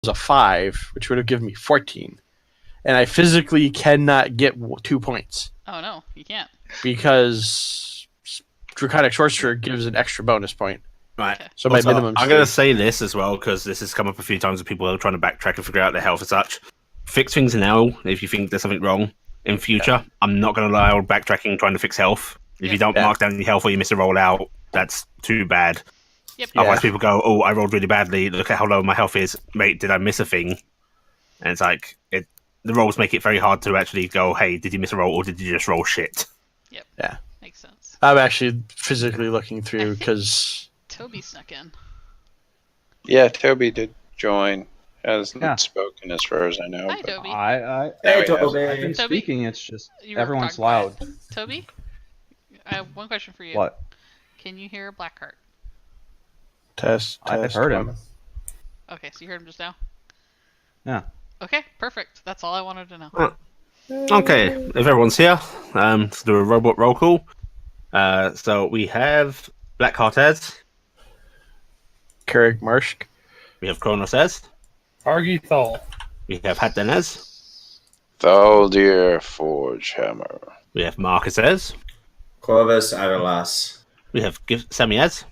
a 5, which would have given me 14. And I physically cannot get 2 points. Oh, no, you can't. Because Draconic Sorcerer gives an extra bonus point. Right. So my minimum. I'm going to say this as well, because this has come up a few times with people who are trying to backtrack and figure out their health and such. Fix things now if you think there's something wrong. In future, I'm not going to allow backtracking trying to fix health. If you don't mark down your health or you miss a roll out, that's too bad. Yep. Otherwise, people go, "Oh, I rolled really badly. Look at how low my health is. Mate, did I miss a thing?" And it's like the rolls make it very hard to actually go, "Hey, did you miss a roll or did you just roll shit?" Yep. Yeah. Makes sense. I'm actually physically looking through because Toby snuck in. Yeah, Toby did join. Hasn't spoken as far as I know. Hi, Toby. Hey, Toby. I've been Toby? speaking. It's just You were everyone's talking loud. quiet. Toby, I have one question for you. What? Can you hear Blackheart? test. I've heard him. Okay, so you heard him just now? Yeah. Okay, perfect. That's all I wanted to know. Okay, if everyone's here, let's do a robot roll call. So we have Blackheart as, Carrick Marsh. we have Kronos as, Argy Thal. we have Hadden as, Thaldir Forge Hammer. we have Marcus as, Corvus Aralas. we have Sammy as.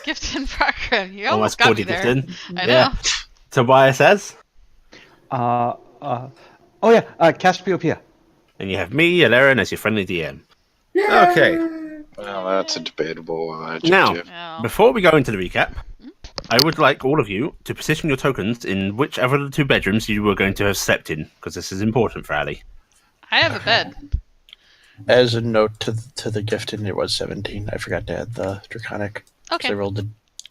Gifted Parker, you Almost almost got called me you there. Gifted. I know. Yeah. Tobias as, Cassiopeia. and you have me, Alaren, as your friendly DM. Okay. Well, that's a debatable Now, adjective. No. before we go into the recap, I would like all of you to position your tokens in whichever of the 2 bedrooms you were going to have slept in, because this is important for Ali. I have a bed. As a note to the gifted, it was 17. I forgot to add the Draconic. Okay. I rolled the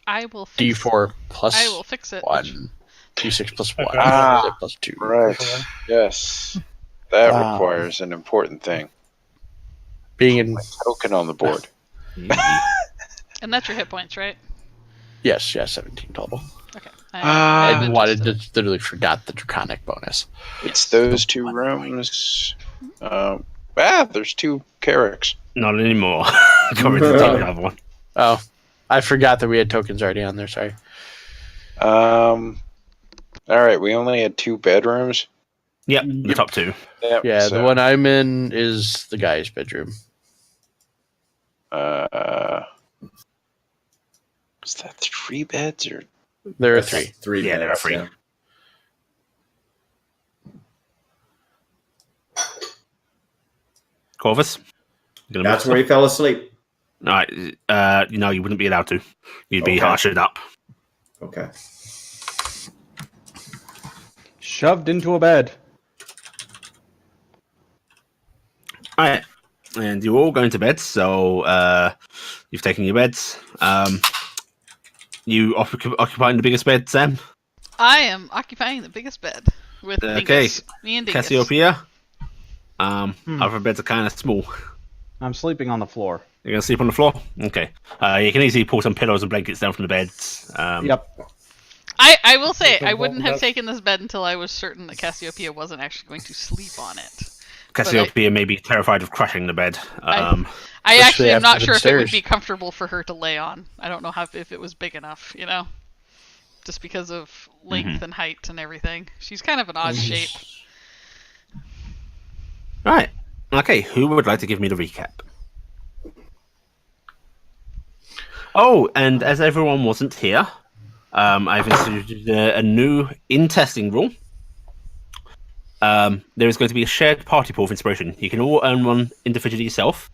I will fix D4 plus I will fix it. 1. D6 plus 1. Ah, plus 2. Right. Yes. That requires an important thing. Being in. Token on the board. And that's your hit points, right? Yes, 17 total. Okay. I wanted to literally forgot the Draconic bonus. It's those 2 rooms. There's 2 Carricks. Not anymore. Got rid of the other one. Oh, I forgot that we had tokens already on there. Sorry. Alright, we only had 2 bedrooms. Yep, the top 2. Yep, Yeah, so, the one I'm in is the guy's bedroom. is that 3 beds or? There are 3. 3 Yeah, there are beds, 3. yeah. Corvus? That's where he fell asleep. Alright, you wouldn't be allowed to. You'd be Okay. ushered up. Okay. Shoved into a bed. Alright, and you're all going to bed, so you've taken your beds. You occupying the biggest bed, Sam? I am occupying the biggest bed with Dingus. Me and Dingus. Cassiopeia? Other beds are kind of small. I'm sleeping on the floor. You're going to sleep on the floor? Okay. You can easily pull some pillows and blankets down from the beds. Yep. I will say, I wouldn't have taken this bed until I was certain that Cassiopeia wasn't actually going to sleep on it. Cassiopeia may be terrified of crashing the bed. I actually am not after sure the if it would stairs. be comfortable for her to lay on. I don't know if it was big enough, just because of length and height and everything. She's kind of an odd shape. Right. Okay, who would like to give me the recap? Oh, and as everyone wasn't here, I've instituted a new in-testing rule. There is going to be a shared party pool of inspiration. You can all earn one individually yourself.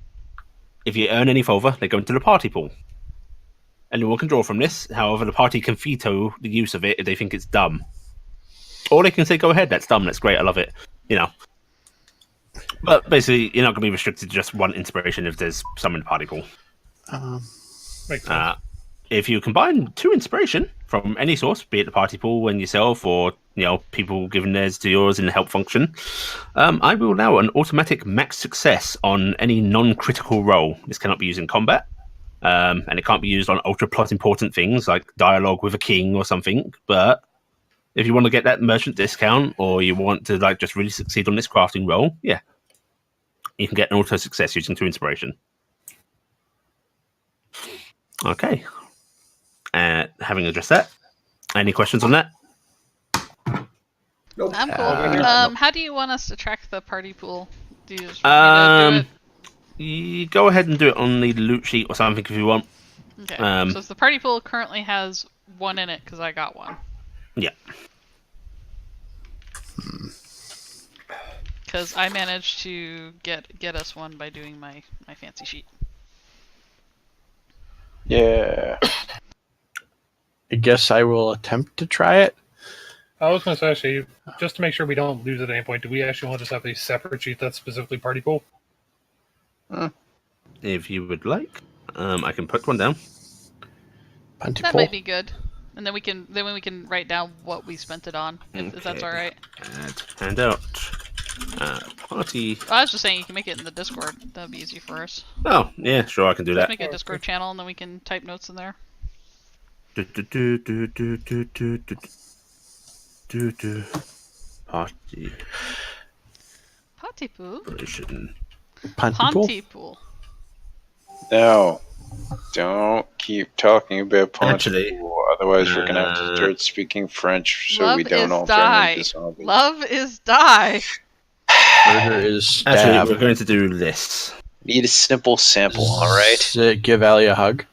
If you earn any further, they go into the party pool. Anyone can draw from this. However, the party can veto the use of it if they think it's dumb. Or they can say, go ahead, that's dumb, that's great, I love it. But basically, you're not going to be restricted to just one inspiration if there's some in the party pool. Makes sense. If you combine 2 inspiration from any source, be it the party pool and yourself, or people giving theirs to yours in the help function, I will allow an automatic max success on any non-critical roll. This cannot be used in combat, and it can't be used on ultra plot important things like dialogue with a king or something. But if you want to get that merchant discount, or you want to just really succeed on this crafting roll, yeah, you can get an auto success using 2 inspiration. Okay. Having addressed that, any questions on that? Nope. I'm cool. Nope. How do you want us to track the party pool? Do you just want me to do it? You go ahead and do it on the loot sheet or something if you want. Okay. So the party pool currently has 1 in it because I got 1. Yeah. Because I managed to get us 1 by doing my fancy sheet. Yeah. I guess I will attempt to try it. I was going to say, actually, just to make sure we don't lose at any point, do we actually want to just have a separate sheet that's specifically party pool? If you would like, I can put one down. That might be good. And then we can write down what we spent it on, if that's all right. Add handout. Party. I was just saying you can make it in the Discord. That'd be easy for us. Oh, yeah, sure, I can do Just that. make a Discord channel and then we can type notes in there. Party. Party pool? Pontypool? Pool. No. Don't keep talking about Actually, Pontypool, otherwise we're going to have to start speaking French so Love we don't is all die. turn into zombies. Love is die. Murder is stab. Actually, we're going to do this. Need a simple sample, alright? Does it give Allie a hug?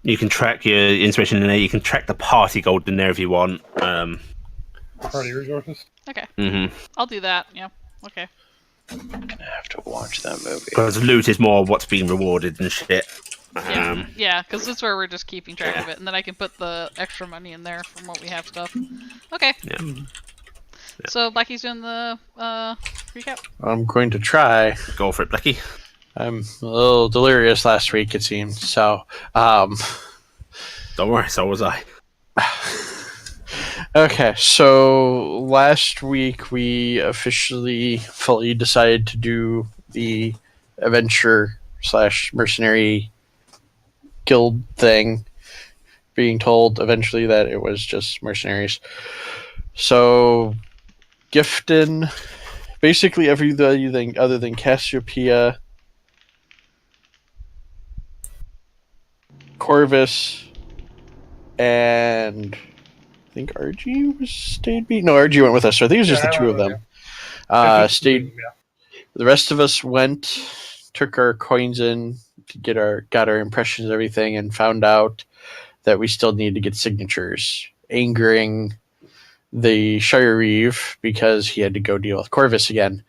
You can track your inspiration in there. You can track the party gold in there if you want. Party resources? Okay. Mm-hmm. I'll do that. Yeah. Okay. I'm going to have to watch that movie. Because loot is more what's being rewarded and shit. Yeah, because that's where we're just keeping track of it, and then I can put the extra money in there from what we have stuff. Okay. Yeah. So Blackie's doing the recap. I'm going to try. Go for it, Blackie. I'm a little delirious last week, it seems. So, Don't worry, so was I. okay. So last week we officially fully decided to do the adventure / mercenary guild thing, being told eventually that it was just mercenaries. So, Gifton, basically everything other than Cassiopeia, Corvus, and I think RG stayed. No, RG went with us. So I think it was just the two of them. Stayed. The rest of us went, took our coins in to got our impressions of everything, and found out that we still needed to get signatures, angering the Shire Reeve because he had to go deal with Corvus again.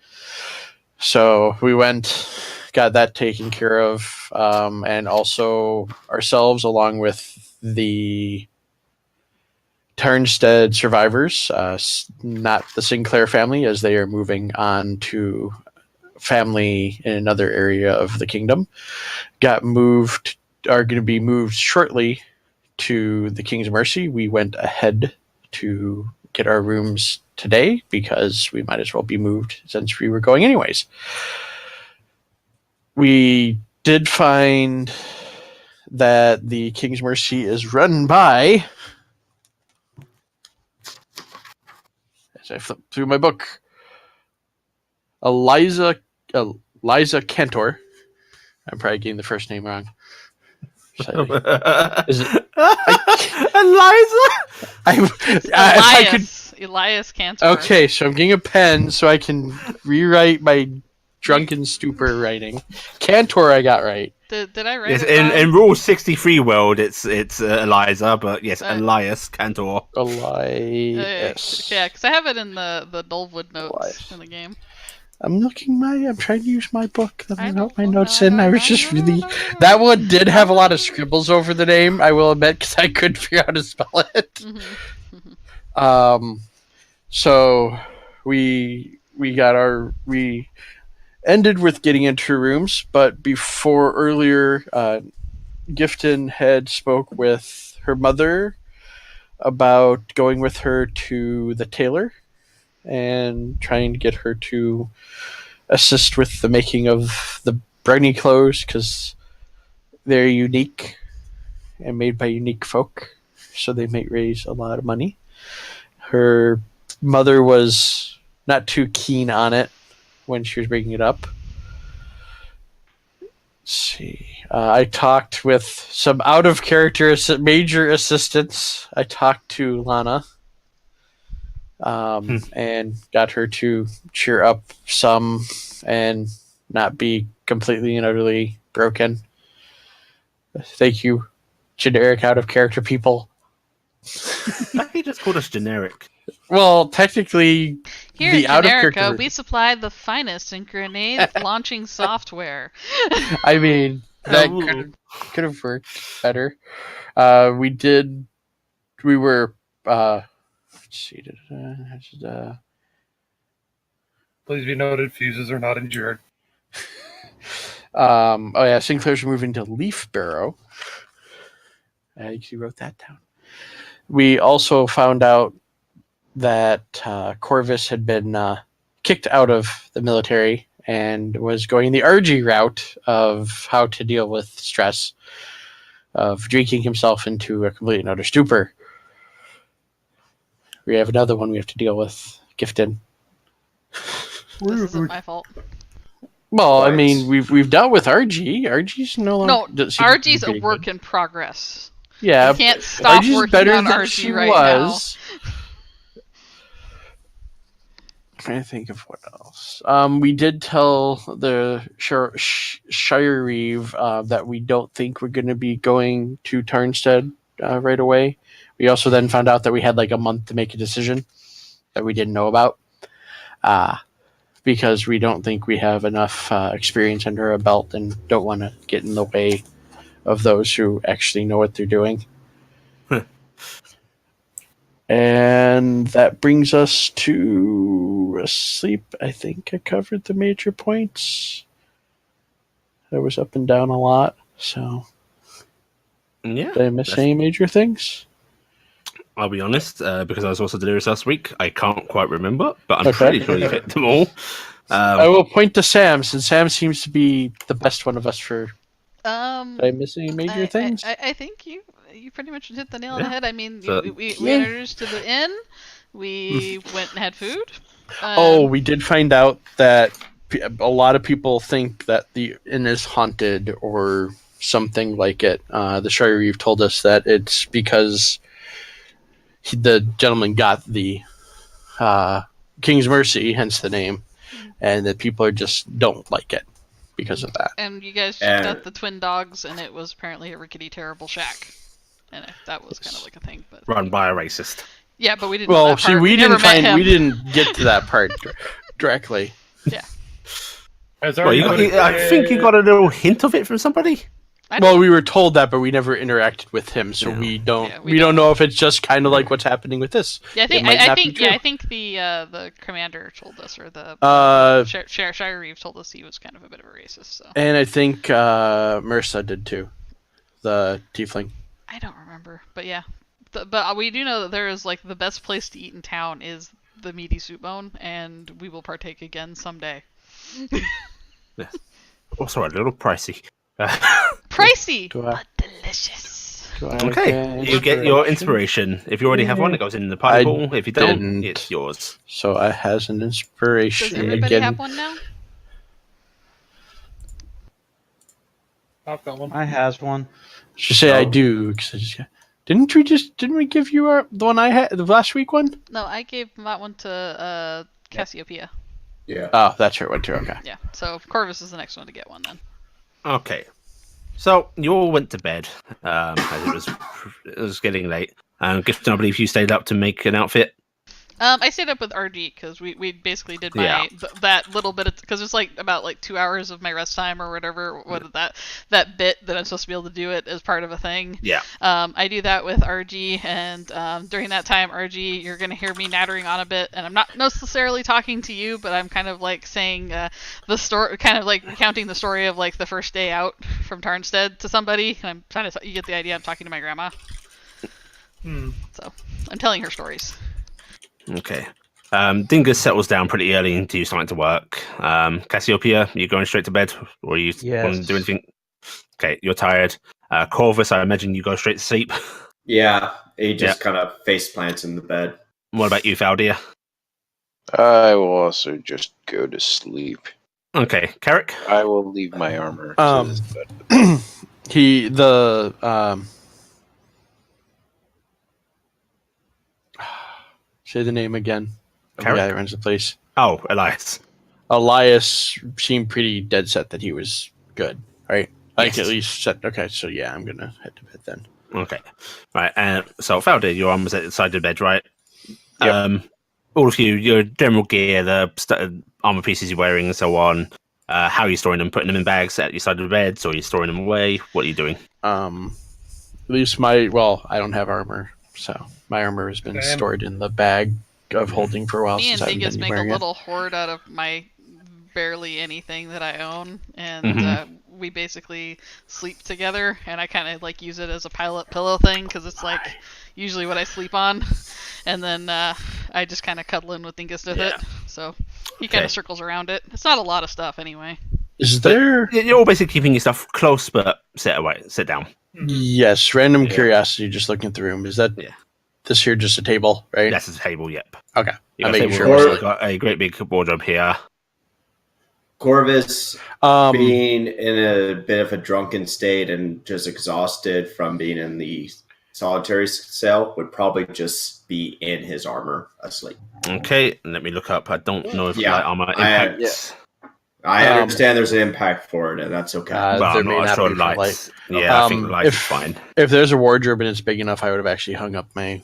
So we went, got that taken care of, and also ourselves, along with the Tarnstead survivors, not the Sinclair family, as they are moving on to family in another area of the kingdom, are going to be moved shortly to the King's Mercy. We went ahead to get our rooms today because we might as well be moved since we were going anyways. We did find that the King's Mercy is run by, as I flip through my book, Eliza Cantor. I'm probably getting the first name wrong. Is it Elias. Elias Cantor. Okay, so I'm getting a pen so I can rewrite my drunken stupor writing. Cantor, I got right. Did I write Yes, it wrong? in Rule 63 world, it's Eliza, but yes, Elias Cantor. Elias. Yeah, because I have it in the Dulwood notes Elias. in the game. I'm trying to use my book that I know, wrote my notes in. I was just really... That one did have a lot of scribbles over the name, I will admit, because I couldn't figure out how to spell it. So we ended with getting into rooms, but before earlier, Gifton had spoke with her mother about going with her to the tailor and trying to get her to assist with the making of the brownie clothes because they're unique and made by unique folk, so they might raise a lot of money. Her mother was not too keen on it when she was bringing it up. Let's see. I talked with some out-of-character major assistants. I talked to Lana. and got her to cheer up some and not be completely and utterly broken. Thank you, generic out of character people. He just called us generic. Well, technically, Here the at out of character. Generica, we supply the finest in grenade launching software. I mean, that could have worked better. We were. Let's see. Please be noted, fuses are not injured. Sinclair's moving to Leaf Barrow. You wrote that down. We also found out that Corvus had been kicked out of the military and was going the RG route of how to deal with stress, of drinking himself into a complete and utter stupor. We have another one we have to deal with, Gifted. This isn't my fault. Well, right. I mean, we've dealt with RG. RG's no longer. No, RG's a work in progress. Yeah, you can't stop RG's working better on than RG she right was. Now. Trying to think of what else. We did tell the Shire Reeve that we don't think we're going to be going to Tarnstead right away. We also then found out that we had like a month to make a decision that we didn't know about. Because we don't think we have enough experience under our belt and don't want to get in the way of those who actually know what they're doing. And that brings us to sleep. I think I covered the major points. I was up and down a lot, so yeah. Did I miss any major things? I'll be honest, because I was also delirious last week. I can't quite remember, but I'm pretty sure you hit them all. I will point to Sam, since Sam seems to be the best one of us for. Did I miss any major things? I think you pretty much hit the nail on the head. I mean, we introduced to the inn. We went and had food. We did find out that a lot of people think that the inn is haunted or something like it. The Shire Reeve told us that it's because the gentleman got the King's Mercy, hence the name, and that people just don't like it because of that. And you guys checked out the twin dogs, and it was apparently a rickety, terrible shack. And that was kind of like a thing, but run by a racist. Yeah, but we didn't. Know that part. We didn't get to that part directly. Yeah. I think you got a little hint of it from somebody. Well, we were told that, but we never interacted with him, so we don't. Yeah, we don't know if it's just kind of like what's happening with this. Yeah, I think the commander told us, or the Shire Reeve told us he was kind of a bit of a racist. So. And I think Mursa did too, the tiefling. I don't remember, but yeah, but we do know that there is like the best place to eat in town is the meaty soup bone, and we will partake again someday. Yes. Also, a little pricey. Pricey, but delicious. Okay, you get your inspiration. If you already have one, it goes in the party pool. If you don't, it's yours. So I has an inspiration. Does everybody have one now? I've got one. I has one. Just say I do, because I just got... Didn't we give you the one I had, the last week one? No, I gave that one to Cassiopeia. Yeah. Oh, that's her one too. Okay. Yeah. So Corvus is the next one to get one then. Okay. So you all went to bed as it was getting late. I believe you stayed up to make an outfit. I stayed up with RG because we basically did that little bit because it's like about 2 hours of my rest time or whatever. That bit that I'm supposed to be able to do it as part of a thing. Yeah. I do that with RG, and during that time, RG, you're gonna hear me nattering on a bit, and I'm not necessarily talking to you, but I'm kind of like saying the story, kind of like recounting the story of like the first day out from Tarnstead to somebody. And I'm trying to you get the idea. I'm talking to my grandma. So I'm telling her stories. Okay. Dingus settles down pretty early and do something to work. Cassiopeia, you going straight to bed, or you want to do anything? Okay, you're tired. Corvus, I imagine you go straight to sleep. Yeah, he just kind of face plants in the bed. What about you, Faldia? I will also just go to sleep. Okay, Carrick? I will leave my armor to this bed. Say the name again. The Carrick? guy that runs the place. Oh, Elias. Elias seemed pretty dead set that he was good, right? Like Yes. at least set. Okay, so yeah, I'm gonna head to bed then. Okay. Right. So, Falder, your arm was at the side of the bed, right? Yep. All of you, your general gear, the armor pieces you're wearing, and so on. How are you storing them? Putting them in bags at your side of the bed, or are you storing them away? What are you doing? At least I don't have armor, so my armor has been Same. stored in the bag of holding for a while Me since and I've Dingus been make a wearing it. little hoard out of my barely anything that I own, and Mhm. we basically sleep together. And I kind of like use it as a pillow thing because it's like usually what I sleep on, and then I just kind of cuddle in with Dingus with it. So he kind Okay. of circles around it. It's not a lot of stuff anyway. Is there? You're all basically keeping your stuff close, but sit down. Yes, random Yeah. curiosity. Just looking at the room. Is that Yeah. this here just a table, right? That's the table. Yep. Okay, You I'm got, a making table, sure. we're also like- got a great big wardrobe here. Corvus Um, being in a bit of a drunken state and just exhausted from being in the solitary cell would probably just be in his armor asleep. Okay, let me look up. I don't know if Yeah, light armor I- impacts. I Um, understand there's an impact for it, and that's okay. Well, there I'm may not not sure be for light. lights. Yeah, I think light is If fine. if there's a wardrobe and it's big enough, I would have actually hung up my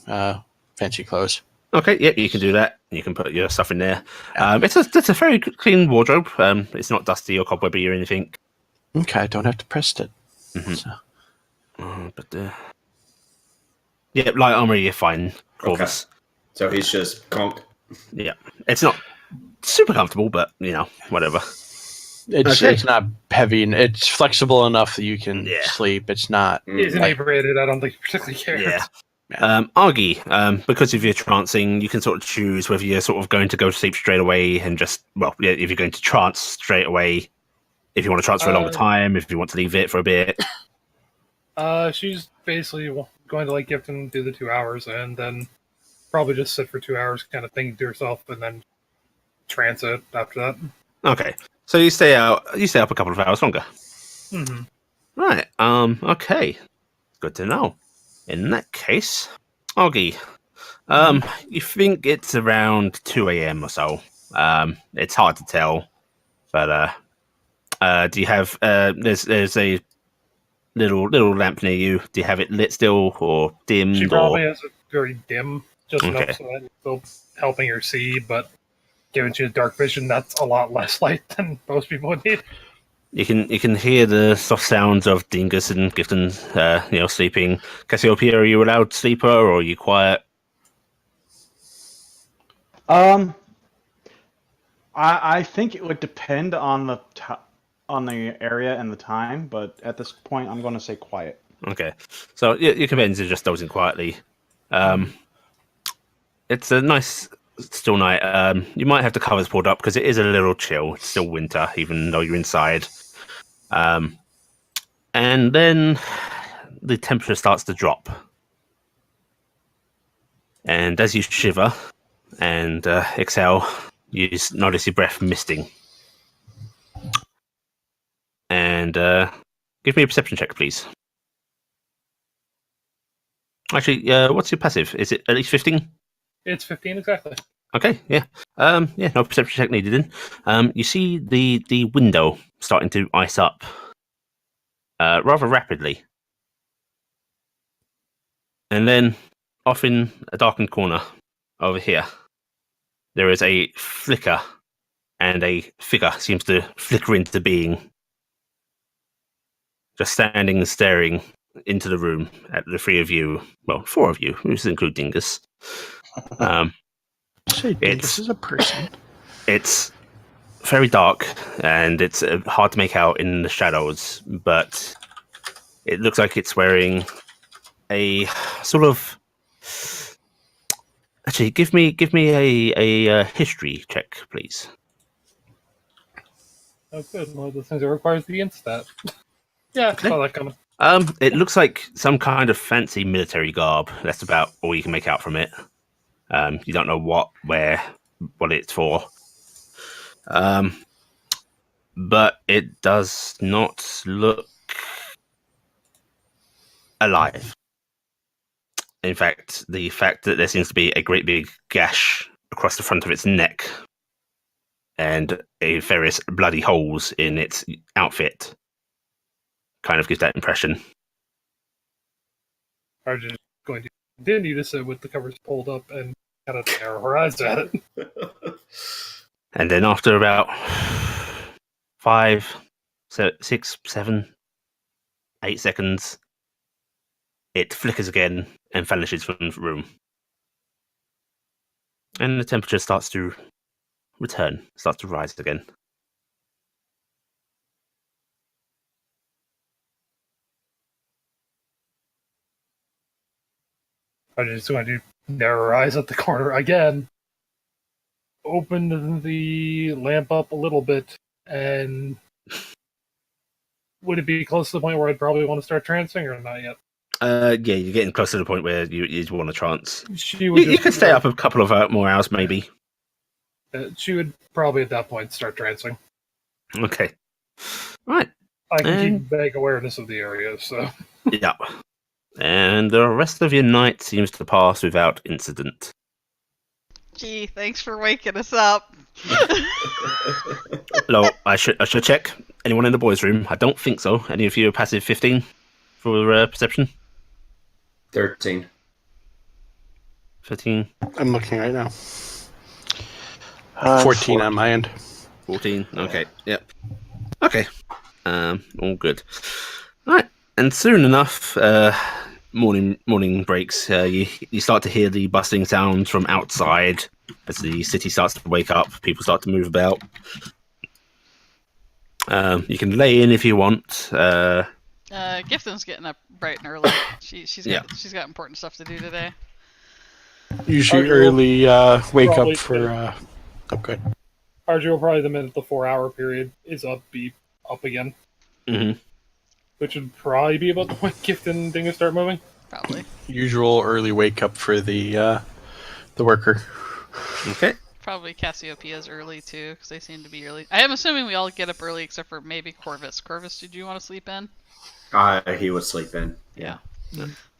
fancy clothes. Okay, yeah, you can do that. You can put your stuff in there. It's a very clean wardrobe. It's not dusty or cobwebby or anything. Okay, I don't have to press it. Mhm. So. Yeah, light armor, you're fine. Corvus. So he's just conk. Yeah, it's not super comfortable, but whatever. It's not heavy and it's flexible enough that you can Yeah. sleep. It's not. He's inebriated. I don't think he particularly cares. Yeah. Argy, because of your trancing, you can sort of choose whether you're sort of going to go to sleep straight away and just, if you're going to trance straight away, if you want to trance for a longer time, if you want to leave it for a bit. She's basically going to let Gifton do the 2 hours and then probably just sit for 2 hours, kind of thinking to herself, and then trance it after that. Okay. So you stay up a couple of hours longer. Mm-hmm. Right. Okay. Good to know. In that case, Augie, you think it's around 2 a.m. or so. It's hard to tell, but do you have there's a little lamp near you? Do you have it lit still or dimmed? She probably has it very dim, just Okay. enough so that it's still helping her see, but giving you dark vision, that's a lot less light than most people would need. You can hear the soft sounds of Dingus and Gifton, sleeping. Cassiopeia, are you a loud sleeper or are you quiet? I think it would depend on the area and the time, but at this point, I'm going to say quiet. Okay, so your companions are just dozing quietly. It's a nice still night. You might have the covers pulled up because it is a little chill. It's still winter, even though you're inside. And then the temperature starts to drop. And as you shiver and exhale, you notice your breath misting. And give me a perception check, please. Actually, what's your passive? Is it at least 15? It's 15 exactly. Okay, yeah. No perception check needed then. You see the window starting to ice up rather rapidly. And then off in a darkened corner over here, there is a flicker and a figure seems to flicker into being. Just standing and staring into the room at the three of you. Well, four of you, who's include Dingus. Say Dingus is a person. It's very dark and it's hard to make out in the shadows, but it looks like it's wearing a sort of. Actually, give me a history check, please. Oh, good. One of the things that requires the instat. Yeah, I saw that coming. It looks like some kind of fancy military garb. That's about all you can make out from it. You don't know what it's for. But it does not look alive. In fact, the fact that there seems to be a great big gash across the front of its neck and various bloody holes in its outfit kind of gives that impression. Are just going to continue to sit with the covers pulled up and kind of narrow her eyes at it. And then after about 5, 6, 7, 8 seconds, it flickers again and vanishes from the room. And the temperature starts to return, starts to rise again. I'm just going to narrow her eyes at the corner again. Open the lamp up a little bit, and would it be close to the point where I'd probably want to start trancing, or not yet? Yeah, you're getting close to the point where you want to trance. You could stay up a couple of more hours, maybe. She would probably at that point start trancing. Okay. Right. I can keep vague awareness of the area, so. Yeah. And the rest of your night seems to pass without incident. Gee, thanks for waking us up. Hello, I should check. Anyone in the boys' room? I don't think so. Any of you are passive 15 for perception? 13. 13. I'm looking right now. 14 on my end. 14. Okay. Yep. Okay. All good. Right. And soon enough, morning breaks. You start to hear the bustling sounds from outside as the city starts to wake up. People start to move about. You can lay in if you want. Gifton's getting up bright and early. She's got important stuff to do today. Usually early wake up for... okay. Argio, probably the minute the 4-hour period is up, be up again. Mm-hmm. Which would probably be about the point Gifton thing to start moving. Probably. Usual early wake up for the worker. Okay. Probably Cassiopeia's early too, because they seem to be early. I am assuming we all get up early except for maybe Corvus. Corvus, did you want to sleep in? He would sleep in. Yeah.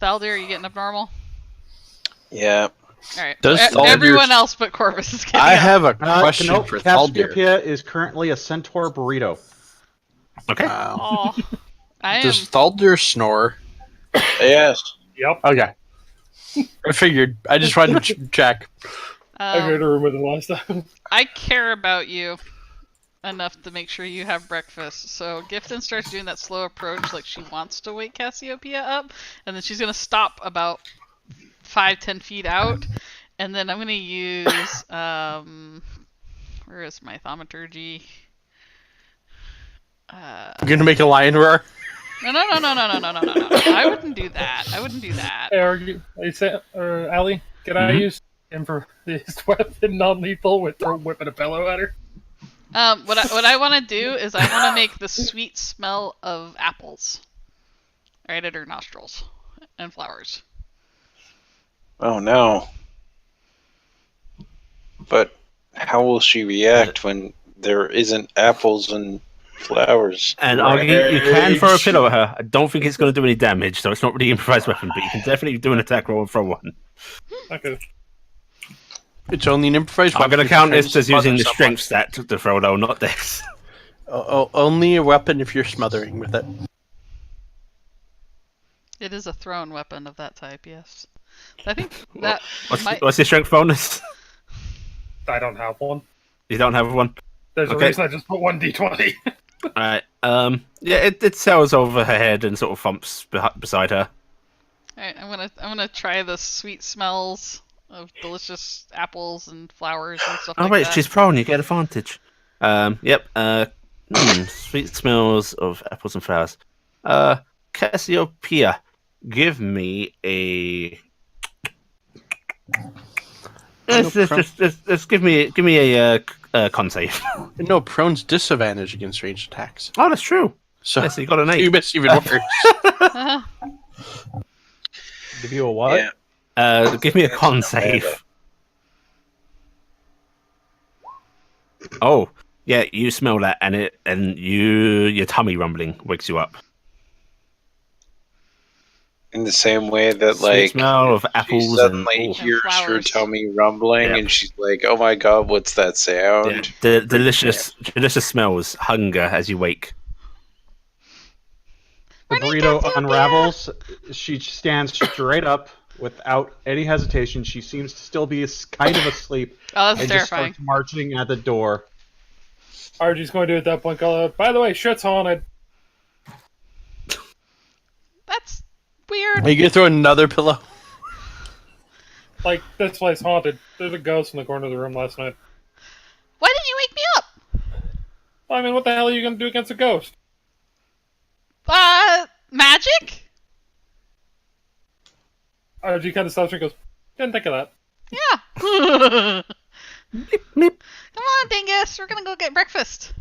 Thaldir, are you getting up normal? Yeah. Alright. Thaldir- Everyone else but Corvus is getting up. I have a question Nope, for Thaldir. Cassiopeia is currently a centaur burrito. Okay. Oh, I am. Does Thaldir snore? Yes. Yep. Okay. I figured. I just wanted to check. I got a room with him last time. I care about you enough to make sure you have breakfast. So Gifton starts doing that slow approach, like she wants to wake Cassiopeia up, and then she's gonna stop about 5-10 feet out, and then I'm gonna use where is my thaumaturgy? You're gonna make a lion roar? No. I wouldn't do that. Hey, Allie, can I use improvised weapon non-lethal with throw whipping a pillow at her? What I want to do is I want to make the sweet smell of apples right at her nostrils and flowers. Oh no. But how will she react when there isn't apples and flowers? And you can throw a pillow at her. I don't think it's going to do any damage, so it's not really an improvised weapon, but you can definitely do an attack roll and throw one. Okay. It's only an improvised weapon. I'm going to count this as using the Smother strength stat to throw, though, not dex. Only a weapon if you're smothering with it. It is a thrown weapon of that type, yes. I think that What's your strength bonus? I don't have one. You don't have one? There's a reason I just put 1d20. Alright. Yeah, it sails over her head and sort of thumps beside her. Alright, I'm gonna try the sweet smells of delicious apples and flowers and stuff like that. Oh wait, she's prone, you get advantage. Yep. Sweet smells of apples and flowers. Cassiopeia, give me a... Just give me a con save. No, prone's disadvantage against ranged attacks. Oh, that's true. So yes, you got an 8. you missed even worse. Give you a what? Yeah. Give me a con save. Oh, yeah, you smell that, and your tummy rumbling wakes you up. In the same way that, Sweet like, smell of she apples suddenly and hears her flowers. tummy rumbling, Yep. and she's like, "Oh my god, what's that sound?" the delicious smells, hunger as you wake. The Running burrito Cassiopeia! unravels. She stands straight up without any hesitation. She seems to still be kind of asleep. Oh, that's and terrifying. just starts marching at the door. Archie's going to at that point call out, by the way, shit's haunted. That's weird. Are you gonna throw another pillow? Like, this place haunted. There's a ghost in the corner of the room last night. Why didn't you wake me up? I mean, what the hell are you going to do against a ghost? Magic? Archie kind of stops and goes, didn't think of that. Yeah. Come on, Dingus. We're gonna go get breakfast.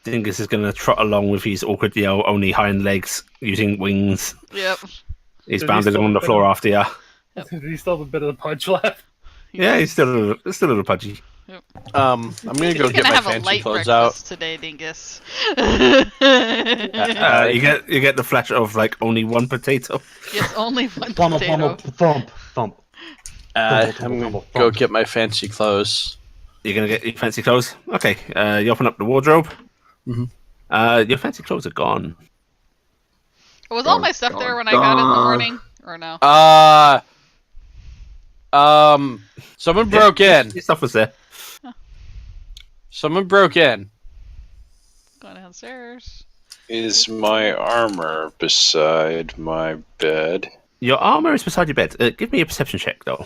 Dingus is going to trot along with his awkward, only hind legs using wings. Yep. He's Does he bounded still on the fit floor in? after you. Did he still have a bit of the punch left? Yeah, he's still a little pudgy. I'm gonna go He's get gonna my have a fancy light clothes breakfast out. today, Dingus. You get the flash of like only one potato. Yes, only one Thump, potato. thump, thump. I'm gonna go get my fancy clothes. You're gonna get your fancy clothes. Okay, you open up the wardrobe. Your fancy clothes are gone. Was all my stuff there when I got it in the morning, or no? Someone broke in. Your stuff was there. Someone broke in. Going downstairs. Is my armor beside my bed? Your armor is beside your bed. Give me a perception check, though.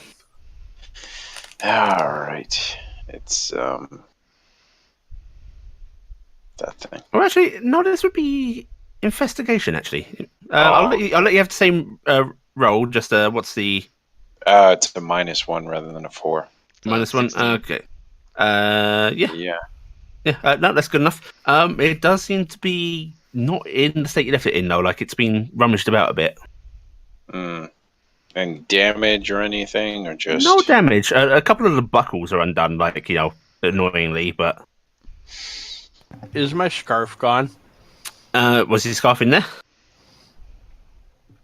All right, it's that thing. Or actually, no. This would be investigation. Actually, I'll let you have the same roll. Just what's the It's a -1 rather than a 4. minus one? 16. Okay. Yeah. Yeah. Yeah. No, that's good enough. It does seem to be not in the state you left it in, though. Like it's been rummaged about a bit. And damage or anything, or just No damage. A couple of the buckles are undone, like annoyingly. But Is my scarf gone? was his scarf in there?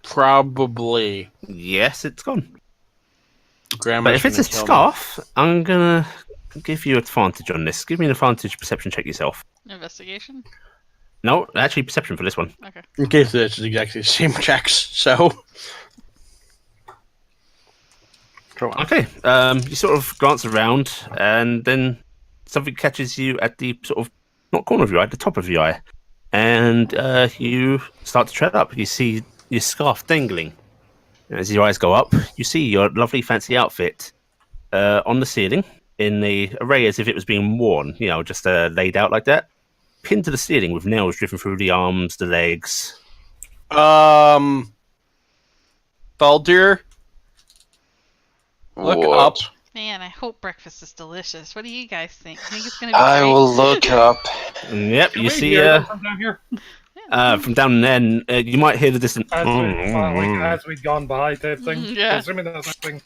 Probably. Yes, it's gone. Grandma's But if it's a gonna kill me. scarf, I'm gonna give you advantage on this. Give me an advantage perception check yourself. Investigation. No, actually perception for this one. Okay. In case it's exactly the same checks, so. Okay. You sort of glance around, and then something catches you at the sort of not corner of your eye, at the top of your eye, and you start to tread up. You see your scarf dangling. As your eyes go up, you see your lovely fancy outfit on the ceiling in the array as if it was being worn. Just laid out like that, pinned to the ceiling with nails driven through the arms, the legs. Baldur, look What? up. Man, I hope breakfast is delicious. What do you guys think? Think it's gonna be I great? will look up. Yep, you Wait, see here, from down here. from down there, you might hear the distant. As we'd gone by type thing. Yeah. Assuming that's something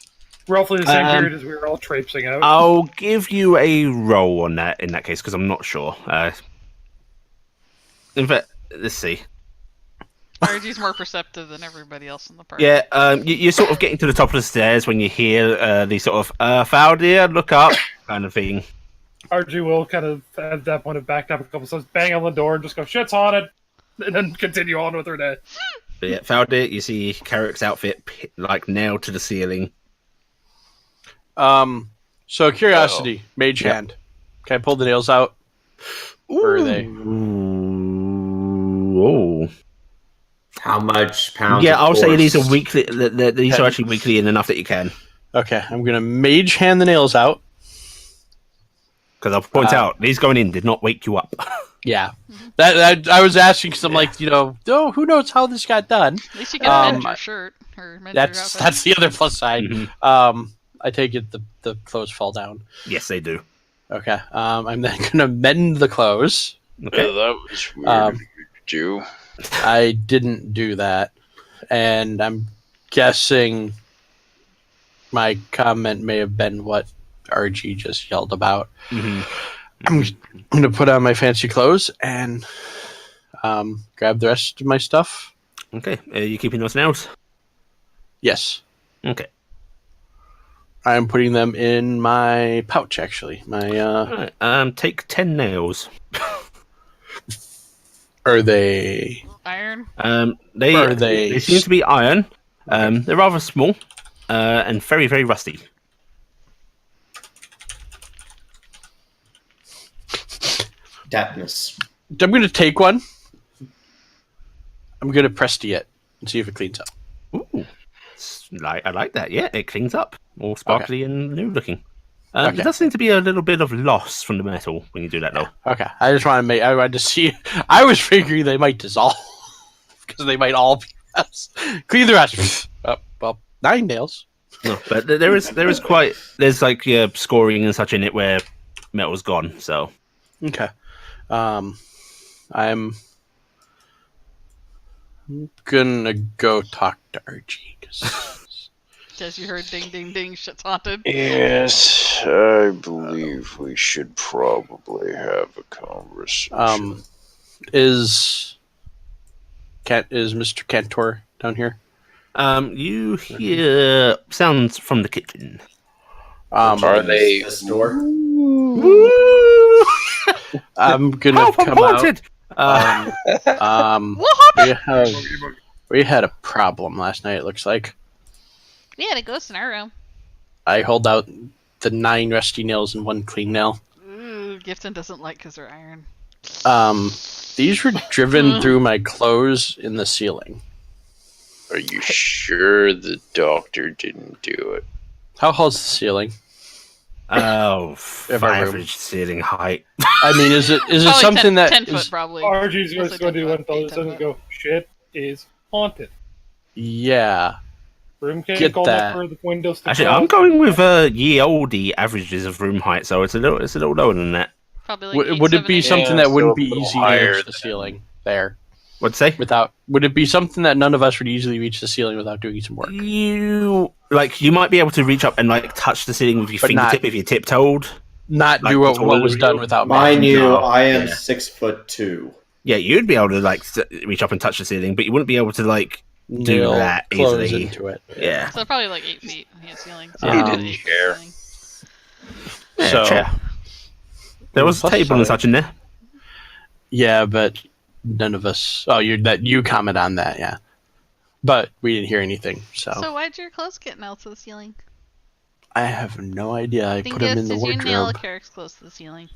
roughly the same Um, period as we were all traipsing out. I'll give you a roll on that in that case because I'm not sure. In fact, let's see. RG's more perceptive than everybody else in the party. Yeah, you're sort of getting to the top of the stairs when you hear the sort of "Faldir, look up" kind of thing. RG will kind of, at that point, have backed up a couple steps, bang on the door, and just go, shit's haunted, and then continue on with her day. But yeah, Faldir, you see Carrick's outfit like nailed to the ceiling. So curiosity, mage Yep. hand. Can I pull the nails out? Or are they? Ooh, oh. How much pounds? Yeah, of I'll say these are force? weekly. These are actually weekly in enough that you can. Okay, I'm gonna mage hand the nails out. Because I'll point out, these going in did not wake you up. Yeah, that I was asking because I'm like, oh, who knows how this got done? At least you can mend your shirt or mend your outfit. That's the other plus side. Mhm. I take it the clothes fall down. Yes, they do. Okay, I'm then gonna mend the clothes. Okay. That was weird. Um, Jew. I didn't do that, and I'm guessing my comment may have been what RG just yelled about. Mm-hmm. I'm going to put on my fancy clothes and grab the rest of my stuff. Okay. Are you keeping those nails? Yes. Okay. I'm putting them in my pouch, actually. All right. Take 10 nails. Are they... Iron. They seem to be iron. Okay. They're rather small and very, very rusty. Dampness. I'm going to take one. I'm going to presti it and see if it cleans up. Ooh. I like that. Yeah, it cleans up. All sparkly and new looking. Okay. There does seem to be a little bit of loss from the metal when you do that, though. Okay. I just want to I wanted to see... I was figuring they might dissolve. Because they might all be clean the rest. Well, 9 nails. No, but there is quite... There's like scoring and such in it where metal's gone, so... Okay. I'm gonna go talk to Archie Because you heard ding ding ding, shit's haunted. Yes, I believe we should probably have a conversation. Is Mr. Cantor down here? You hear sounds from the kitchen. Are they? This door? I'm gonna Help, I'm come haunted! out. We had a problem last night. It looks like We had a ghost in our room. I hold out the 9 rusty nails and 1 clean nail. Ooh, Gifton doesn't like because they're iron. These were driven through my clothes in the ceiling. Are you sure the doctor didn't do it? How tall's the ceiling? Oh, If I average ceiling height. I mean, is it Probably something 10 that foot, is? probably. RG's We'll just say going to 10 do one foot, of those 8, 10 and foot. go, shit is haunted. Yeah. Room can't Get call that. up for the windows to Actually, close. I'm going with ye olde averages of room height, so it's a little lower than that. Probably like 8, Would it 7, be 8. something Yeah, that wouldn't so be a little easy to higher reach the than- ceiling there? What'd you say? Would it be something that none of us would easily reach the ceiling without doing some work? You might be able to reach up and like touch the ceiling with your But fingertip not- if you tiptoed. Not Like do what's what all was over done you? without Mind magic. you, No, I am yeah. 6'2". Yeah, you'd be able to like reach up and touch the ceiling, but you wouldn't be able to like do Nail that clothes easily. into it. Yeah. So probably like 8 feet on the ceiling. So He about didn't 8 foot care. ceiling. Yeah, So- chair. There was a Plus table and side. such in there. Yeah, but none of us. Oh, you comment on that, yeah. But we didn't hear anything, so So why'd your clothes get nailed to the ceiling? I have no idea. I put them Dingus, in the did you nail a wardrobe. Carrick's clothes to the ceiling?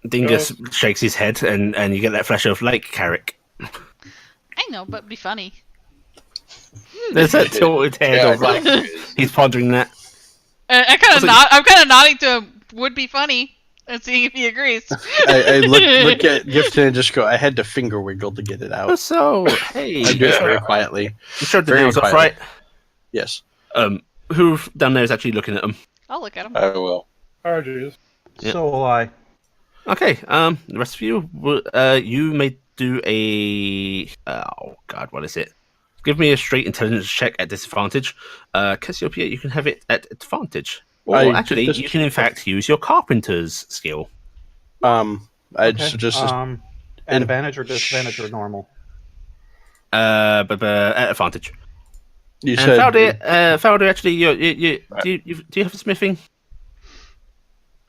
Dingus shakes his head, and you get that flash of Lake Carrick. I know, but be funny. There's that tilted head Yeah, of like he's pondering that. I'm kind of nodding to him. Would be funny, and seeing if he agrees. I look at Gifton and just go. I had to finger wiggle to get it out. So hey, I do it very quietly. you showed the very nails off, quietly. right? Yes. Who down there is actually looking at them? I'll look at him. I will. RG's. Yep. So will I. Okay. The rest of you, you may do a. Oh God, what is it? Give me a straight intelligence check at disadvantage. Cassiopeia, you can have it at advantage. Or I actually, did this- you can in fact use your carpenter's skill. I Okay. suggest Advantage or disadvantage or normal? But at advantage. you And said Falder, actually, do you have smithing?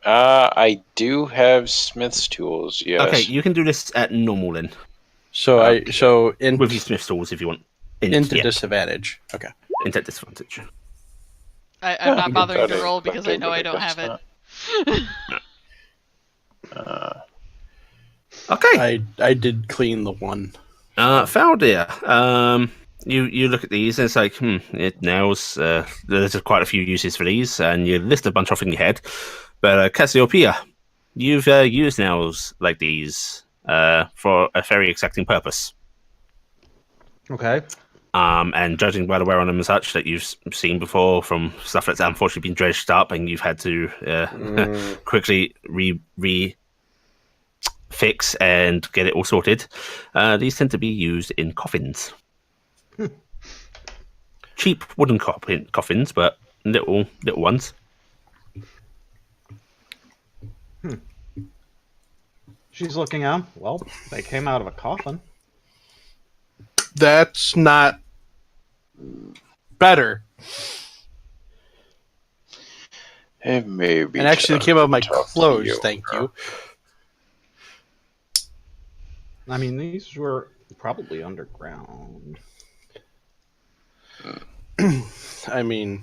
I do have Smith's tools. Yes. Okay, you can do this at normal then, so. with your smith's tools if you want. Into Yeah, disadvantage. Okay. into disadvantage. I'm not bothering Got to it. roll because I know I don't have it. Okay. I did clean the one. Faldir, you look at these and it's like, it nails. There's quite a few uses for these, and you list a bunch off in your head. But Cassiopeia, you've used nails like these for a very exacting purpose. Okay. And judging by the wear on them and such that you've seen before from stuff that's unfortunately been dredged up and you've had to quickly fix and get it all sorted, these tend to be used in coffins. Cheap wooden coffins, but little ones. She's looking out. Well, they came out of a coffin. That's not better. It may be. And actually, they time came out of to my talk to clothes. the Thank owner. I mean, these were probably underground. I mean,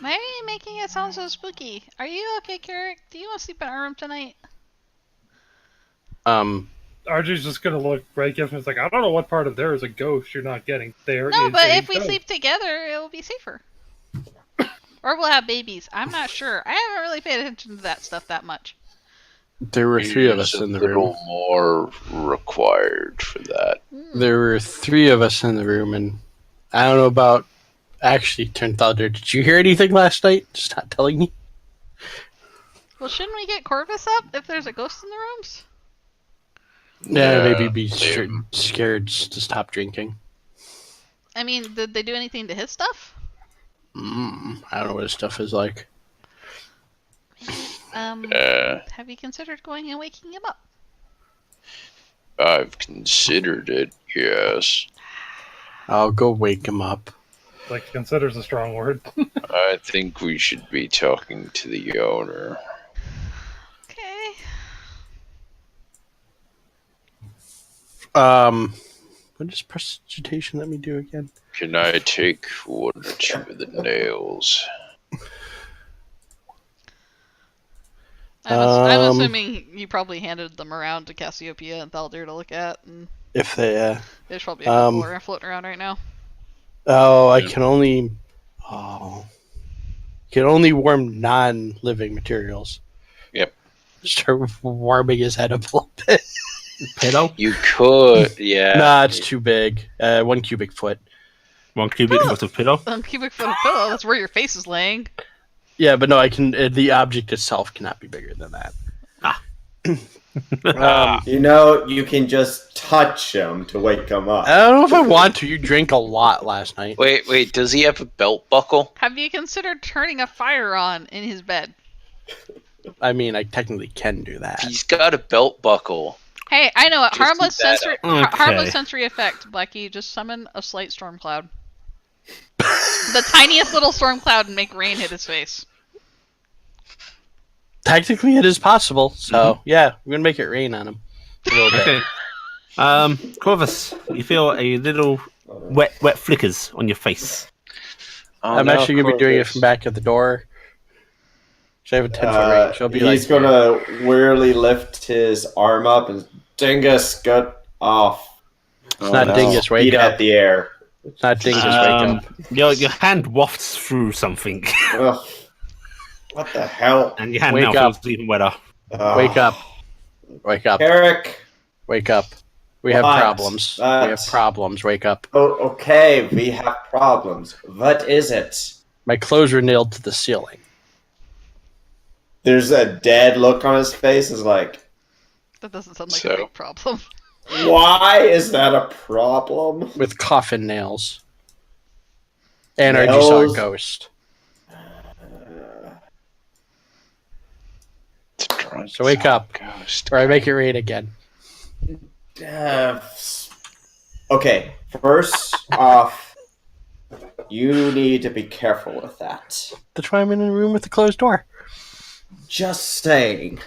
Why are you making it sound so spooky? Are you okay, Carrick? Do you want to sleep in our room tonight? RJ's just gonna look right at him and it's like, I don't know what part of there is a ghost you're not getting. There No, is but a if we ghost. sleep together, it will be safer. Or we'll have babies. I'm not sure. I haven't really paid attention to that stuff that much. there were three of us There's in the a little room. more required for that. There were three of us in the room, and I don't know about. Actually, turned out there. Did you hear anything last night? Just not telling me. Well, shouldn't we get Corvus up if there's a ghost in the rooms? Yeah, maybe be they- scared to stop drinking. I mean, did they do anything to his stuff? I don't know what his stuff is like. Have you considered going and waking him up? I've considered it, yes. I'll go wake him up. Like, considers a strong word. I think we should be talking to the owner. Okay. What does prestidigitation let me do again? Can I take one or two of the nails? I'm assuming you probably handed them around to Cassiopeia and Thaldir to look at, and If they, there's probably a couple floating around right now. I can only, can only warm non-living materials. Yep. Start warming his head up a little bit. Pillow? You could, yeah. Nah, it's too big. 1 cubic foot. 1 cubic foot of pillow? Cubic foot of pillow, that's where your face is laying. Yeah, but no, I can. The object itself cannot be bigger than that. You can just touch him to wake him up. I don't know if I want to. You drank a lot last night. Wait, does he have a belt buckle? Have you considered turning a fire on in his bed? I mean, I technically can do that. He's got a belt buckle. Hey, I know it. Just Harmless keep that sensory, up. Okay. harmless sensory effect, Blackie. Just summon a slight storm cloud. The tiniest little storm cloud and make rain hit his face. Technically, it is possible. So yeah, we're gonna make it rain on him a little bit. Okay. Corvus, you feel a little wet flickers on your face. I'm actually gonna be doing it from back at the door. So I have a 10-foot range. She'll be He's like, gonna wearily lift his arm up and Dingus, get off. It's not Dingus, wake Beat up. at the air. It's not Dingus, wake up. Your hand wafts through something, Ugh. What the hell? and your hand Wake now up. feels even wetter. Wake up. Wake up. Eric. Wake up. We have What? problems. We have problems. Wake up. Oh, okay, we have problems. What is it? My clothes are nailed to the ceiling. There's a dead look on his face. Is like, That doesn't sound like So? a big problem. why is that a problem? With coffin nails. And I just saw a Nails? ghost. So wake up. Ghost. Or I make it rain again. Okay, first off, you need to be careful with that. That's why I'm in a room with a closed door. Just saying.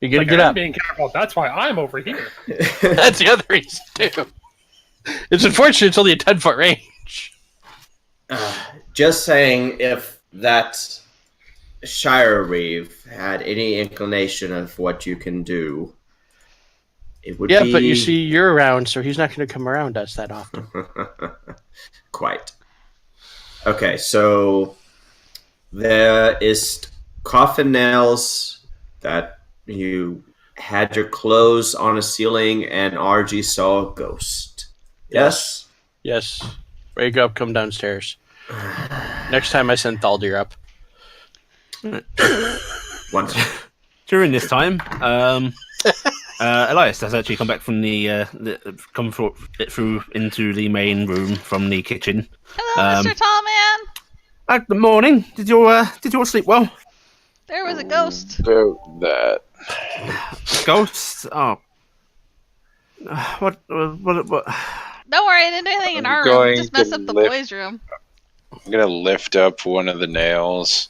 You're gonna Like, get I'm up. being careful. That's why I'm over here. That's the other reason too. It's unfortunate it's only a 10-foot range. Just saying, if that Shire Reeve had any inclination of what you can do, it would be... Yeah, but you see, you're around, so he's not going to come around us that often. Quite. Okay, so there is coffin nails that you had your clothes on a ceiling and RG saw a ghost. Yes? Yes. Wake up, come downstairs. Next time I send Thaldir up. Once. During this time, Elias has actually come back from through into the main room from the kitchen. Hello, Mr. Tallman. Good morning. Did you all sleep well? There was a ghost. About that. Ghosts? Oh. What? Don't worry, I didn't do anything in I'm our room. going Just mess to up the lift- boys' room. I'm gonna lift up one of the nails.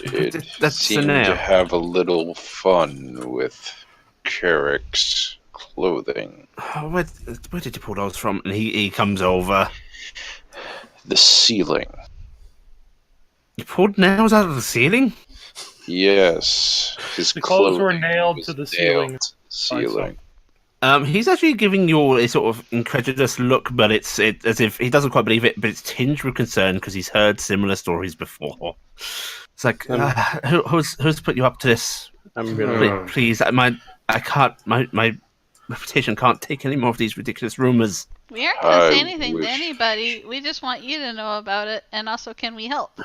It That's a seemed nail. to have a little fun with Carrick's clothing. Oh, where did you pull those from? And he comes over. The ceiling. You pulled nails out of the ceiling? Yes, his The clothes were clothing nailed was to the nailed ceiling. to the ceiling. He's actually giving you a sort of incredulous look, but it's as if he doesn't quite believe it, but it's tinged with concern because he's heard similar stories before. It's like, who's put you up to this? I'm gonna. Please, I can't. My reputation can't take any more of these ridiculous rumors. We aren't gonna say I anything wish- to anybody. We just want you to know about it, and also, can we help?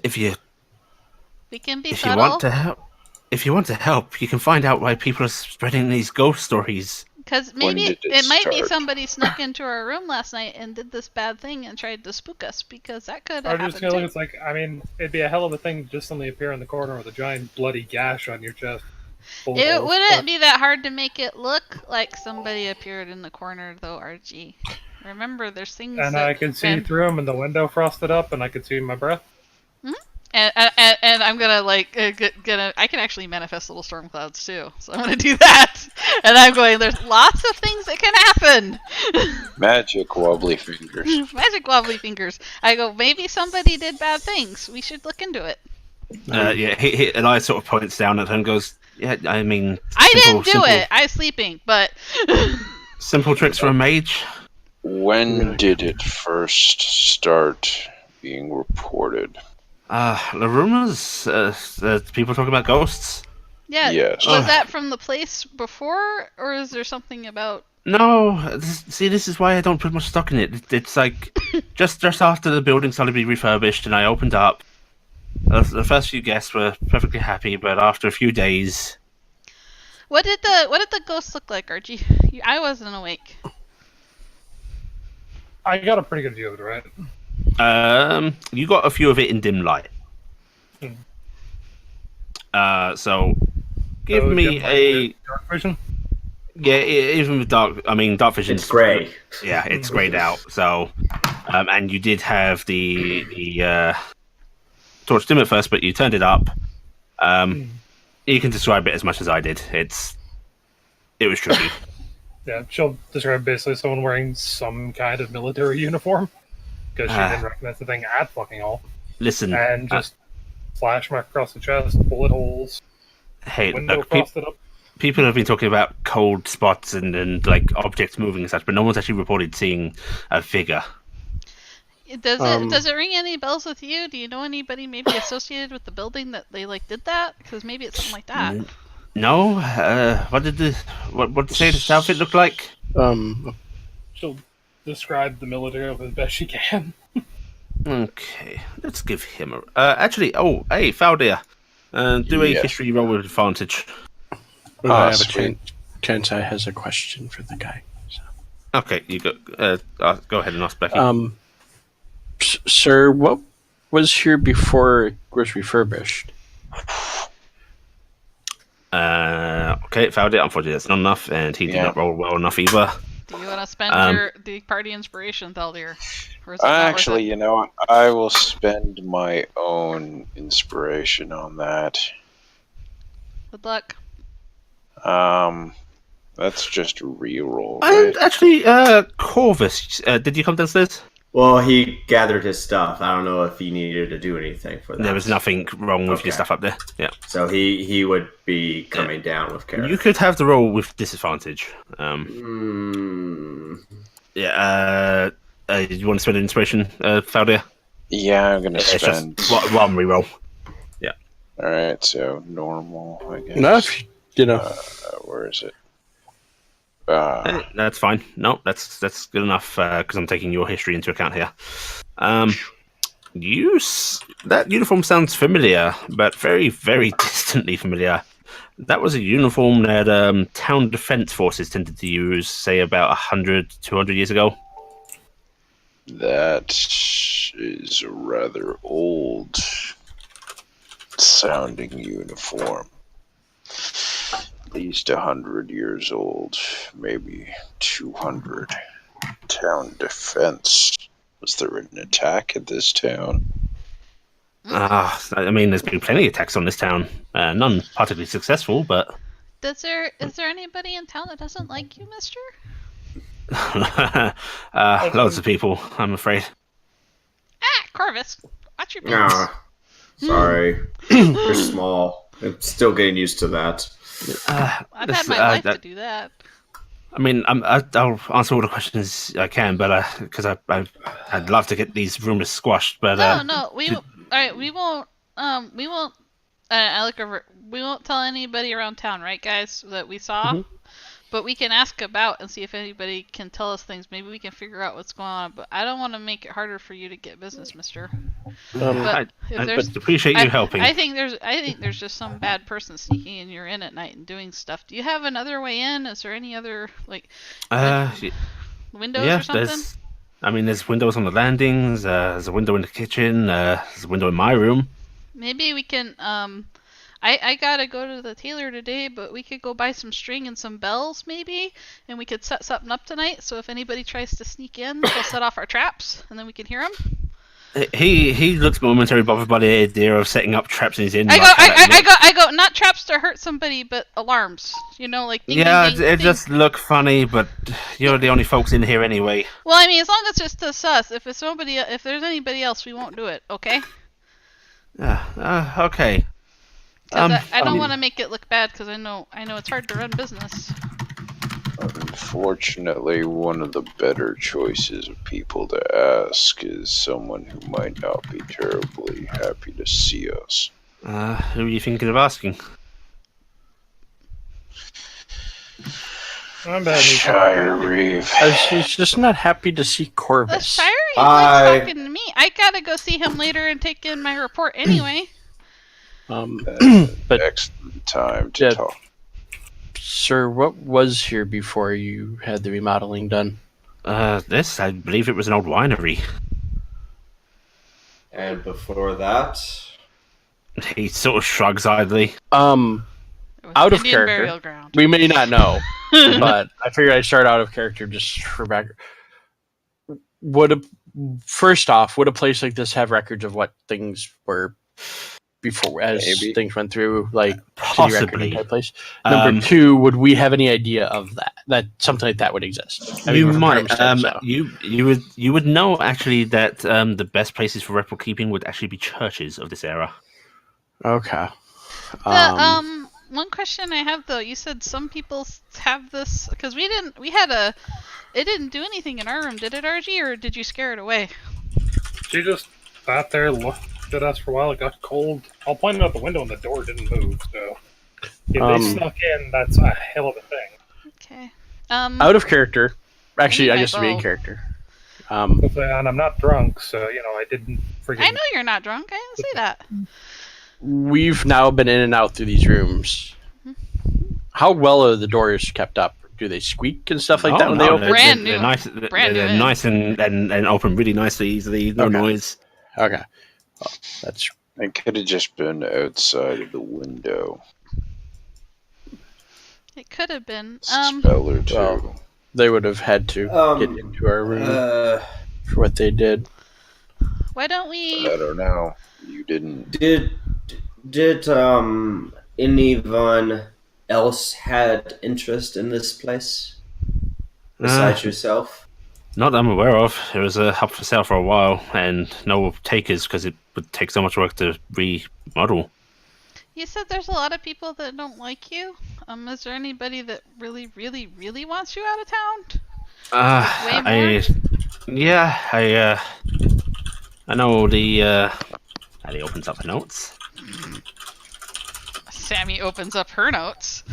If you We can be if you subtle. want to help, you can find out why people are spreading these ghost stories. Because When maybe did it it might be start? somebody snuck into our room last night and did this bad thing and tried to spook us, because that could I have just happened feel like too. it's like, I mean, it'd be a hell of a thing to just suddenly appear in the corner with a giant bloody gash on your chest. Full of It holes, wouldn't but- be that hard to make it look like somebody appeared in the corner, though, RG. Remember, there's things And that... I could see through him, and the window frosted up, and I could see my breath. And I'm gonna I can actually manifest little storm clouds too, so I'm gonna do that. And I'm going, there's lots of things that can happen. Magic wobbly fingers. Magic wobbly fingers. I go, maybe somebody did bad things. We should look into it. Elias sort of points down at her and goes, "Yeah, I mean, I didn't do it. I was sleeping, but Simple tricks for a mage." When did it first start being reported? The rumors, people talking about ghosts. yeah. Yes. Was that from the place before, or is there something about? No, this is why I don't put much stock in it. It's like just after the building started to be refurbished, and I opened up. The first few guests were perfectly happy, but after a few days, What did the ghost look like, Archie? I wasn't awake. I got a pretty good view of it, right? you got a few of it in dim light. So give So, me dim light a with dark vision. yeah. Even with dark, I mean, dark vision. It's grey. Yeah, it's grayed out. So, and you did have the torch dim at first, but you turned it up. You can describe it as much as I did. It was tricky. Yeah, she'll describe basically someone wearing some kind of military uniform because she didn't recognize the thing at fucking all, Listen, and just flash mark across the chest, bullet holes, hey, window look, frosted up. people have been talking about cold spots and like objects moving and such, but no one's actually reported seeing a figure. Does it ring any bells with you? Do you know anybody maybe associated with the building that they did that? Because maybe it's something like that. No, what did the say this outfit look like? She'll describe the military as best she can. Okay, let's give him a. Actually, hey, Faldir, do a Yeah. history roll with advantage. I have a sweet. chance. I has a question for the guy. So. Okay, you go. Go ahead and ask Becky. Sir, what was here before it was refurbished? Okay, Faldir. Unfortunately, that's not enough, and he did Yeah. not roll well enough either. Do you want to spend the party inspiration, Thaldir? Or is it not worth Actually, it? you know what? I will spend my own inspiration on that. Good luck. That's just a reroll, And right? actually, Corvus, did you come downstairs? Well, he gathered his stuff. I don't know if he needed to do anything for that. There was nothing wrong with your Okay. stuff up there. Yeah, So he would be coming down with Kara. you could have the roll with disadvantage. Mm, Yeah. You want to spend an inspiration, Faldir? Yeah, I'm gonna It's spend. just one reroll. Alright, so normal, I guess. No, you know. Where is it? That's fine. No, that's good enough because I'm taking your history into account here. That uniform sounds familiar, but very, very distantly familiar. That was a uniform that town defense forces tended to use, say, about 100, 200 years ago. That is a rather old sounding uniform. least 100 years old, maybe 200. Town defense. Was there an attack at this town? I mean, there's been plenty of attacks on this town. None particularly successful, but Is there anybody in town that doesn't like you, Mister? loads of people, I'm afraid. Ah, Corvus, watch your boots. Ah, sorry. You're small. I'm still getting used to that. I've had my life to do that. I mean, I'll answer all the questions I can, but because I'd love to get these rumors squashed, but No, we all right. We won't. I look over. We won't tell anybody around town, right, guys, that we saw. Mhm. But we can ask about and see if anybody can tell us things. Maybe we can figure out what's going on. But I don't want to make it harder for you to get business, Mister. But if I there's, appreciate you helping. I think there's just some bad person sneaking in your inn at night and doing stuff. Do you have another way in? Is there any other windows yeah, or something? there's windows on the landings. There's a window in the kitchen. There's a window in my room. Maybe we can. I gotta go to the tailor today, but we could go buy some string and some bells, maybe, and we could set something up tonight. So if anybody tries to sneak in, we'll set off our traps, and then we can hear them. He looks momentarily bothered by the idea of setting up traps in his inn. I go, not traps to hurt somebody, but alarms. You know, like ding, yeah, ding, ding, it ding. just look funny, but you're the only folks in here anyway. Well, I mean, as long as it's just us. If there's anybody else, we won't do it. Okay? Okay. 'Cause I don't want to make it look bad, because I know it's hard to run business. Unfortunately, one of the better choices of people to ask is someone who might not be terribly happy to see us. Who are you thinking of asking? I'm bad. Shire Reeve. She's just not happy to see The Corvus. Shire, he likes talking to me. I gotta go see him later and take in my report anyway. But Excellent time to Yeah. talk. sir, what was here before you had the remodeling done? This, I believe it was an old winery. And before that, He sort of shrugs idly. It was Out of Indian character. burial ground. We may not know, but I figured I'd start out of character just for back. First off, would a place like this have records of what things were before, as Maybe. things went through, like city Possibly. record type place? Number two, would we have any idea of that something like that would exist? I mean, You we're from might. Tarnstead, so. You would know actually that the best places for record keeping would actually be churches of this era. Okay. One question I have though, you said some people have this because it didn't do anything in our room, did it, RG, or did you scare it away? She just sat there, looked at us for a while. It got cold. I'll point out the window and the door didn't move. So if they snuck in, that's a hell of a thing. Okay. Out of character. Actually, I my guess to be in bow. character. And I'm not drunk, so I didn't freaking. I know you're not drunk. I didn't say that. We've now been in and out through these rooms. How well are the doors kept up? Do they squeak and stuff like that when they open? Brand new. They're nice, Brand new they're in. nice and open really nicely, easily, no Okay. noise. Okay. Well, that's It could have just been outside of the window. It could have been. Spell or two. well, they would have had to get into our room for what they did. Why don't we? I don't know. You didn't. did anyone else had interest in this place besides yourself? Not that I'm aware of. It was up for sale for a while, and no takers because it would take so much work to remodel. You said there's a lot of people that don't like you. Is there anybody that really, really, really wants you out of town? Way more? I know the. And he opens up the notes. Sammy opens up her notes.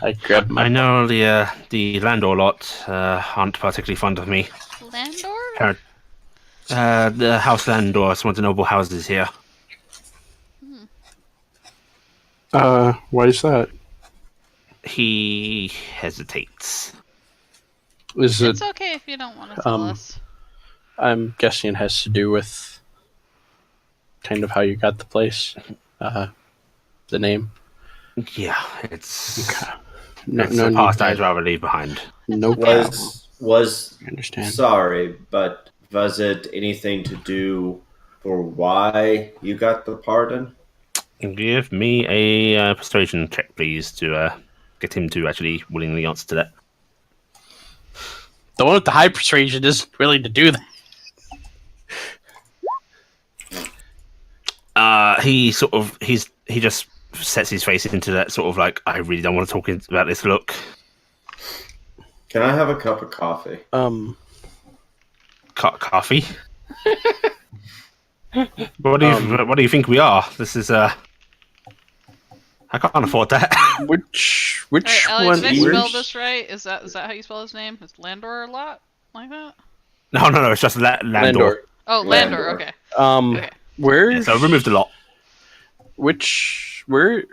I grabbed my. I know the landor lot aren't particularly fond of me. Landor? The house landor is one of the noble houses here. Why is that? He hesitates. Is it? It's okay if you don't want to tell us. I'm guessing it has to do with kind of how you got the place, the name. Yeah, it's Okay. No, it's no a need past to. I'd rather leave behind. No okay. problem. Was I understand. sorry, but was it anything to do for why you got the pardon? Give me a persuasion check, please, to get him to actually willingly answer to that. The one with the high persuasion isn't willing to do that. He just sets his face into that sort of like, I really don't want to talk about this look. Can I have a cup of coffee? Coffee. What do you think we are? This is I can't afford that. Which Alright, Ellie, one? did I spell Where's this right? Is that how you spell his name? Is Landor a lot like that? No, it's just Landor. Landor? Oh, Landor. Okay. Okay. Where's Yeah, so I removed a lot. where?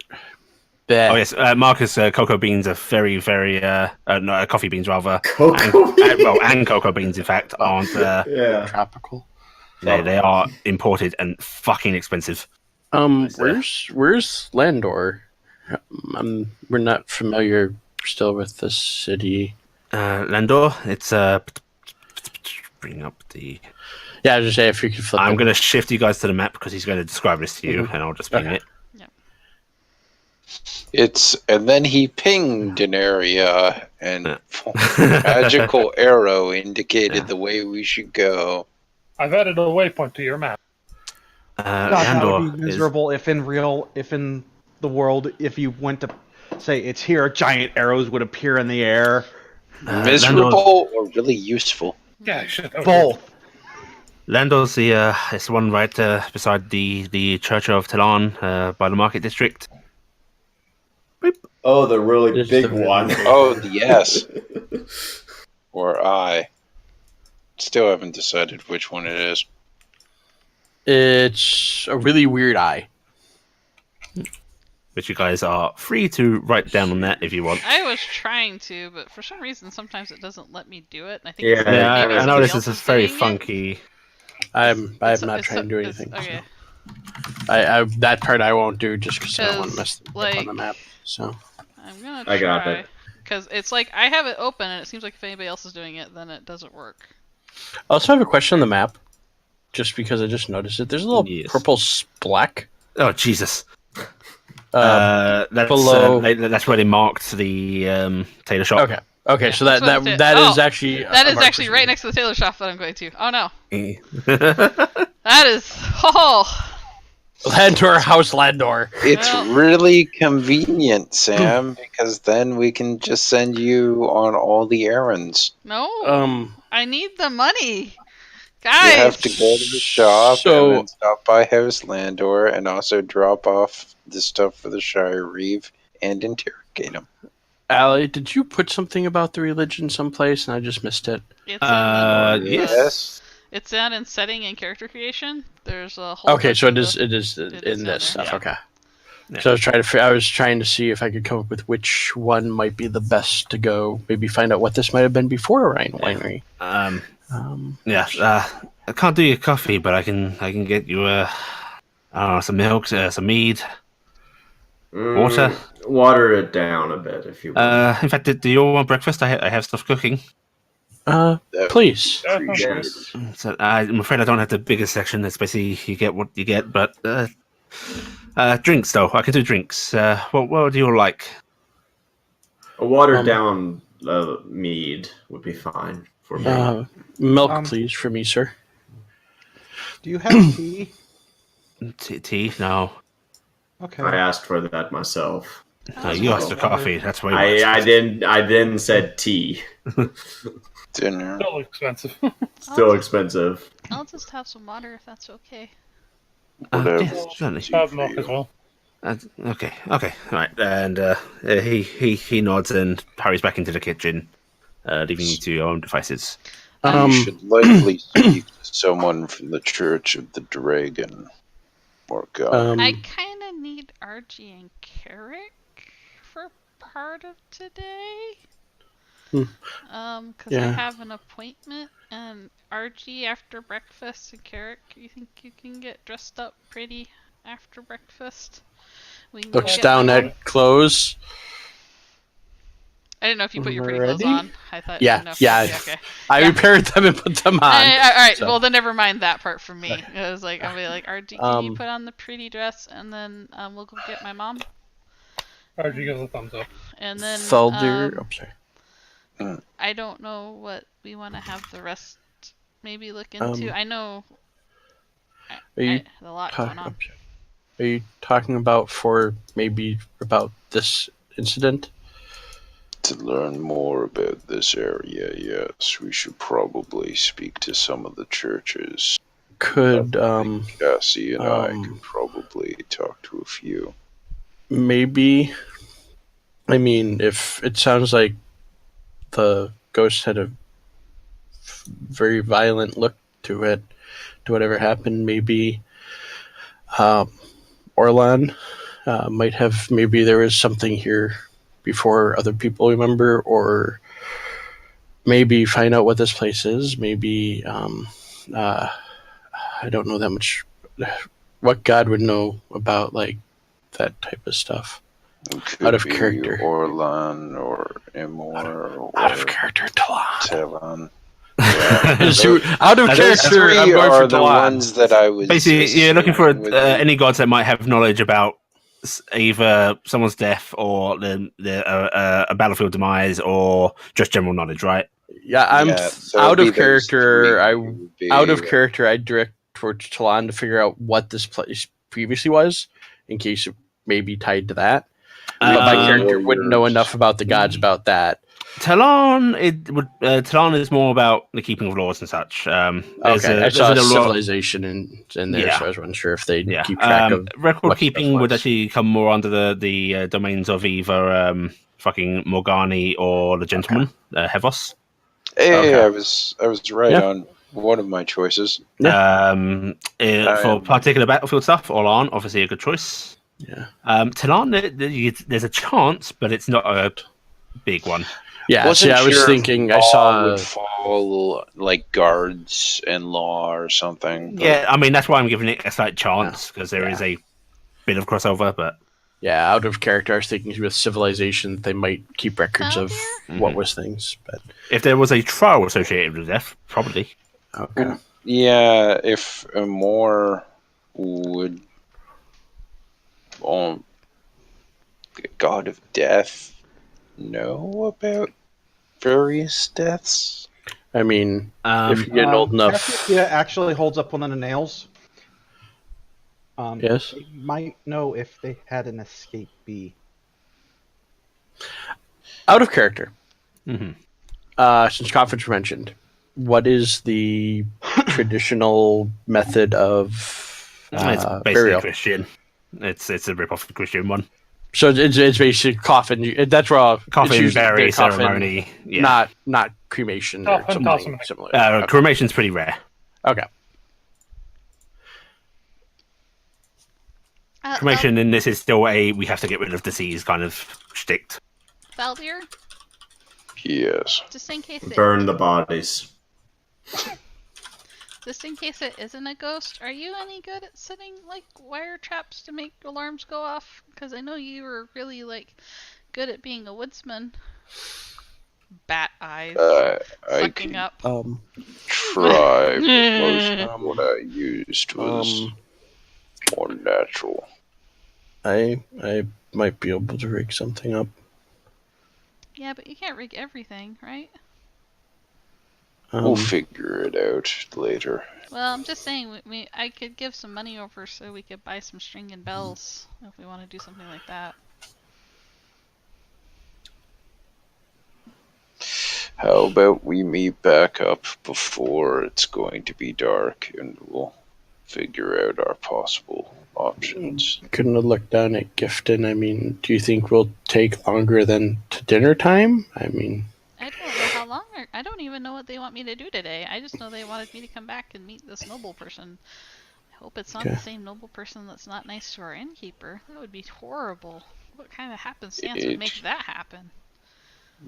There. Oh yes, Marcus, cocoa beans are very, very no, coffee beans rather, Cocoa beans? and cocoa beans in fact aren't. Yeah. Tropical. They are imported and fucking expensive. Where's Landor? We're not familiar still with the city. Landor, it's bring up the. Yeah, I was just say if you could flip. I'm it. going to shift you guys to the map because he's going to describe this to you, Mhm. and I'll just ping Okay. it. And then he pinged an area, and Yeah. magical arrow indicated Yeah. the way we should go. I've added a waypoint to your map. God, that would Landor be is miserable if in the world, if you went to say it's here, giant arrows would appear in the air. Miserable or really useful? Yeah, shit. Okay. Both. Landor's the it's the one right beside the Church of Talan by the Market District. Oh, the really It's big the really one. big Oh, the yes. Or I. Still haven't decided which one it is. It's a really weird eye. Which you guys are free to write down on that if you want. I was trying to, but for some reason sometimes it doesn't let me do it. And I think Yeah, it's Yeah, maybe I know somebody this else is very doing it. funky. I'm It's- not it's- trying to do it's- anything. Okay. So I that part I won't do just because I don't want to 'Cause, mess up like- on the map. So I'm gonna I got try. it. Because it's like I have it open, and it seems like if anybody else is doing it, then it doesn't work. I also have a question on the map, just because I just noticed it. There's a little Yes. purple splack. Oh Jesus! Below- That's where they marked the tailor shop. Okay, so that That's what I'm that saying. is actually That a is marker actually for right me. next to the tailor shop that I'm going to. Oh no, Yeah. that is Landor, House Landor. It's Well- really convenient, Sam, because then we can just send you on all the errands. no. I need the money, You guys. have to go to the shop So- and then stop by House Landor and also drop off the stuff for the Shire Reeve and interrogate him. Allie, did you put something about the religion someplace and I just missed it? It's in the, Yes. It's down in setting and character creation. There's a whole. Okay, bunch so of it is the- it is it is in in this there, stuff. yeah. Okay. Yeah. So I was trying to see if I could come up with which one might be the best to go. Maybe find out what this might have been before a winery. I can't do your coffee, but I can get you some milk, some mead. Water? Water it down a bit if you want. In fact, do you all want breakfast? I have stuff cooking. Please. Yeah, sounds good. Yes. So I'm afraid I don't have the biggest section. That's basically you get what you get. But drinks, though, I can do drinks. What do you all like? A watered down mead would be fine for me. Milk, please, for me, sir. Do you have tea? Tea? No. Okay. I asked for that myself. You asked for coffee. That's way more I expensive. then said tea. Dinner. Still expensive. Still expensive. I'll just have some water if that's okay. Whatever. Yes, certainly. Have milk as well. Okay, all right. And he nods and hurries back into the kitchen, leaving you to your own devices. You should likely speak to someone from the Church of the Dragon. Or God. I kind of need Archie and Carrick for part of today. Because I Yeah. have an appointment, and Archie after breakfast, and Carrick, you think you can get dressed up pretty after breakfast? We can go Looks get my down mom. at clothes. I didn't know if you put your pretty Ready? clothes on. I thought. Yeah, didn't know if yeah. You, okay. I Yeah. repaired them and put them on. All right. so. Well, then never mind that part for me. It was like I'll be like, RG, can you Um, put on the pretty dress, and then we'll go get my mom, RG gives a thumbs up. and then Thaldir. I'm sorry. I don't know what we want to have the rest maybe look into. I know Are you a lot going on. Are you talking about about this incident? To learn more about this area, yes, we should probably speak to some of the churches. Could Cassie and I could probably talk to a few. maybe? I mean, if it sounds like the ghost had a very violent look to it, to whatever happened, maybe Orlan might have. Maybe there was something here before other people remember, or maybe find out what this place is. Maybe I don't know that much. What God would know about like that type of stuff. It could Out of be character. Orlan or Emor or Out of character, Talon. Talon. So, out of Those character, three I'm going are for the Talon. ones that I was. Basically, you're looking for assuming would be- any gods that might have knowledge about either someone's death or a battlefield demise, or just general knowledge, right? Yeah, I'm so out it'd of be those character. three would be- Out of character. I direct towards Talon to figure out what this place previously was, in case it may be tied to that. But my character wouldn't know enough about the gods about that. Talon, Talon is more about the keeping of laws and such. I saw civilization in there, Yeah. so I was unsure if they keep track of record what keeping stuff would was. actually come more under the domains of either fucking Morgani or the gentleman, Hevos. Hey, I was right Yeah. on one of my choices. For particular battlefield stuff, Orlan, obviously a good choice. Yeah. Talon, there's a chance, but it's not a big one. Yeah, Wasn't I was sure if thinking. I law saw. would fall like guards and law or something. But Yeah, I mean that's why I'm giving it a slight chance because there is a bit of crossover, but Yeah, out of character, I was thinking with civilization, they might keep records of what was things. But if there was a trial associated with death, probably. okay. yeah, if Amor would, God of Death, know about various deaths. I mean, if you get old enough, Cassiopeia actually holds up one of the nails. Yes. They might know if they had an escapee. out of character. Mm-hmm. Since conference mentioned, what is the traditional method of It's basically burial? Christian. It's a rip off the Christian one. So it's basically coffin. That's where it's Coffin usually bury the coffin, ceremony. Yeah. not cremation or Coffin, toss something them. similar. Okay. Cremation's pretty rare. Okay. Cremation in this is still we have to get rid of disease kind of shtick. Valdir, Yes. just in case Burn the bodies. Just in case it isn't a ghost, are you any good at setting like wire traps to make alarms go off? Because I know you were really like good at being a woodsman. Bat eyes. I sucking can up. try, but most of what I used was more natural. I might be able to rig something up. Yeah, but you can't rig everything, right? We'll figure it out later. Well, I'm just saying, I could give some money over so we could buy some string and bells if we want to do something like that. How about we meet back up before it's going to be dark and we'll figure out our possible options. Couldn't have looked down at Gifton. I mean, do you think we'll take longer than to dinner time? I mean, I don't know how long. I don't even know what they want me to do today. I just know they wanted me to come back and meet this noble person. I hope it's not the same noble person that's not nice to our innkeeper. That would be horrible. What kind of happenstance would make that happen?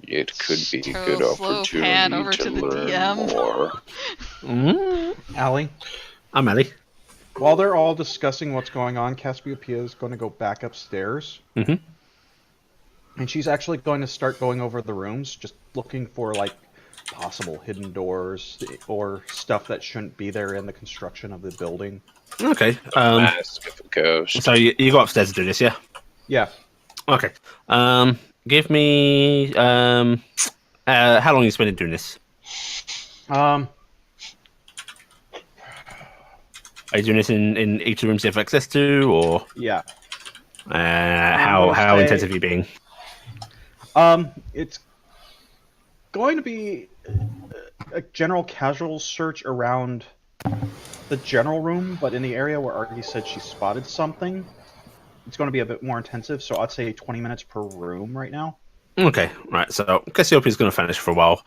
It could be a good Slow pan over opportunity to to the learn DM. more. Allie? I'm Ellie. While they're all discussing what's going on, Cassiopeia is going to go back upstairs. Mhm. And she's actually going to start going over the rooms, just looking for, like, possible hidden doors or stuff that shouldn't be there in the construction of the building. Okay. Mask of a ghost. So you go upstairs to do this, yeah? Yeah. Okay. Give me how long you spending doing this? Um, Are you doing this in each of the rooms you have access to, or yeah. how say- intensive are you being? It's going to be a general casual search around the general room, but in the area where Argy said she spotted something, it's going to be a bit more intensive, so I'd say 20 minutes per room right now. Okay, right. So Cassiopeia's going to vanish for a while.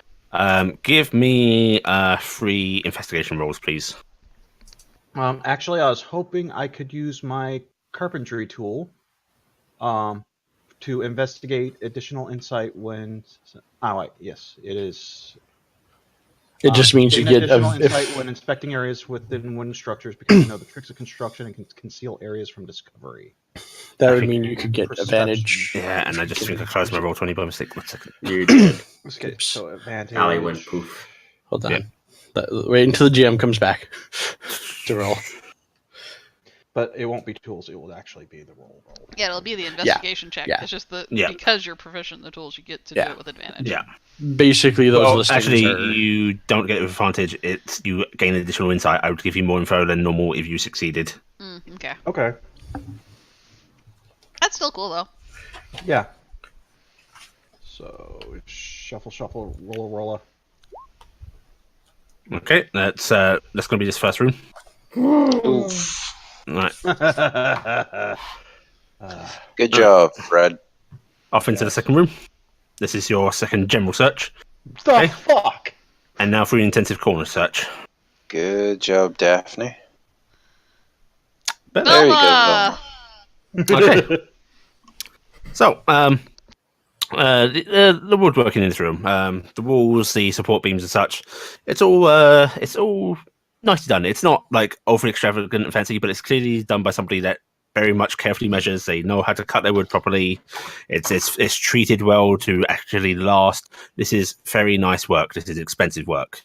Give me 3 investigation rolls, please. Actually, I was hoping I could use my carpentry tool to investigate additional insight when... Oh, wait, yes, it is... It just means you gain get additional insight when inspecting areas within wooden structures because you know the tricks of construction and can conceal areas from discovery. that I would think- mean you could get Perception. advantage. Yeah, and I just think I closed my roll 20 by mistake. 1 second. You did. Okay, Oops. so advantage... Allie went poof. Hold on. Yeah. Wait until the GM comes back to roll. But it won't be tools, it will actually be the roll. Yeah, it'll be the investigation check. Yeah. It's just that Yeah. because you're proficient in the tools, you get to Yeah. do it with advantage. Yeah. Basically, those Well, listings actually, are... you don't get it with advantage. It's you gain additional insight. I would give you more info than normal if you succeeded. Okay. Okay, That's still cool, though. yeah. So, shuffle, shuffle, rolla. Okay, that's going to be this first room. Oof. Right, Good job, Fred. off into the second room. This is your second general search, The Okay. fuck? and now for your intensive corner search. Good job, Daphne. But There you go, Velma! Velma. Okay. So, the woodworking in this room, the walls, the support beams, and such, it's all nicely done. It's not like overly extravagant and fancy, but it's clearly done by somebody that very much carefully measures. They know how to cut their wood properly. It's treated well to actually last. This is very nice work. This is expensive work.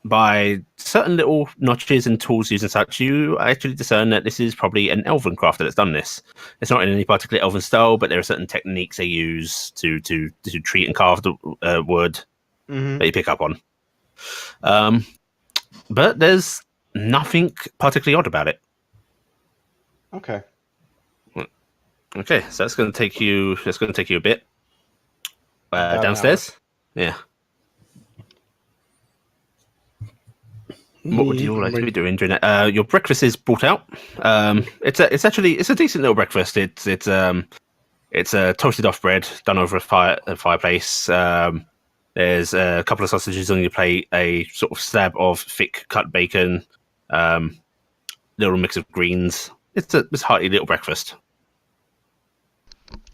By certain little notches and tools used and such, you actually discern that this is probably an elven crafter that's done this. It's not in any particular elven style, but there are certain techniques they use to treat and carve the wood that you pick up on. But there's nothing particularly odd about it. Okay. Okay, so that's going to take you. That's going to take you a bit About an downstairs. Yeah. What would you all like to be doing during that? Your breakfast is brought out. It's a decent little breakfast. It's toasted off bread done over a fireplace. There's a couple of sausages on your plate, a sort of slab of thick cut bacon, little mix of greens. It's a hearty little breakfast.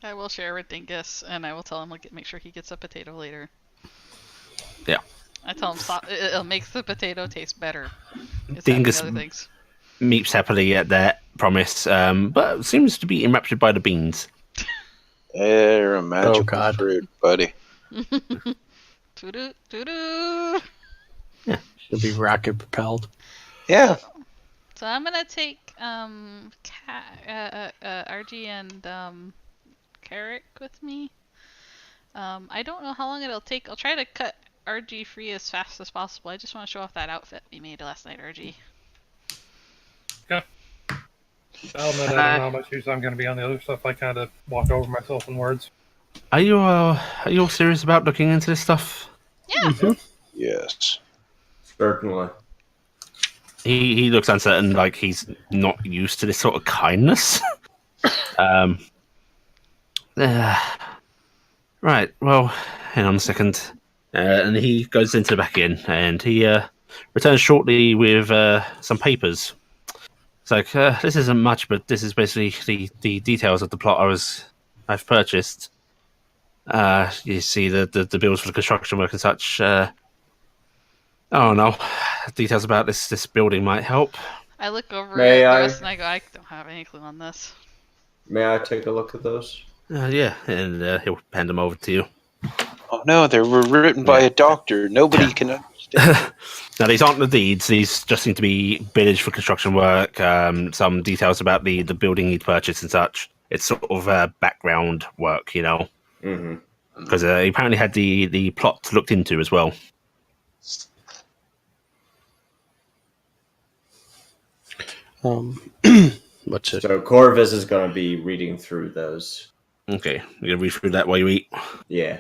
I will share with Dingus, and I will tell him make sure he gets a potato later. Yeah. I tell him it makes the potato taste better. It's Dingus having other things. meeps happily at that promise, but seems to be enraptured by the beans. They're a magical God. fruit, buddy. Doo-doo, doo-doo. Should be rocket propelled. Yeah. So I'm gonna take RG and Carrick with me. I don't know how long it'll take. I'll try to cut RG free as fast as possible. I just want to show off that outfit we made last night, RG. I'll admit I don't know how much use I'm going to be on the other stuff. I kind of walk over myself in words. Are you all serious about looking into this stuff? Yeah. Yes. Certainly. He looks uncertain, like he's not used to this sort of kindness. Right. Well, hang on a second. And he goes into the back in, and he returns shortly with some papers. It's like this isn't much, but this is basically the details of the plot I've purchased. You see the bills for the construction work and such. Oh no, details about this building might help. I look over May at the I? rest and I go, I don't have any clue on this. May I take a look at those? Yeah, and he'll hand them over to you. Oh no, they were written by a doctor. Nobody can understand. Now, these aren't the deeds. These just seem to be billage for construction work, some details about the building he'd purchased and such. It's sort of background work, you know, Mm-hmm. because he apparently had the plot looked into as well. What's it? So Corvus is going to be reading through those. Okay, you're gonna read through that while you eat. Yeah.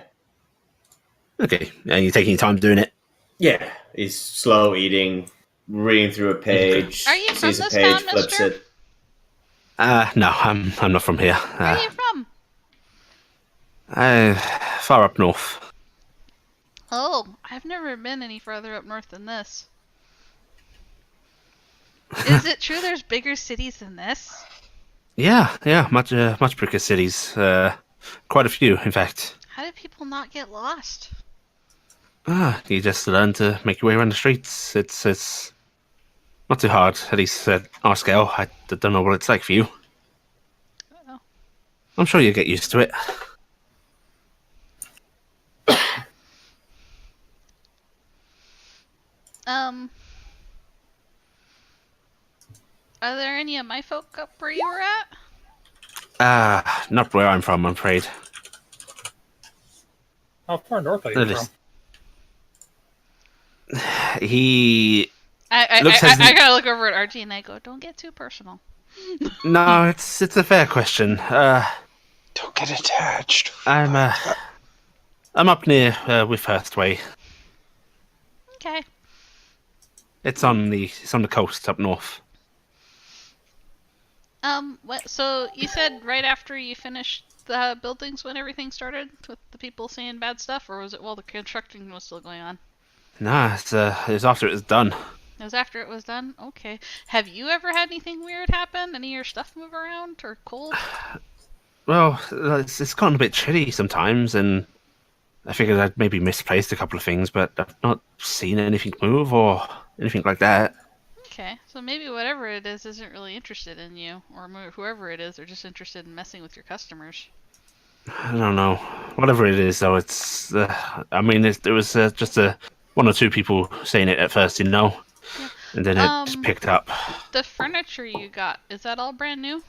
Okay, and you're taking your time doing it. Yeah. He's slow eating, reading through a page. Are you from sees a this page, town, flips mister? it. No, I'm not from here. Where are you from? Far up north. Oh, I've never been any further up north than this. Is it true there's bigger cities than this? Yeah, much bigger cities. Quite a few, in fact. How do people not get lost? You just learn to make your way around the streets. It's not too hard, at least at our scale. I don't know what it's like for you. Oh. I'm sure you'll get used to it. Are there any of my folk up where you were at? Not where I'm from, I'm afraid. How far north are you That from? is- He I Looks hesitant. gotta look over at Archie and I go, don't get too personal. No, it's a fair question. Don't get attached. I'm up near with Way. Okay. It's on the coast up north. So you said right after you finished the buildings when everything started with the people saying bad stuff, or was it while the construction was still going on? Nah, it was after it was done. It was after it was done? Okay. Have you ever had anything weird happen? Any of your stuff move around or cold? Well, it's gotten a bit chilly sometimes, and I figured I'd maybe misplaced a couple of things, but I've not seen anything move or anything like that. Okay, so maybe whatever it is isn't really interested in you, or whoever it is, they're just interested in messing with your customers. I don't know. Whatever it is, though, it's. I mean, there was just one or two people saying it at first, you know, Yeah. and then it just picked up. The furniture you got, is that all brand new?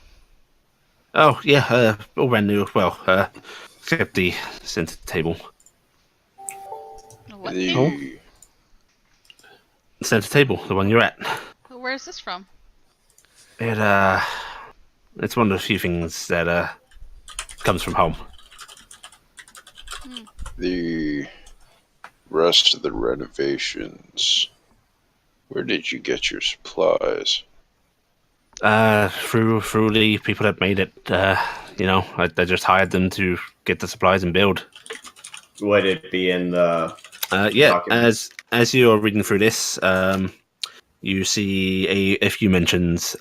Oh yeah, all brand new. Well, except the center table. What table? The, Center table, the one you're at. Where's this from? It's one of the few things that comes from home. the rest of the renovations. Where did you get your supplies? Through the people that made it. You know, I just hired them to get the supplies and build. Would it be in the Yeah, document? as you are reading through this, you see a few mentions.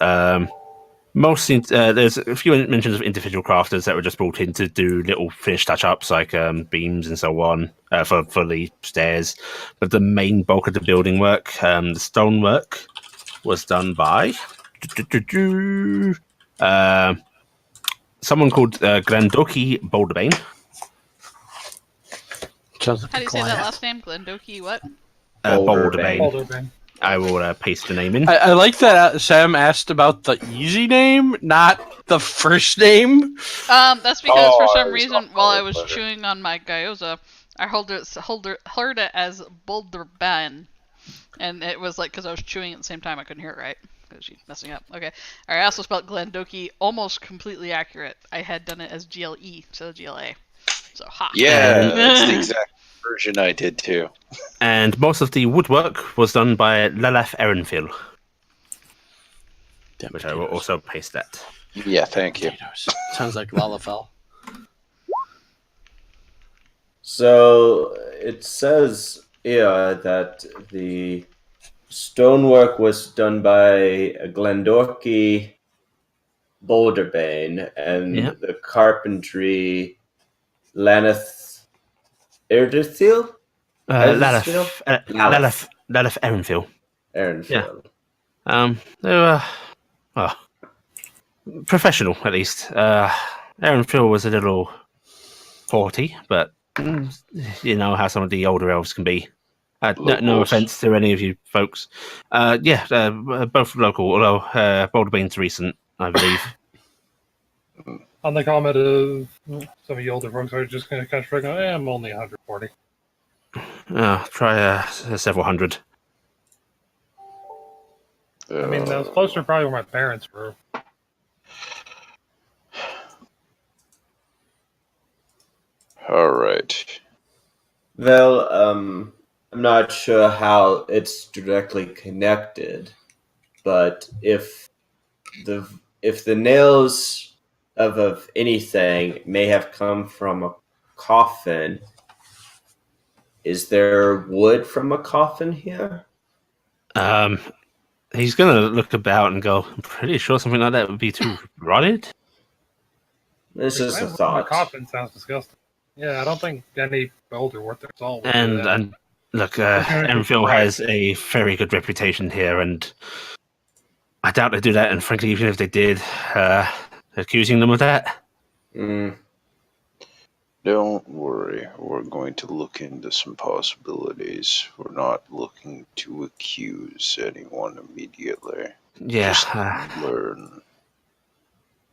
Mostly, there's a few mentions of individual crafters that were just brought in to do little finish touch-ups, like beams and so on, for the stairs. But the main bulk of the building work, the stonework, was done by someone called Grandoki Boulderbane. Sounds like How do a you say that client. last name? Glendoki what? Boulderbane. Boulderbane. I will paste the name in. I like that Sam asked about the easy name, not the first name. That's because Oh, for I some was reason, off while by I the was letter. chewing on my gyoza, I heard it as Boulderban. And it was like, because I was chewing at the same time, I couldn't hear it right. Because she's messing up. Okay. Alright, I also spelled Glendoki almost completely accurate. I had done it as GLE instead of GLA. So, ha. Yeah, that's the exact version I did too. And most of the woodwork was done by Lalaf Erenfil, Damn which I will potatoes. also paste that. Yeah, thank you. Potatoes. Sounds like Lalafell. So it says here that the stonework was done by Glendorky Boulderbane and Yeah. the carpentry Laneth Erderthil? Lalaf Erenfil. Aaron Yeah. Phil. They were, well, professional at least. Aaron Phil was a little haughty, but you know how some of the older elves can be. No Locals. offense to any of you folks. Both local, although Boulder Bean's recent, I believe. On the comment of some of the older folks are just going to kind of shrug, I'm only 140. Try several hundred. I mean, that was closer to probably where my parents were. All right. Well, I'm not sure how it's directly connected, but if the nails of anything may have come from a coffin, is there wood from a coffin here? He's gonna look about and go, I'm pretty sure something like that would be too rotted. This is a My thought. coffin sounds disgusting. Yeah, I don't think any older worth their salt would do And that. look, Okay, Enfield right. has a very good reputation here, and I doubt they do that. And frankly, even if they did, accusing them of that, Don't worry. We're going to look into some possibilities. We're not looking to accuse anyone immediately. yeah, Just learn.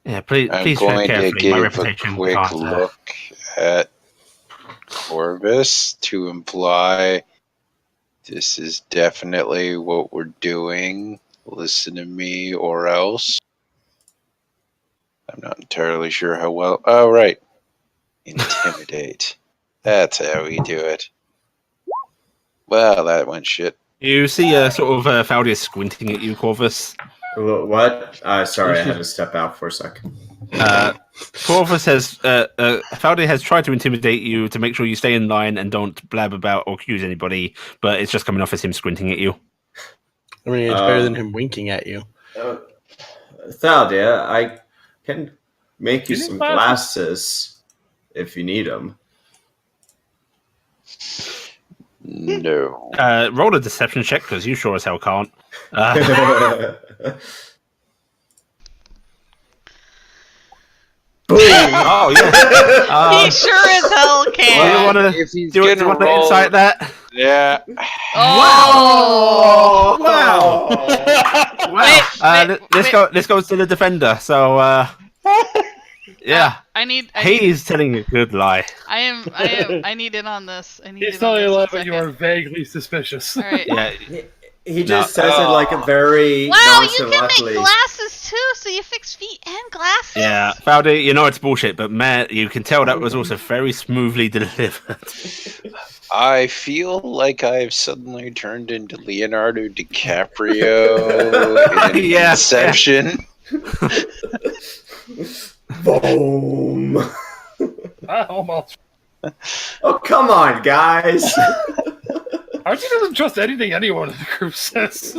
yeah. Please, I'm please tread going to carefully. My give a reputation quick can't. look at Corvus to imply this is definitely what we're doing. Listen to me or else. I'm not entirely sure how well. Oh, right. Intimidate. That's how we do it. Well, that went shit. You see, sort of, Faldius squinting at you, Corvus. What? Sorry, I had to step out for a second. Corvus has, Faldi has tried to intimidate you to make sure you stay in line and don't blab about or accuse anybody, but it's just coming off as him squinting at you. I mean, it's better than him winking at you. Thaldia, I can make you You need some glasses? glasses if you need them. No. Roll a deception check, because you sure as hell can't. Boom! Oh, yeah. He sure as hell Do you can. want to If he's do you gonna want to roll- insight that? Yeah. Oh! Wow! Wow. Wait. This goes to the defender. So, yeah. I need. He's telling a good lie. I need in on this. I need He's in on telling you a this. lie, a but you are second. vaguely suspicious. All right. Yeah. He just No. says it like a very Wow, you can make nonchalantly. glasses too, so you fix feet and glasses? Yeah, Faldi, you know it's bullshit, but man, you can tell that was also very smoothly delivered. I feel like I've suddenly turned into Leonardo DiCaprio in Yeah. Inception. Boom! Almost. Oh, come on, guys! Archie doesn't trust anything anyone in the group says.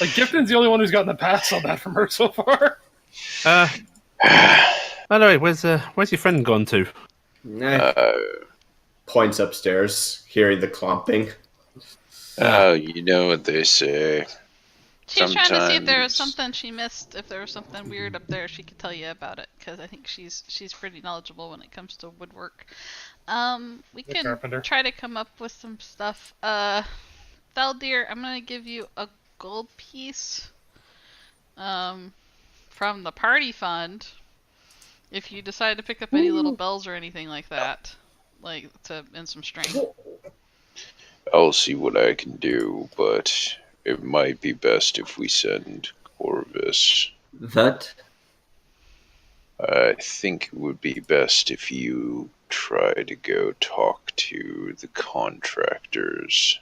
Like, Gifton's the only one who's gotten a pass on that from her so far. By the way, where's your friend gone to? Points upstairs, hearing the clomping. Oh, you know what they say. She's trying to see if there was Sometimes- something she missed, if there was something weird up there, she could tell you about it, because I think she's pretty knowledgeable when it comes to woodwork. We The can carpenter. try to come up with some stuff. Thaldir, I'm gonna give you a gold piece, from the party fund, if you decide to pick up any little bells or anything like that, like and some string. I'll see what I can do, but it might be best if we send Corvus. That? I think it would be best if you try to go talk to the contractors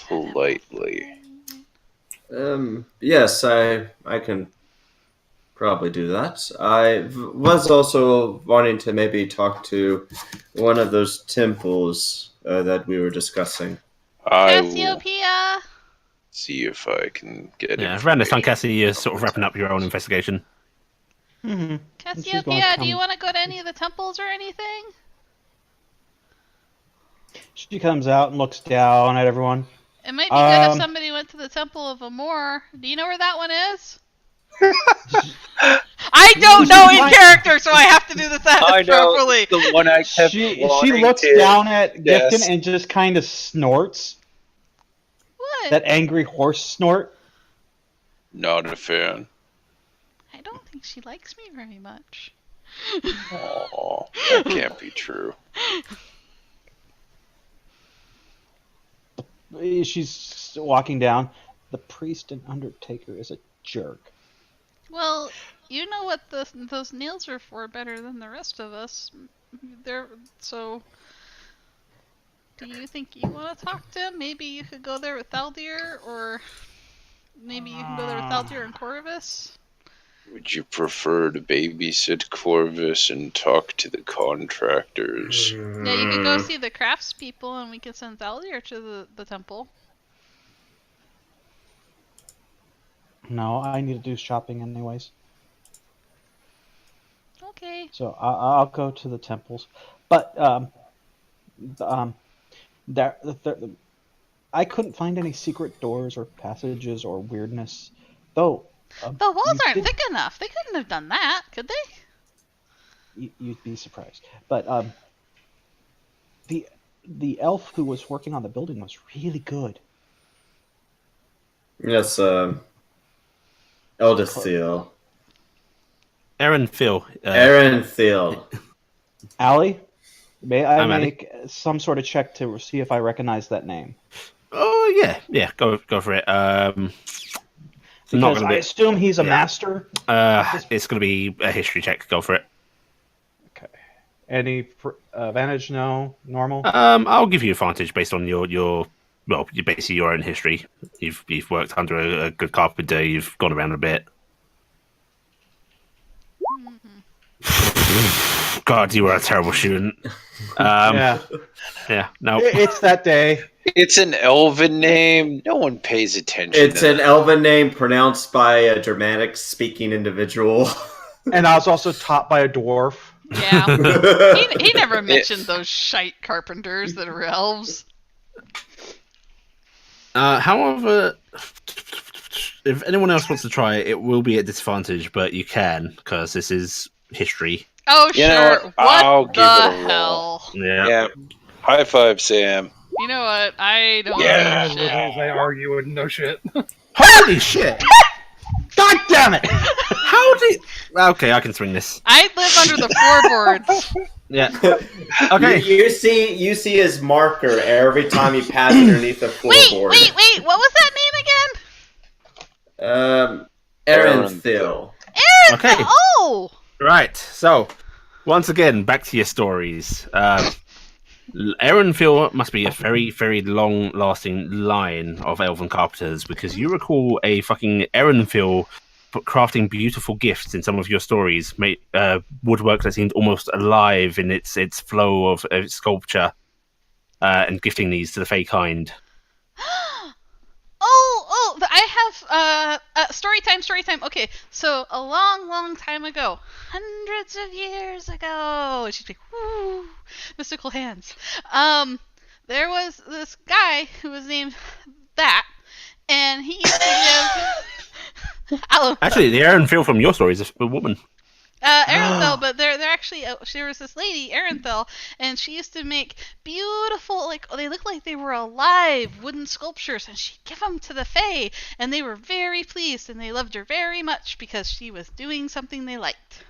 politely. Yes, I can probably do that. I was also wanting to maybe talk to one of those temples that we were discussing. I will Cassiopeia! see if I can get Yeah, it. around this time, Cassie, you're sort of wrapping up your own investigation. Mm-hmm. Cassiopeia, do you want to go to any of the temples or anything? She comes out and looks down at everyone. It might be good if somebody went to the Temple of Amor. Do you know where that one is? I don't know in character, so I have to do this I know properly. the one I kept She wanting looks to down at guess. Gifton and just kind of snorts. What? That angry horse snort. Not a fan. I don't think she likes me very much. Oh, that can't be true. She's walking down. The priest and undertaker is a jerk. Well, you know what those nails are for better than the rest of us. So, do you think you want to talk to him? Maybe you could go there with Thaldir, or maybe you can go there with Thaldir and Corvus? Would you prefer to babysit Corvus and talk to the contractors? Yeah, you could go see the craftspeople, and we could send Thaldir to the temple. No, I need to do shopping anyways. Okay. So I'll go to the temples, but there, I couldn't find any secret doors or passages or weirdness, though. The walls aren't thick enough. They couldn't have done that, could they? You'd be surprised, but the elf who was working on the building was really good. Yes, Eldest Seal. Aaron Phil. Aaron Thiel. Allie, may I I'm make some sort of check to see if I recognize that name? Oh yeah. Go for it. Because I assume he's a yeah. master. It's going to be a history check. Go for it. Okay. Any advantage? No. Normal. I'll give you advantage based on your basically your own history. You've worked under a good carpenter. You've gone around a bit. God, you were a terrible student. Yeah. No. It's that day. It's an elven name. No one pays attention. It's an elven name pronounced by a Germanic speaking individual. And I was also taught by a dwarf. Yeah. he never mentioned those shite carpenters that are elves. However, if anyone else wants to try it, it will be at disadvantage, but you can, because this is history. Oh, You know sure. I'll What give it the a hell? Yeah. High five, Sam. You know what? I don't Yeah, know shit. as they argue and no shit. Holy shit! God damn it! How did... Okay, I can swing this. I live under the floorboards. Yeah. Okay. You see his marker every time he passes underneath the floorboard. Wait. What was that name again? Aaron Thiel. Aaron! Okay. Oh! Right, so, once again, back to your stories. Ehrenfil must be a very, very long-lasting line of elven carpenters, because you recall a fucking Ehrenfil crafting beautiful gifts in some of your stories, woodwork that seemed almost alive in its flow of sculpture, and gifting these to the Fey kind. I have story time. Okay, so a long time ago, hundreds of years ago, she's like, woo, mystical hands. There was this guy who was named that, and he used to give. Actually, the Ehrenfil from your story is a woman. Arenthel, but they're actually there was this lady, Aranthel, and she used to make beautiful, like, they looked like they were alive wooden sculptures, and she'd give them to the Fae, and they were very pleased, and they loved her very much because she was doing something they liked.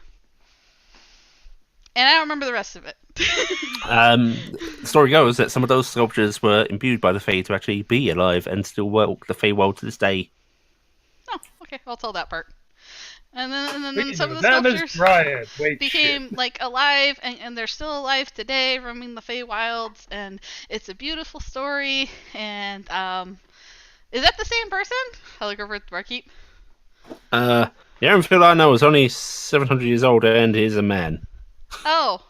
And I don't remember the rest of it. The story goes that some of those sculptures were imbued by the Fae to actually be alive and still work the Fae world to this day. Oh, okay, I'll tell that part. And then some of the That is sculptures Brian. Wait, became shit. like alive, and they're still alive today, roaming the Feywilds, and it's a beautiful story. And is that the same person? I look over at the barkeep. The Ehrenfil I know is only 700 years old and is a man. Oh,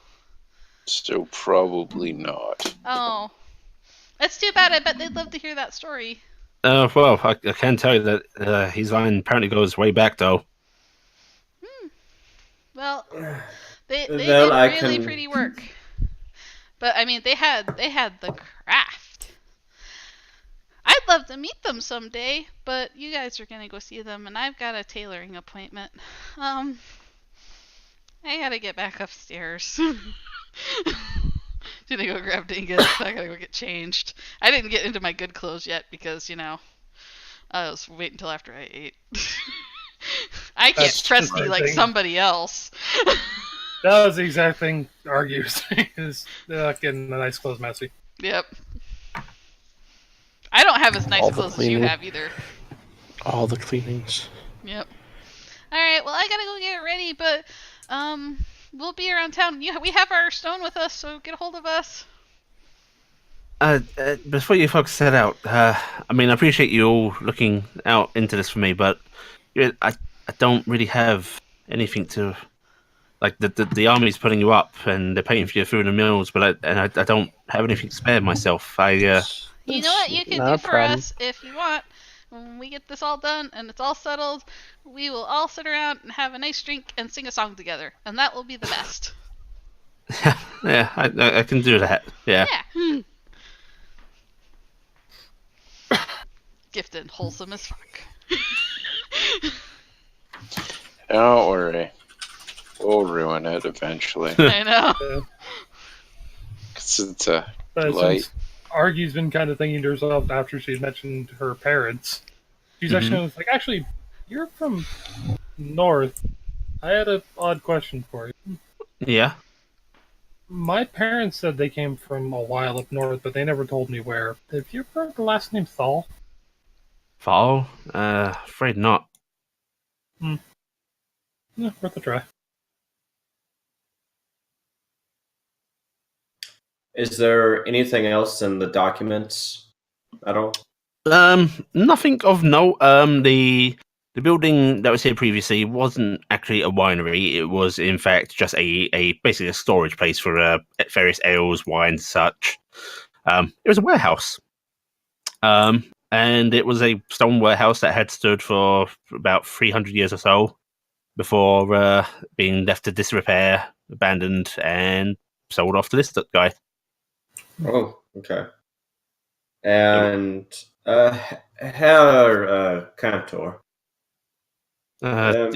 So probably not. that's too bad. I bet they'd love to hear that story. Well, I can tell you that his line apparently goes way back, though. Well, they did Well, I really can- pretty work. But I mean, they had the craft. I'd love to meet them someday, but you guys are gonna go see them, and I've got a tailoring appointment. I gotta get back upstairs. Gonna go grab Dingus. I gotta go get changed. I didn't get into my good clothes yet because, I was waiting until after I ate. I can't That's trust the you like thing. somebody else. That was the exact thing Argy was saying, is getting the nice clothes messy. Yep. I don't have as nice All the clothes as you cleaning. have either. All the cleanings. Yep. Alright, well, I gotta go get ready, but, we'll be around town. We have our stone with us, so get a hold of us. Before you folks set out, I appreciate you all looking out into this for me, but I don't really have anything to. Like, the army's putting you up and they're paying for your food and meals, but I don't have anything to spare myself. You know what you can not do a for problem. us if you want? When we get this all done and it's all settled, we will all sit around and have a nice drink and sing a song together, and that will be the best. Yeah, I can do that. Yeah. Yeah. Gifted, wholesome as fuck. Don't worry. We'll ruin it eventually. I know. Yeah. 'Cause it's a But light. since Argy's been kind of thinking to herself after she mentioned her parents, she's Mhm. actually, you're from North. I had an odd question for you. Yeah. My parents said they came from a while up north, but they never told me where. Have you ever heard the last name Thal? Fall? Afraid not. Yeah, worth a try. Is there anything else in the documents at all? Nothing of note. The building that was here previously wasn't actually a winery. It was, in fact, just a basically a storage place for various ales, wines, such. It was a warehouse. And it was a stone warehouse that had stood for about 300 years or so before being left to disrepair, abandoned, and sold off to this guy. Oh, okay. And Herr Cantor. What?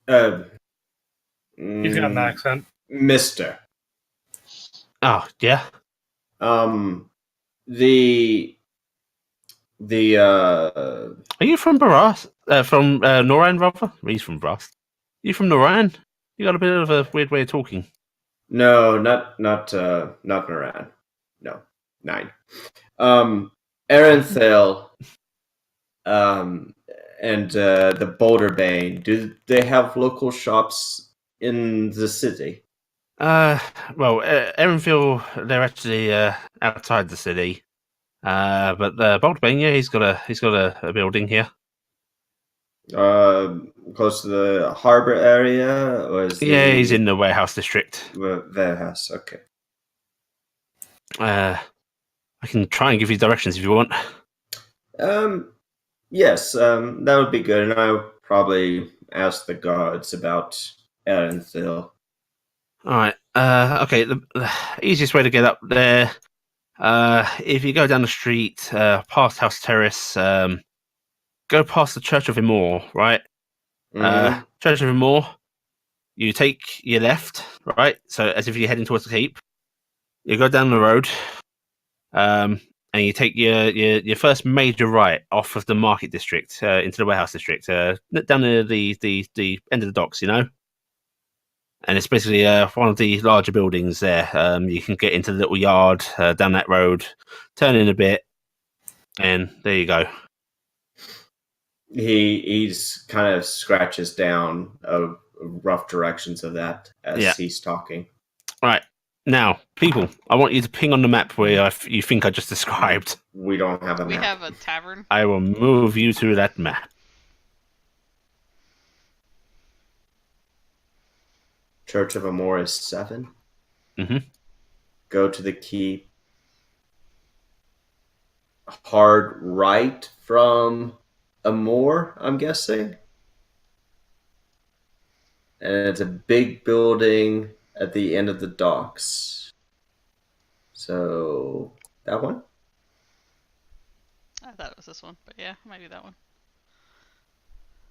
Uh, He's got an accent. Mister. Oh, yeah. The Are you from Baras? From Noran, rather? He's from Baras. You from Noran? You got a bit of a weird way of talking. no, not Naran. No, 9. Erenthal, and the Boulder Bane. Do they have local shops in the city? Well, Erenfield, they're actually outside the city. But Boulderbane, yeah, he's got a building here. Close to the harbor area, or is Yeah, he's in the warehouse district. warehouse? Okay. I can try and give you directions if you want. Yes, that would be good, and I'll probably ask the guards about Erenthal. All right. Okay. The easiest way to get up there, if you go down the street, past House Terrace, go past the Church of Imor, right? Mhm. Church of Imor. You take your left, right? So as if you're heading towards the keep. You go down the road, and you take your first major right off of the market district into the warehouse district, down the end of the docks, you know. And it's basically one of the larger buildings there. You can get into the little yard down that road, turn in a bit, and there you go. He's kind of scratches down rough directions of that as he's talking. Right. Now, people, I want you to ping on the map where you think I just described. We don't have a We map. have a tavern. I will move you to that map. Church of Amor is 7. Mhm. Go to the keep. Hard right from Amor, I'm guessing. And it's a big building at the end of the docks. So, that one? I thought it was this one, but yeah, it might be that one.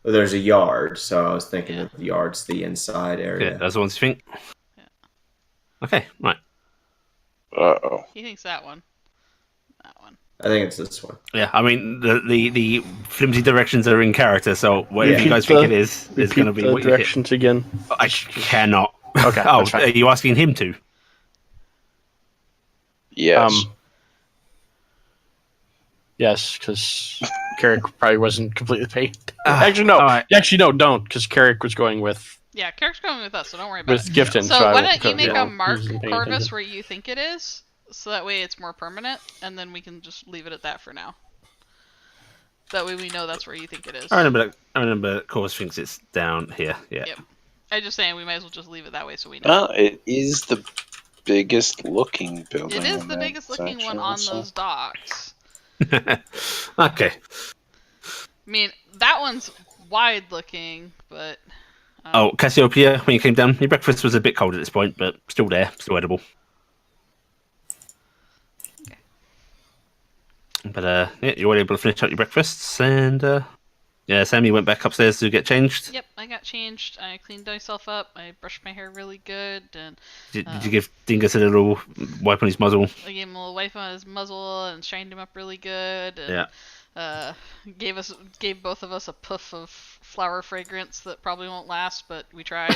Well, there's a yard, so I was thinking Yeah. that the yard's the inside Yeah, area. that's the ones you think. Yeah. Okay, right. Uh-oh. He thinks that one. That one. I think it's this one. Yeah, I mean the flimsy directions are in character, so whatever Yeah. you guys think it is going to be the what you hit. directions again. I cannot. Okay, Oh, that's fine. are you asking him to? Yes. Yes, because Carrick probably wasn't completely paid. Ah, Actually, no. all right. Actually, no, don't, because Carrick was going with Yeah, Carrick's going with us, so don't worry about it. Gifton. So I why won't don't you make yeah, a mark, wasn't paying Corvus, attention. where you think it is, so that way it's more permanent, and then we can just leave it at that for now. That way we know that's where you think it is. I remember Corvus thinks it's down here. Yeah. Yep. I'm just saying we might as well just leave it that way so we know. Well, it is the biggest looking building. It is in the that biggest looking one section, on so- those docks. Okay. I mean, that one's wide looking, but... Oh, Cassiopeia, when you came down, your breakfast was a bit cold at this point, but still there, still edible. Okay. But yeah, you were able to finish out your breakfasts, and yeah, Sammy went back upstairs to get changed. Yep, I got changed. I cleaned myself up. I brushed my hair really good, and Did you give Dingus a little wipe on his muzzle? I gave him a little wipe on his muzzle and shined him up really good. And, Yeah. gave both of us a puff of flower fragrance that probably won't last, but we tried.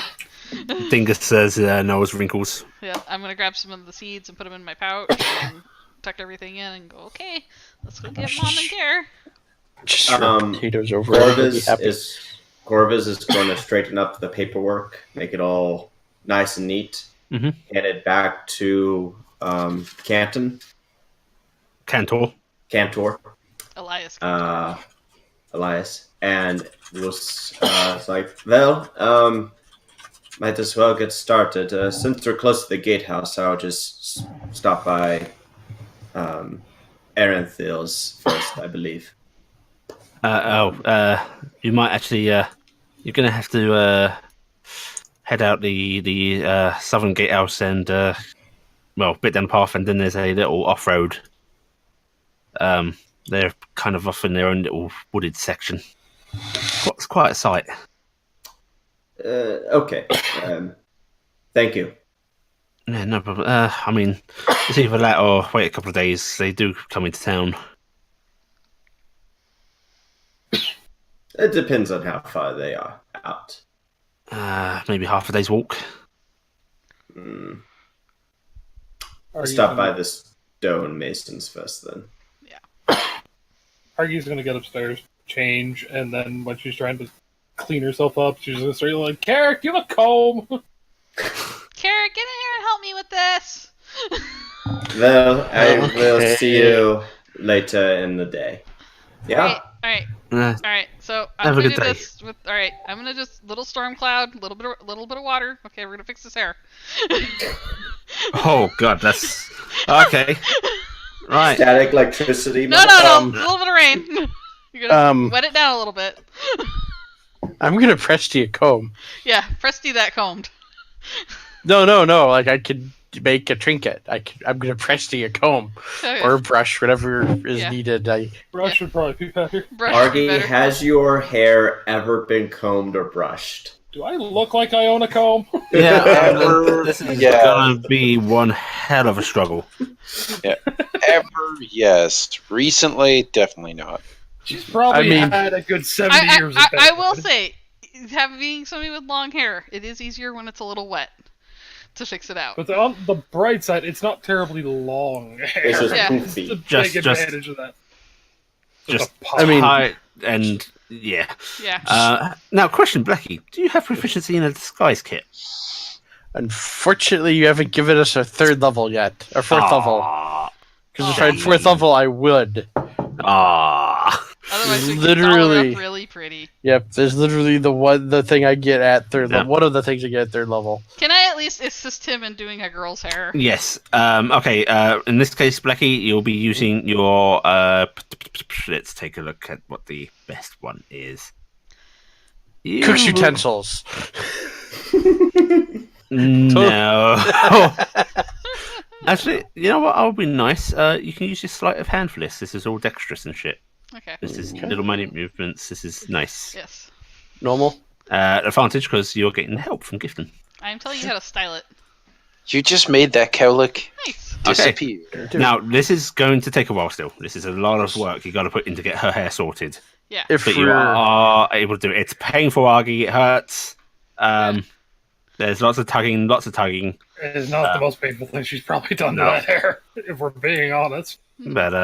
Dingus says nose wrinkles. Yeah, I'm gonna grab some of the seeds and put them in my pouch and tuck everything in and go. Okay, let's go get Mom and Care. Just throw potatoes over it. Corvus is going to straighten up the paperwork, make it all nice and neat, Mhm. hand it back to Cantor, Elias. Elias, and was it's like, well, might as well get started. Since we're close to the gatehouse, I'll just stop by Aranthil's first, I believe. You might actually. You're gonna have to head out the southern gatehouse and well, bit down the path, and then there's a little off-road. They're kind of off in their own little wooded section. It's quite a sight. Okay. Thank you. Yeah, no problem. I mean, it's either that or wait a couple of days. They do come into town. It depends on how far they are out. Maybe half a day's walk. I'll stop by the stone masons first, then. Argy's gonna get upstairs, change, and then when she's trying to clean herself up, she's gonna start like, Carrick, do you have a comb? Carrick, get in here and help me with this. Well, I will see you later in the day. Yeah? All right. So I'm Have a gonna good do day. this with. All right, I'm gonna just little storm cloud, little bit of water. Okay, we're gonna fix his hair. Oh God, that's okay. Right. Static electricity. No, a little bit of rain. You're gonna wet it down a little bit. I'm gonna Presti a comb. Yeah, Presti that combed. No. Like I could make a trinket. I'm gonna Presti a comb Okay. or a brush, whatever is Yeah. needed. Brush would probably be better. Brush would be Argy, better. has your hair ever been combed or brushed? Do I look like I own a comb? Yeah, Ever, this is yeah. gonna be one hell of a struggle. Ever, yes. Recently, definitely not. She's probably I mean- had a good 70 years of I bed. will say, having somebody with long hair, it is easier when it's a little wet to fix it out. But on the bright side, it's not terribly long hair. It's just Yeah. It's poofy. a Just- big advantage of that. Just, a pop. I mean- height and yeah. Yeah. Now, question, Blackie, do you have proficiency in a disguise kit? Unfortunately, you haven't given us a third level yet, or fourth level. Because if I had fourth level, I would. Otherwise, we literally- can doll it up really pretty. Yep, there's literally the thing I get at third Yeah. level. One of the things I get at third level. Can I at least assist him in doing a girl's hair? Yes. Okay. In this case, Blackie, you'll be using your. Let's take a look at what the best one is. Cook's utensils. No. Actually, you know what? I'll be nice. You can use your sleight of hand for this. This is all dexterous and shit. Okay. This is Okay. little minute movements. This is nice. Yes. Normal. Advantage because you're getting help from Gifton. I'm telling you how to style it. You just made that cowlick Nice. disappear. Dude, Now, this is going to take a while still. This is a lot of work you got to put in to get her hair sorted. Yeah. if But you we're are able to do it. It's painful, Argy. It hurts. There's lots of tugging, It is not the most painful thing she's probably done No. to that hair, if we're being honest. But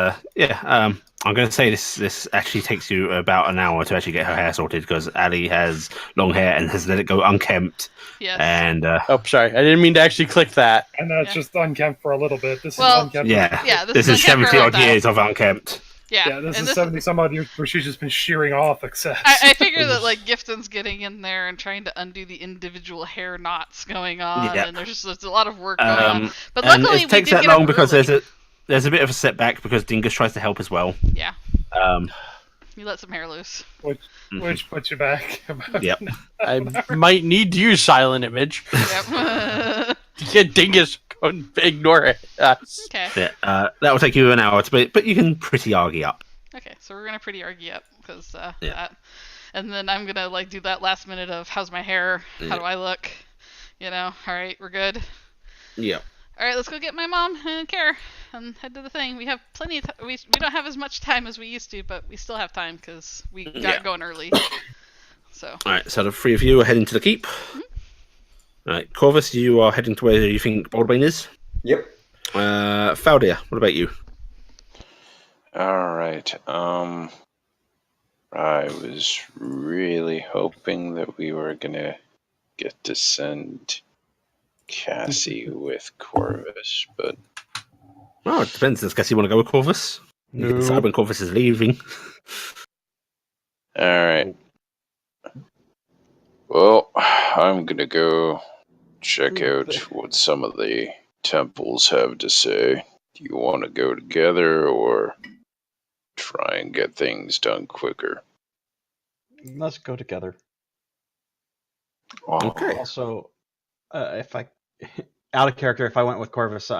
I'm going to say this actually takes you about an hour to actually get her hair sorted because Ali has long hair and has let it go unkempt. Yes. And oh, sorry, I didn't mean to actually click that. And that's Yeah. just unkempt for a little bit. This Well, is unkempt. Yeah, this is is unkempt for 70 a long odd time. years of unkempt. Yeah, Yeah, this and is 70 some odd years where she's just been shearing off excess. I figure that like Gifton's getting in there and trying to undo the individual hair knots going on, Yeah. and there's a lot of work going on. But and luckily, it takes we did that get long up because early. there's a bit of a setback because Dingus tries to help as well. Yeah, Um, you let some hair loose. Which puts you back. Yep. I might need to use silent image Yep. to get Dingus to ignore it. Okay. Yeah, that will take you an hour to but you can pretty argue up. Okay, so we're gonna pretty argue up because Yeah. that, and then I'm gonna like do that last minute of how's my hair, how do I look, all right, we're good. Yeah. All right, let's go get my mom and Kara and head to the thing. We have plenty of we don't have as much time as we used to, but we still have time because we got going early. So. All right, so the three of you are heading to the keep. All right, Corvus, you are heading to where you think Baldwin is. Yep. Faldia, what about you? All right. I was really hoping that we were gonna get to send Cassie with Corvus, but Oh, it depends. Does Cassie want to go with Corvus? You can decide when Corvus is leaving. all right. Well, I'm gonna go check out what some of the temples have to say. Do you want to go together or try and get things done quicker? Let's go together. Oh, Okay. Also, if I out of character, if I went with Corvus,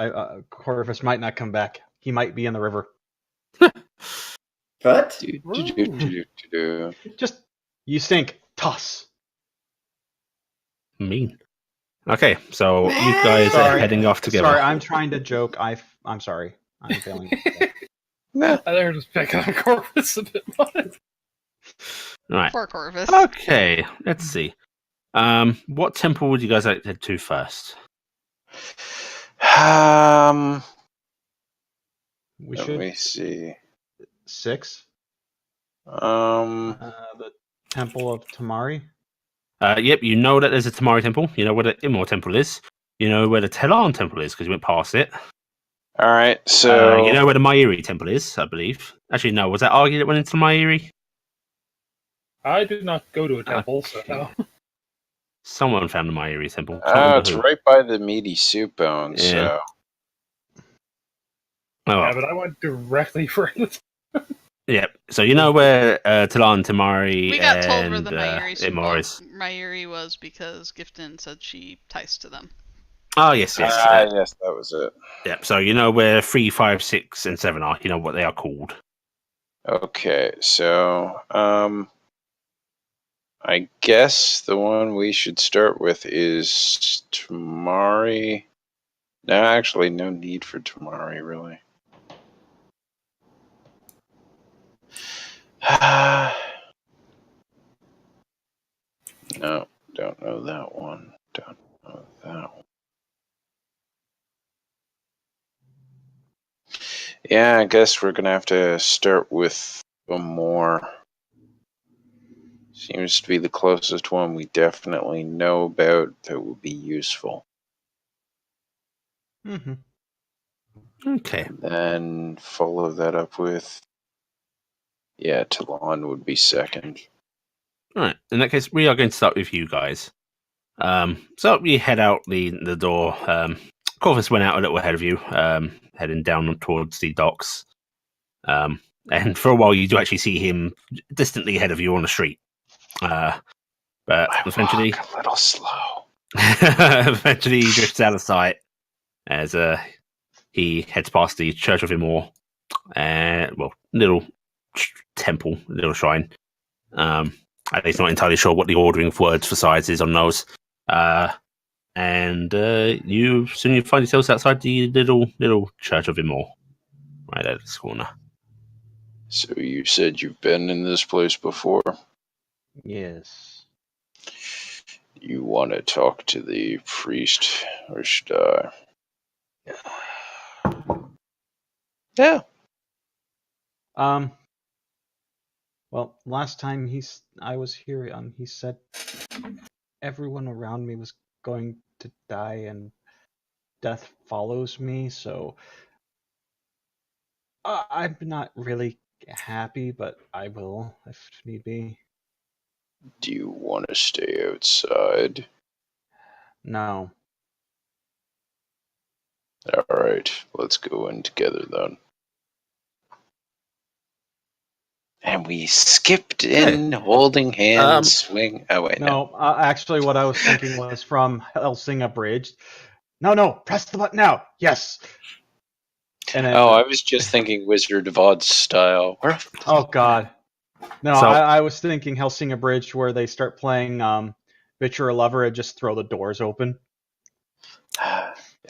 Corvus might not come back. He might be in the river. What? Just you stink. Toss. Mean. Okay, so you guys are Sorry. heading off together. Sorry, I'm trying to joke. I'm sorry. I'm failing. I think we're just picking on Corvus a bit much. All right. Poor Corvus. Okay, let's see. What temple would you guys like to head to first? We Let should me see. 6. Um, The Temple of Tamari. Yep, you know that there's a Tamari temple. You know where the Imor temple is. You know where the Telan temple is because you went past it. all right. So You know where the Mairi temple is, I believe. Actually, no. Was that Argy that went into Mairi? I did not go to a temple, so no. Someone found the Mairi temple. Can't oh, remember it's who. right by the meaty soup bone. Yeah. So Oh, Yeah, well. but I went directly for it. Yep. So you know where Telan, Tamari, We got and told where the Mayuri Imor is. Mayuri was because Gifton said she ties to them. Oh, yes. yes, that was it. Yep. So you know where 3, 5, 6, and 7 are. You know what they are called. Okay, so I guess the one we should start with is Tamari. No, actually, no need for Tamari, really. No, don't know that one. Don't know that one. Yeah, I guess we're gonna have to start with a more. Seems to be the closest one we definitely know about that would be useful. Mm-hmm. Okay. Then follow that up with. Yeah, Talon would be second. All right. In that case, we are going to start with you guys. So we head out the door. Corvus went out a little ahead of you, heading down towards the docks. And for a while, you do actually see him distantly ahead of you on the street. But I eventually, walk a little slow. eventually he drifts out of sight as he heads past the Church of Immoor, and little temple, little shrine. He's not entirely sure what the ordering of words for size is on those. And you soon find yourselves outside the little Church of Immoor, right at this corner. So you said you've been in this place before? Yes. You want to talk to the priest, or should I? Yeah. Well, last time I was here, he said everyone around me was going to die and death follows me, so I'm not really happy, but I will if need be. Do you want to stay outside? No. Alright, let's go in together then. And we skipped in, holding hands, swing. Oh, wait, no. No, actually, what I was thinking was from Helsing Abridged. No, press the button now. Yes. And then, I was just thinking Wizard of Oz style. oh God, no! So- I was thinking Helsing Abridged, where they start playing "Bitch You're a Lover" and just throw the doors open.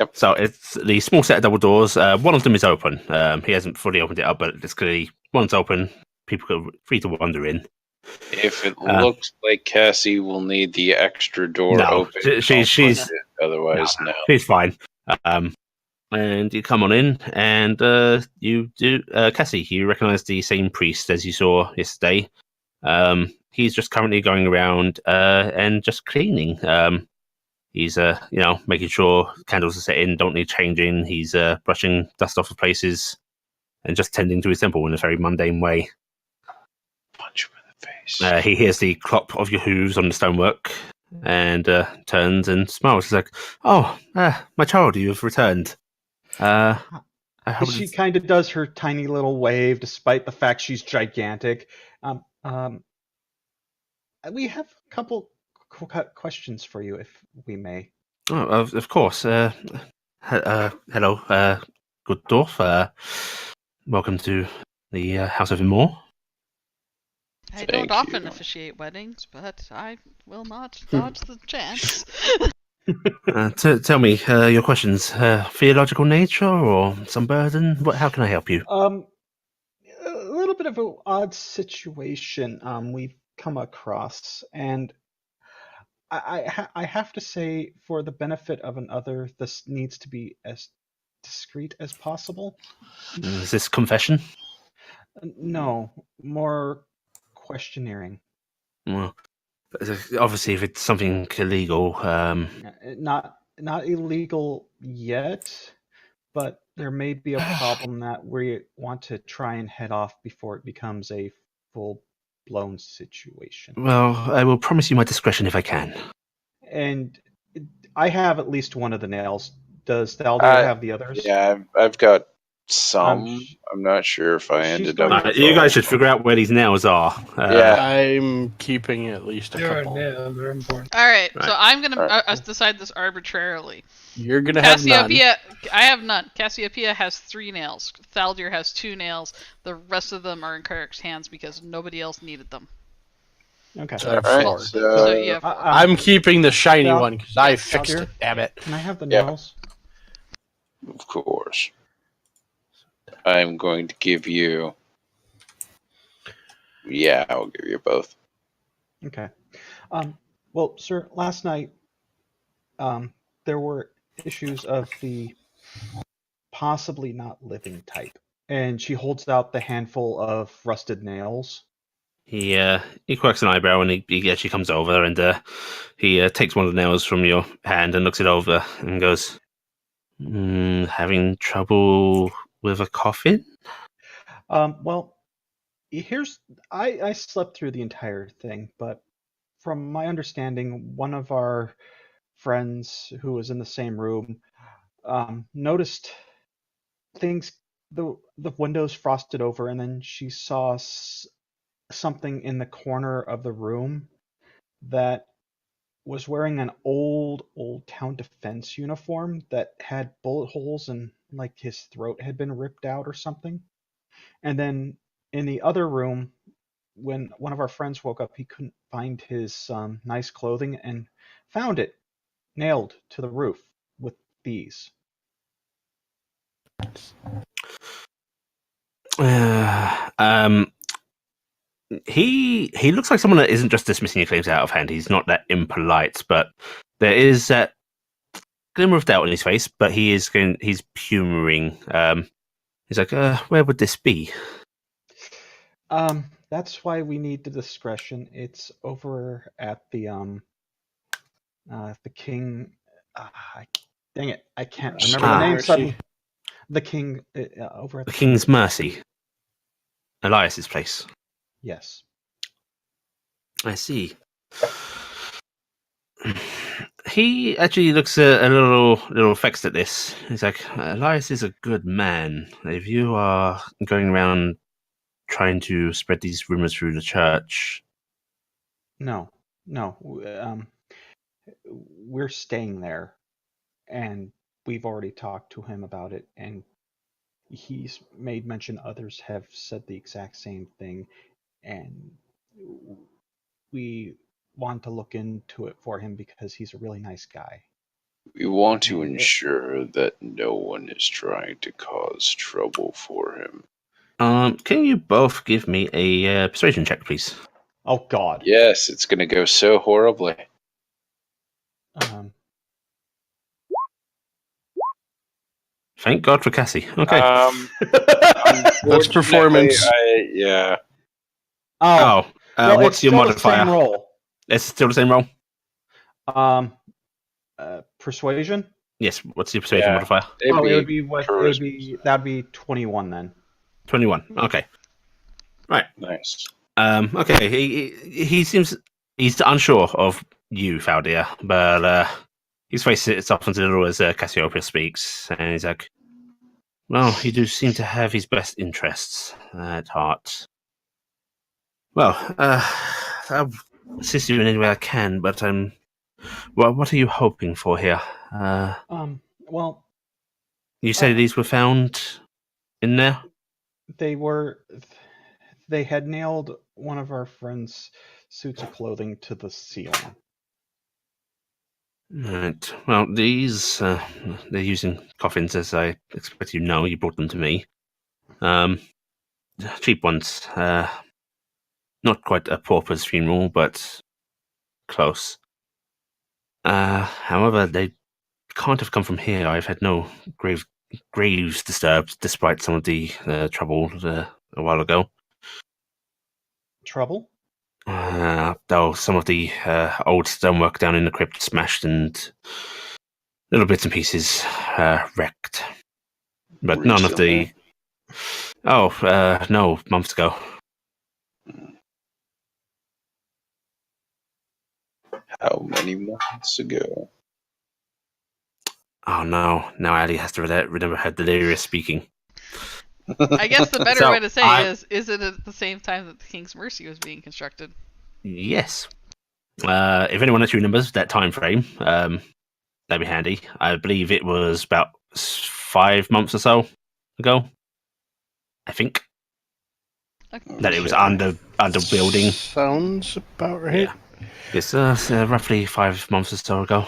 Yep. So it's the small set of double doors. One of them is open. He hasn't fully opened it up, but it's clearly one's open. People are free to wander in. If it looks like Cassie will need the extra door No, open, she's otherwise no. she's fine. And you come on in, and you do. Cassie, you recognise the same priest as you saw yesterday. He's just currently going around and just cleaning. He's making sure candles are set in, don't need changing. He's brushing dust off of places and just tending to his temple in a very mundane way. Punch him in the face. He hears the clop of your hooves on the stonework and turns and smiles. He's like, "Oh, my child, you have returned." She kind of does her tiny little wave, despite the fact she's gigantic. We have a couple questions for you, if we may. Oh, of course. Hello, good dwarf. Welcome to the House of Immoor. I Thank don't often you. officiate weddings, but I will not dodge the chance. Tell me your questions. Theological nature or some burden? How can I help you? A little bit of an odd situation we've come across, and I have to say, for the benefit of another, this needs to be as discreet as possible. Is this confession? No, more questioning. Well, obviously, if it's something illegal, Not illegal yet, but there may be a problem that we want to try and head off before it becomes a full-blown situation. well, I will promise you my discretion if I can. And I have at least one of the nails. Does Thaldir have the others? Yeah, I've got some. I'm not sure if I she's ended going up. to- with You all. guys should figure out where these nails are. Yeah. I'm keeping at least a couple. They're important. All right, so Right. I'm gonna Alright. decide this arbitrarily. You're gonna have none. Cassiopeia, I have none. Cassiopeia has 3 nails. Thaldir has 2 nails. The rest of them are in Kirk's hands because nobody else needed them. Okay. So I have Alright, 4. So you have 4. I'm keeping the shiny Val- one because I yeah, fixed Thaldir? it. Damn it! Can I have the Yeah. nails? Of course. I'm going to give you. Yeah, I'll give you both. Okay. Well, sir, last night there were issues of the possibly not living type, and she holds out the handful of rusted nails. He quirks an eyebrow and he actually comes over and he takes one of the nails from your hand and looks it over and goes, "Having trouble with a coffin?" Well, I slept through the entire thing, but from my understanding, one of our friends who was in the same room noticed things the windows frosted over, and then she saw something in the corner of the room that was wearing an old town defense uniform that had bullet holes and like his throat had been ripped out or something. And then in the other room, when one of our friends woke up, he couldn't find his nice clothing and found it nailed to the roof with bees. Um, he looks like someone that isn't just dismissing your claims out of hand. He's not that impolite, but there is that glimmer of doubt in his face. But he's humoring. He's like, where would this be? That's why we need the discretion. It's over at the king. Dang it, I can't remember the name Mercy. suddenly. The king over at The King's Mercy, Elias's place. Yes. I see. He actually looks a little vexed at this. He's like, Elias is a good man. If you are going around trying to spread these rumors through the church, No, no. We're staying there, and we've already talked to him about it, and he's made mention others have said the exact same thing, and we want to look into it for him because he's a really nice guy. We want to And ensure that no one is trying to cause trouble for him. can you both give me a persuasion check, please? oh God. Yes, it's going to go so horribly. Thank God for Cassie. Okay. That's performance. Yeah. Well, What's it's your still modifier? The same roll. It's still the same roll? Persuasion. Yes. What's your persuasion Yeah. modifier? It would be that'd be 21 then. 21. Okay. Right. Nice. Okay. He seems he's unsure of you, Faldir, but his face softens a little as Cassiopeia speaks, and he's like, "Well, you do seem to have his best interests at heart. Well, I'll assist you in any way I can, but well, what are you hoping for here? Well, You say these were found in there? they had nailed one of our friends' suits of clothing to the ceiling. Right. Well, these they're using coffins, as I expect you know. You brought them to me. Cheap ones. Not quite a pauper's funeral, but close. However, they can't have come from here. I've had no graves disturbed, despite some of the trouble a while ago. Trouble? Though some of the old stonework down in the crypt smashed and little bits and pieces wrecked. But none of the... Recently? No, months ago. How many months ago? Oh no, now Ali has to remember her delirious speaking. I guess the better So, way to say is it at the same time that the King's Mercy was being constructed? Yes. If anyone actually remembers that time frame, that'd be handy. I believe it was about 5 months or so ago. I think that it was under building. Sounds about right. Yeah. It's roughly 5 months or so ago.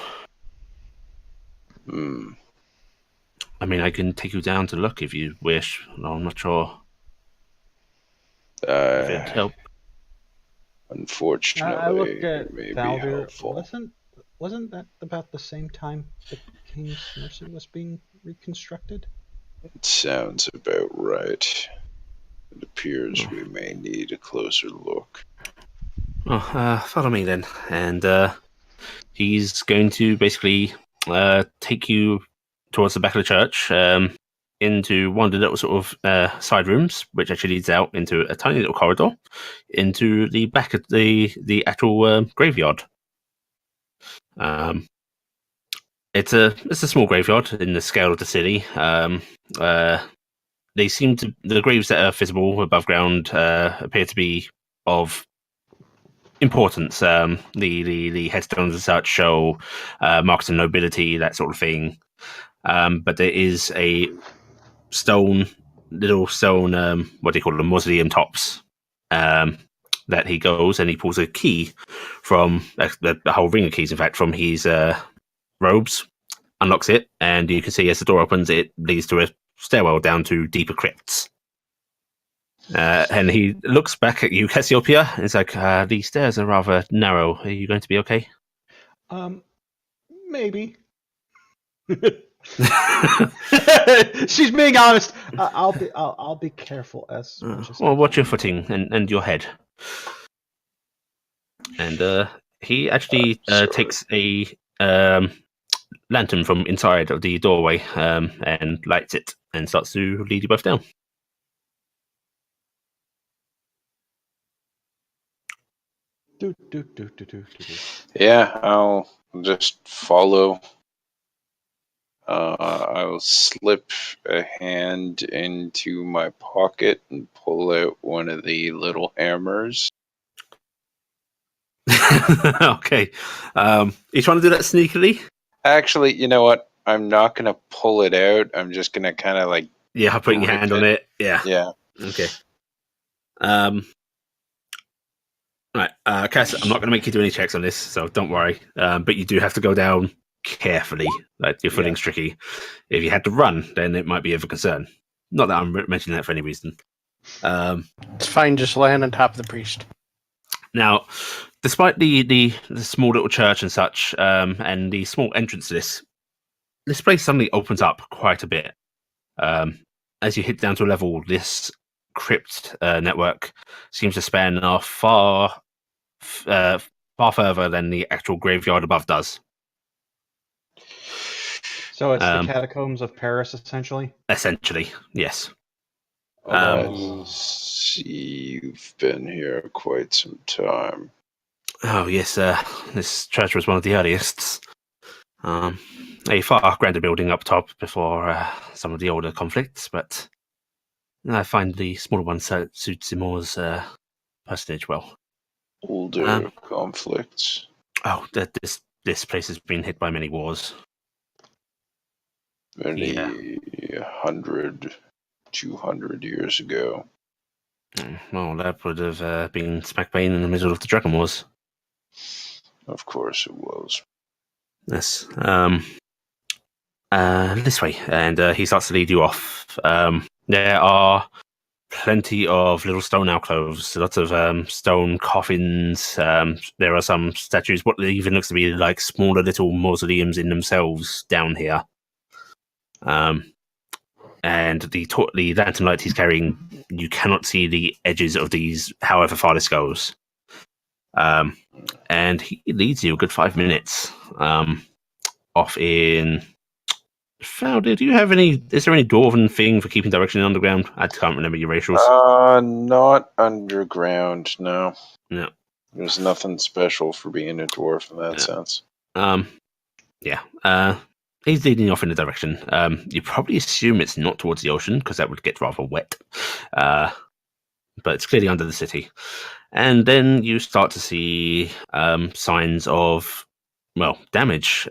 I mean, I can take you down to look if you wish. I'm not sure if it'd help. Unfortunately, I looked at it may be Valdir. helpful. Wasn't that about the same time the King's Mercy was being reconstructed? It sounds about right. It appears we may need a closer look. Follow me then. And he's going to basically take you towards the back of the church, into one of the little sort of side rooms, which actually leads out into a tiny little corridor, into the back of the actual graveyard. It's a small graveyard in the scale of the city. They seem to the graves that are visible above ground appear to be of importance. The headstones and such show marks of nobility, that sort of thing. But there is a little stone, what do you call them, mausoleum tops, that he goes and he pulls a key from, the whole ring of keys, in fact, from his robes, unlocks it, and you can see as the door opens, it leads to a stairwell down to deeper crypts. And he looks back at you, Cassiopeia, and it's like, these stairs are rather narrow. Are you going to be okay? Maybe. She's being honest. I'll be careful as much as. Well, watch your footing and your head. And he actually takes a lantern from inside of the doorway and lights it and starts to lead you both down. Yeah, I'll just follow. I'll slip a hand into my pocket and pull out one of the little hammers. Okay. You trying to do that sneakily? Actually, you know what? I'm not going to pull it out. I'm just going to kind of like... Yeah, putting your rip hand on it. Yeah. Yeah. Okay. Right, Cass, I'm not going to make you do any checks on this, so don't worry. But you do have to go down carefully. Like, your footing's tricky. If you had to run, then it might be of a concern. Not that I'm mentioning that for any reason. It's fine, just land on top of the priest. Now, despite the small little church and such, and the small entrance to this place suddenly opens up quite a bit. As you hit down to a level, this crypt network seems to span off far further than the actual graveyard above does. So it's the catacombs of Paris, essentially? Essentially, yes. I see you've been here quite some time. Oh, yes, this church was one of the earliest. A far grander building up top before some of the older conflicts, but I find the smaller one suits Seymour's personage well. Older conflicts? Oh, this place has been hit by many wars. Many 100, 200 years ago. Well, that would have been smack bang in the middle of the Dragon Wars. Of course it was. Yes. This way, and he starts to lead you off. There are plenty of little stone alcoves, lots of stone coffins. There are some statues, what even looks to be like smaller little mausoleums in themselves down here. And the lantern light he's carrying, you cannot see the edges of these, however far this goes. And he leads you a good 5 minutes off in... Fowler, do you have any... Is there any dwarven thing for keeping direction in underground? I can't remember your racials. Not underground, no. No. There's nothing special for being a dwarf in that sense. He's leading off in a direction. You probably assume it's not towards the ocean, because that would get rather wet. But it's clearly under the city. And then you start to see signs of, well, damage.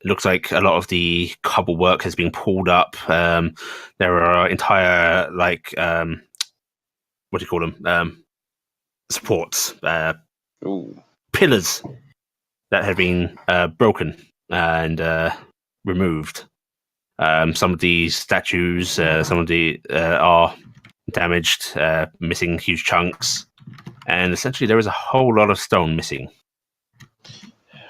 Looks like a lot of the cobble work has been pulled up. There are entire, like, what do you call them? Supports, pillars that have been broken and removed. Some of these statues, some of the are damaged, missing huge chunks, and essentially there is a whole lot of stone missing.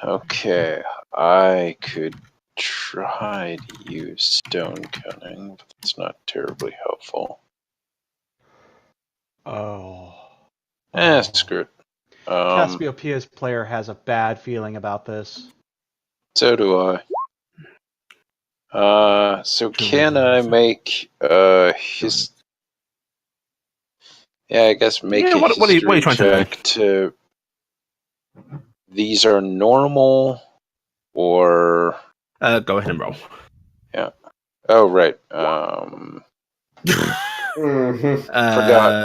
Okay, I could try to use stone cutting, but it's not terribly helpful. Screw it. Cassiopeia's player has a bad feeling about this. So do I. So can I make his... Yeah, I guess make a what are you trying check to... These are normal, or... Go ahead and roll. Yeah. Oh, right. Forgot.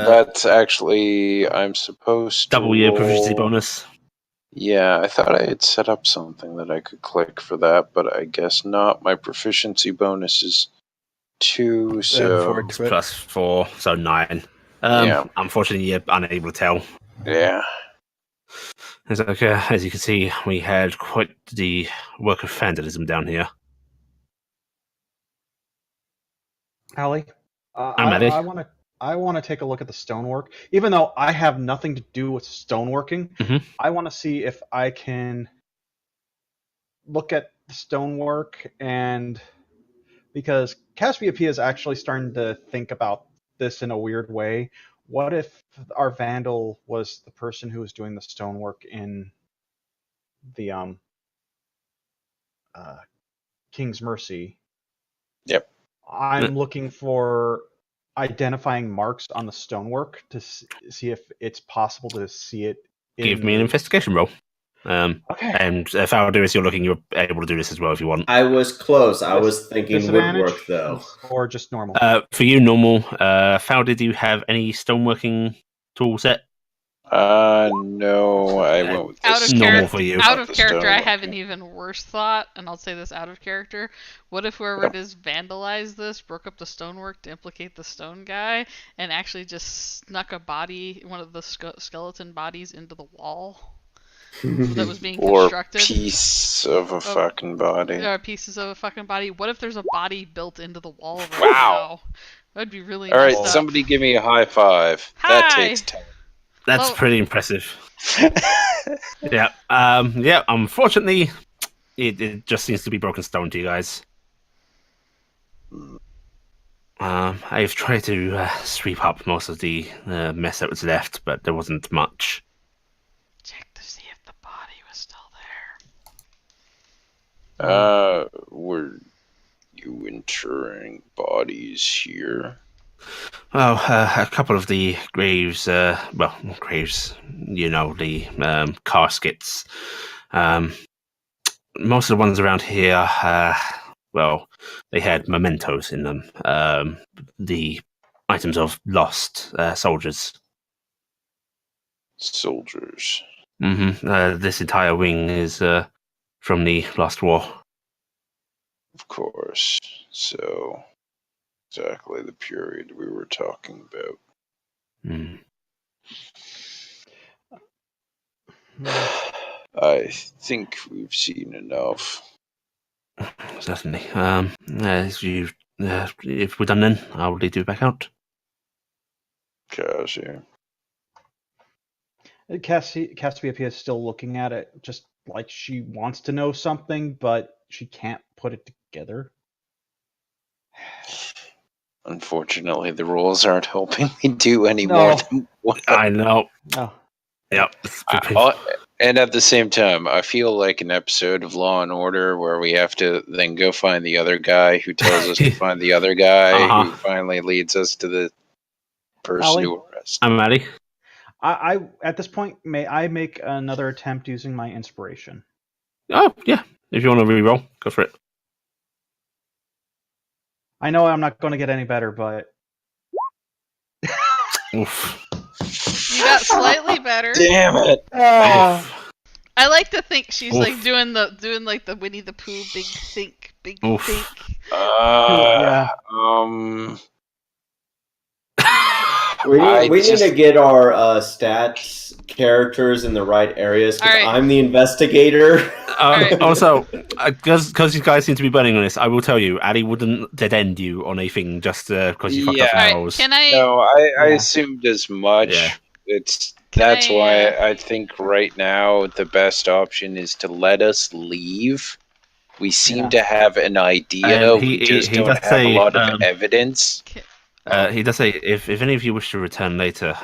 That's actually... I'm supposed to double your proficiency bonus. Yeah, I thought I had set up something that I could click for that, but I guess not. My proficiency bonus is 2, Add so 4 It's to it. +4, so 9. yeah. Unfortunately, you're unable to tell. Yeah. It's like, as you can see, we had quite the work of vandalism down here. Allie, I'm Maddie. I want to take a look at the stonework. Even though I have nothing to do with stoneworking, Mhm. I want to see if I can look at the stonework, and because Cassiopeia is actually starting to think about this in a weird way. What if our vandal was the person who was doing the stonework in the uh, King's Mercy? Yep. I'm looking for identifying marks on the stonework to see if it's possible to see it Give in me an the. investigation roll. Okay. And if I'll do this, you're looking, you're able to do this as well if you want. I was close. I was thinking Disadvantage woodwork, though. or just normal? For you, normal. Fowler, do you have any stoneworking tool set? No, I went with Out of this. Normal character, for you. out Not of the character, I stonework. have an even worse thought, and I'll say this out of character. What if whoever it is vandalized this, broke up the stonework to implicate the stone guy, and actually just snuck a body, one of the skeleton bodies, into the wall that was being Or constructed? piece of a fucking body. There are pieces of a fucking body. What if there's a body built into the wall right Wow. now? That'd be really All right, messed up. somebody give me a high five. That Hi! takes time. That's Well- pretty impressive. Yeah. Yeah. Unfortunately, it just seems to be broken stone to you guys. I've tried to sweep up most of the mess that was left, but there wasn't much. Check to see if the body was still there. Were you interring bodies here? Well, a couple of the graves, graves, the caskets. Most of the ones around here, they had mementos in them. The items of lost soldiers. Soldiers. This entire wing is from the last war. Of course. So, exactly the period we were talking about. Mm. I think we've seen enough. Certainly. If we're done then, I'll lead you back out. Cassie. Cassiopeia is still looking at it, just like she wants to know something, but she can't put it together. Unfortunately, the rules aren't helping me do any No. more than what I know. Oh, Yep. and at the same time, I feel like an episode of Law and Order where we have to then go find the other guy who tells us to find the other guy who finally leads us to the person Allie? to arrest. I'm Maddie. I at this point, may I make another attempt using my inspiration? Oh, yeah. If you want to re-roll, go for it. I know I'm not going to get any better, but Oof. You got slightly better. Damn it! Oof. I like to think she's Oof. like doing like the Winnie the Pooh big think. Oof. Yeah. We I need just- to get our stats characters in the right areas because Alright. I'm the investigator. Alright. Also, because you guys seem to be burning on this, I will tell you, Ali wouldn't dead end you on a thing just because you fucked up Yeah. your Alright, rolls. can I? No, I Yeah. assumed as much. Yeah. That's I, why I think right now the best option is to let us leave. We seem Yeah. to have an idea. And We just he don't does have say, a lot of evidence. He does say, if any of you wish to return later,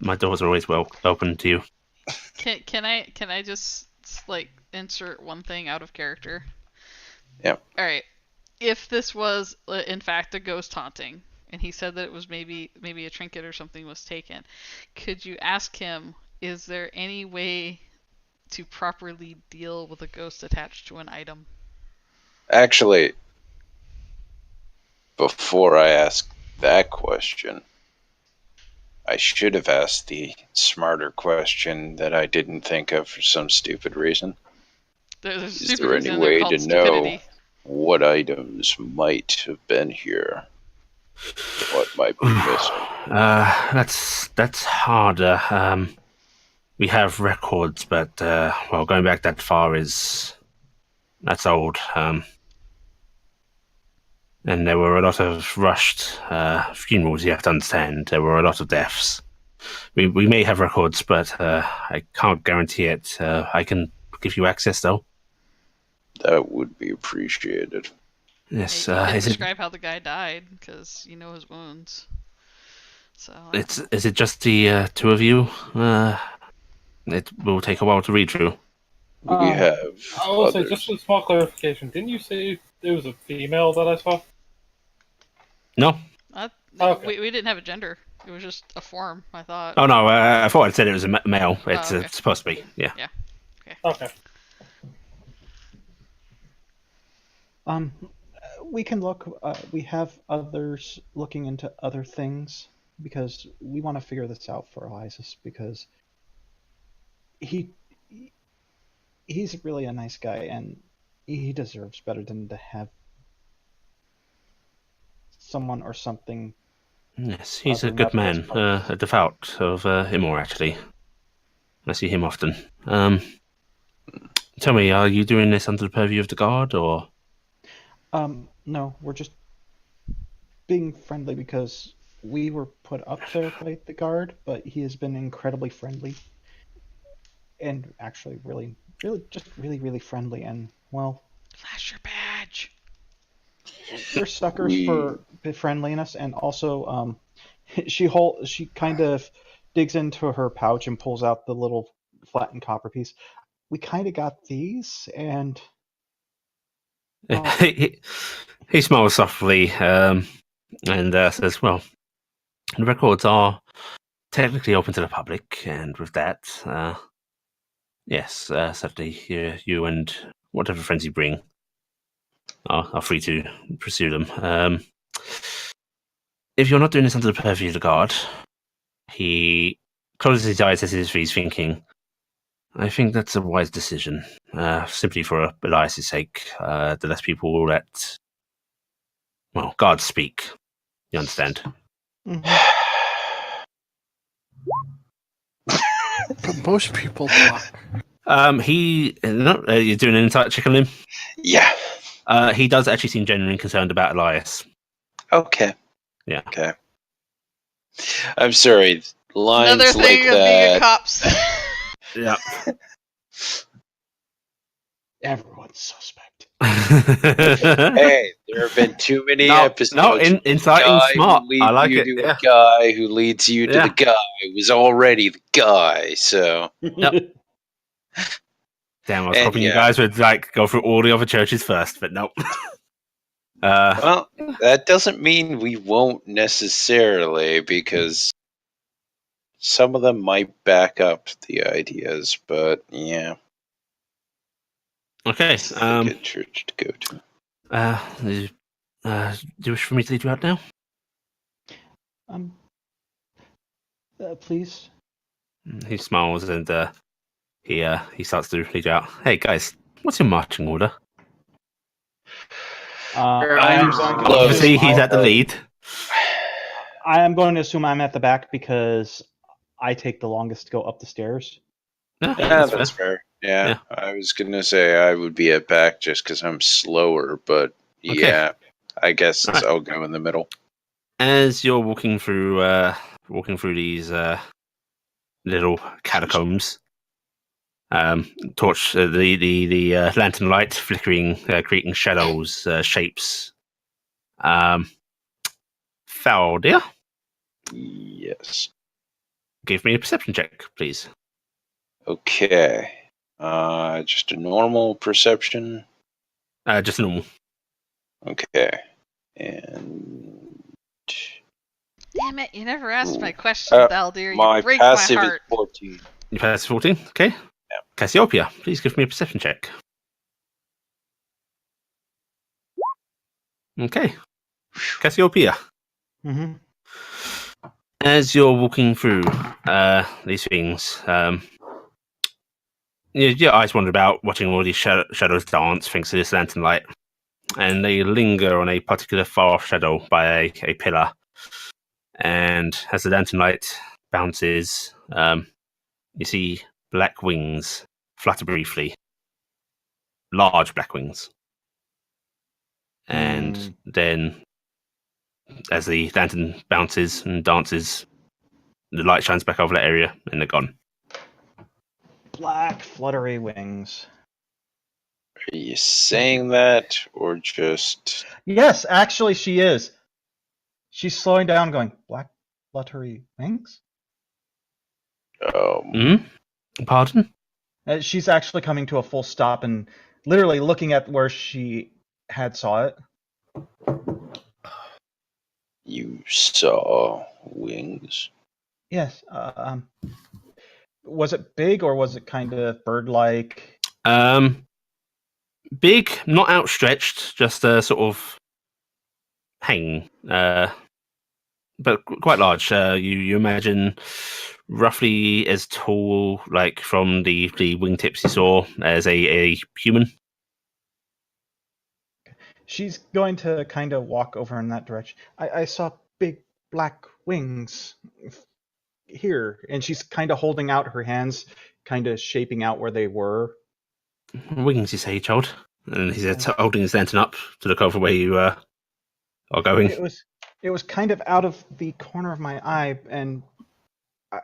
my doors are always open to you. Can I just like insert one thing out of character? Yep. All right. If this was in fact a ghost haunting, and he said that it was maybe a trinket or something was taken, could you ask him, is there any way to properly deal with a ghost attached to an item? Actually, before I ask that question, I should have asked the smarter question that I didn't think of for some stupid reason. There's a Is stupid there any reason they're way called to know stupidity. what items might have been here? What might be missing? That's harder. We have records, but well, going back that far that's old. And there were a lot of rushed funerals. You have to understand, there were a lot of deaths. We may have records, but I can't guarantee it. I can give you access, though. That would be appreciated. Yes. You could Is it? describe how the guy died, because you know his wounds. So Is it just the two of you? It will take a while to read through. We have I will say, others. just a small clarification. Didn't you say it was a female that I saw? No. Okay. we didn't have a gender. It was just a form, I thought. Oh no. I thought I'd said it was a male. It's okay. supposed to be. Yeah. Okay. We can look. We have others looking into other things because we want to figure this out for Elias because he he's really a nice guy and he deserves better than to have someone or something. Yes, he's a Bring up good his man. past. A devout of Imor, actually. I see him often. Tell me, are you doing this under the purview of the guard, or? No, we're just being friendly because we were put up there by the guard, but he has been incredibly friendly and actually really friendly. And well, Flash your badge. we're suckers for friendliness, and also she kind of digs into her pouch and pulls out the little flattened copper piece. We kind of got these, and He smiles softly and says, "Well, the records are technically open to the public, and with that, yes, certainly you and whatever friends you bring are free to pursue them. If you're not doing this under the purview of the guard," he closes his eyes as if he's thinking, "I think that's a wise decision, simply for Elias's sake. The less people will let, well, guards speak. You understand?" But most people talk. You're doing an insight check on him? Yeah. He does actually seem genuinely concerned about Elias. Okay. Yeah. Okay. I'm sorry. Lines Another thing like of being a that. cops. Yeah. everyone's suspect. Hey, there have been too many episodes. No, inciting guy smart. who leads I like you it. to Yeah. a guy who leads you to Yeah. the guy who was already the guy. So Damn, I was And hoping you yeah. guys would go through all the other churches first, but nope. well, that doesn't mean we won't necessarily, because some of them might back up the ideas. But yeah, Okay. this is a good church to go to. Do you wish for me to lead you out now? Please. He smiles and he starts to lead you out. Hey guys, what's your marching order? Obviously, he's at the lead. I am going to assume I'm at the back because I take the longest to go up the stairs. Yeah, That's fair. Yeah, I was gonna say I would be at back just because I'm slower, but yeah, I guess I'll go in the middle. As you're walking through these little catacombs, torch the lantern light flickering, creating shadows, shapes. Faldia, Yes. give me a perception check, please. Okay. Just a normal perception. Just normal. Okay. And Damn it! You never asked my question, Baldir. You my break my passive heart. is 14. You pass 14. Okay. Yeah. Cassiopeia, please give me a perception check. Okay. Cassiopeia. Mm-hmm. As you're walking through these things, your eyes wander about, watching all these shadows dance, thanks to this lantern light, and they linger on a particular far-off shadow by a pillar. And as the lantern light bounces, you see black wings flutter briefly, large black wings. And then, as the lantern bounces and dances, the light shines back over that area, and they're gone. Black fluttery wings. Are you saying that, or just... Yes, actually, she is. She's slowing down, going, black fluttery wings? Pardon? She's actually coming to a full stop and literally looking at where she had saw it. You saw wings? Yes. Was it big or was it kind of bird-like? Big, not outstretched, just a sort of hanging, but quite large. You imagine roughly as tall, like from the wingtips you saw, as a human. She's going to kind of walk over in that direction. I saw big black wings here, and she's kind of holding out her hands, kind of shaping out where they were. Wings, you say, child? And he's holding his lantern up to look over where you are going. It was kind of out of the corner of my eye, and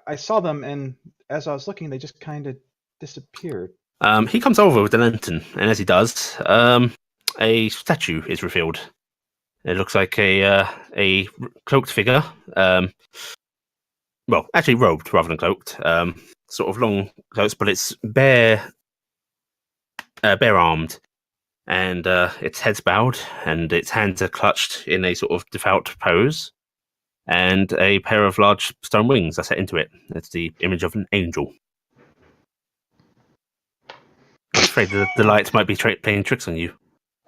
I saw them, and as I was looking, they just kind of disappeared. He comes over with the lantern, and as he does, a statue is revealed. It looks like a cloaked figure. Well, actually robed rather than cloaked. Sort of long clothes, but it's bare armed, and its head's bowed, and its hands are clutched in a sort of devout pose, and a pair of large stone wings are set into it. It's the image of an angel. I'm afraid the light might be playing tricks on you.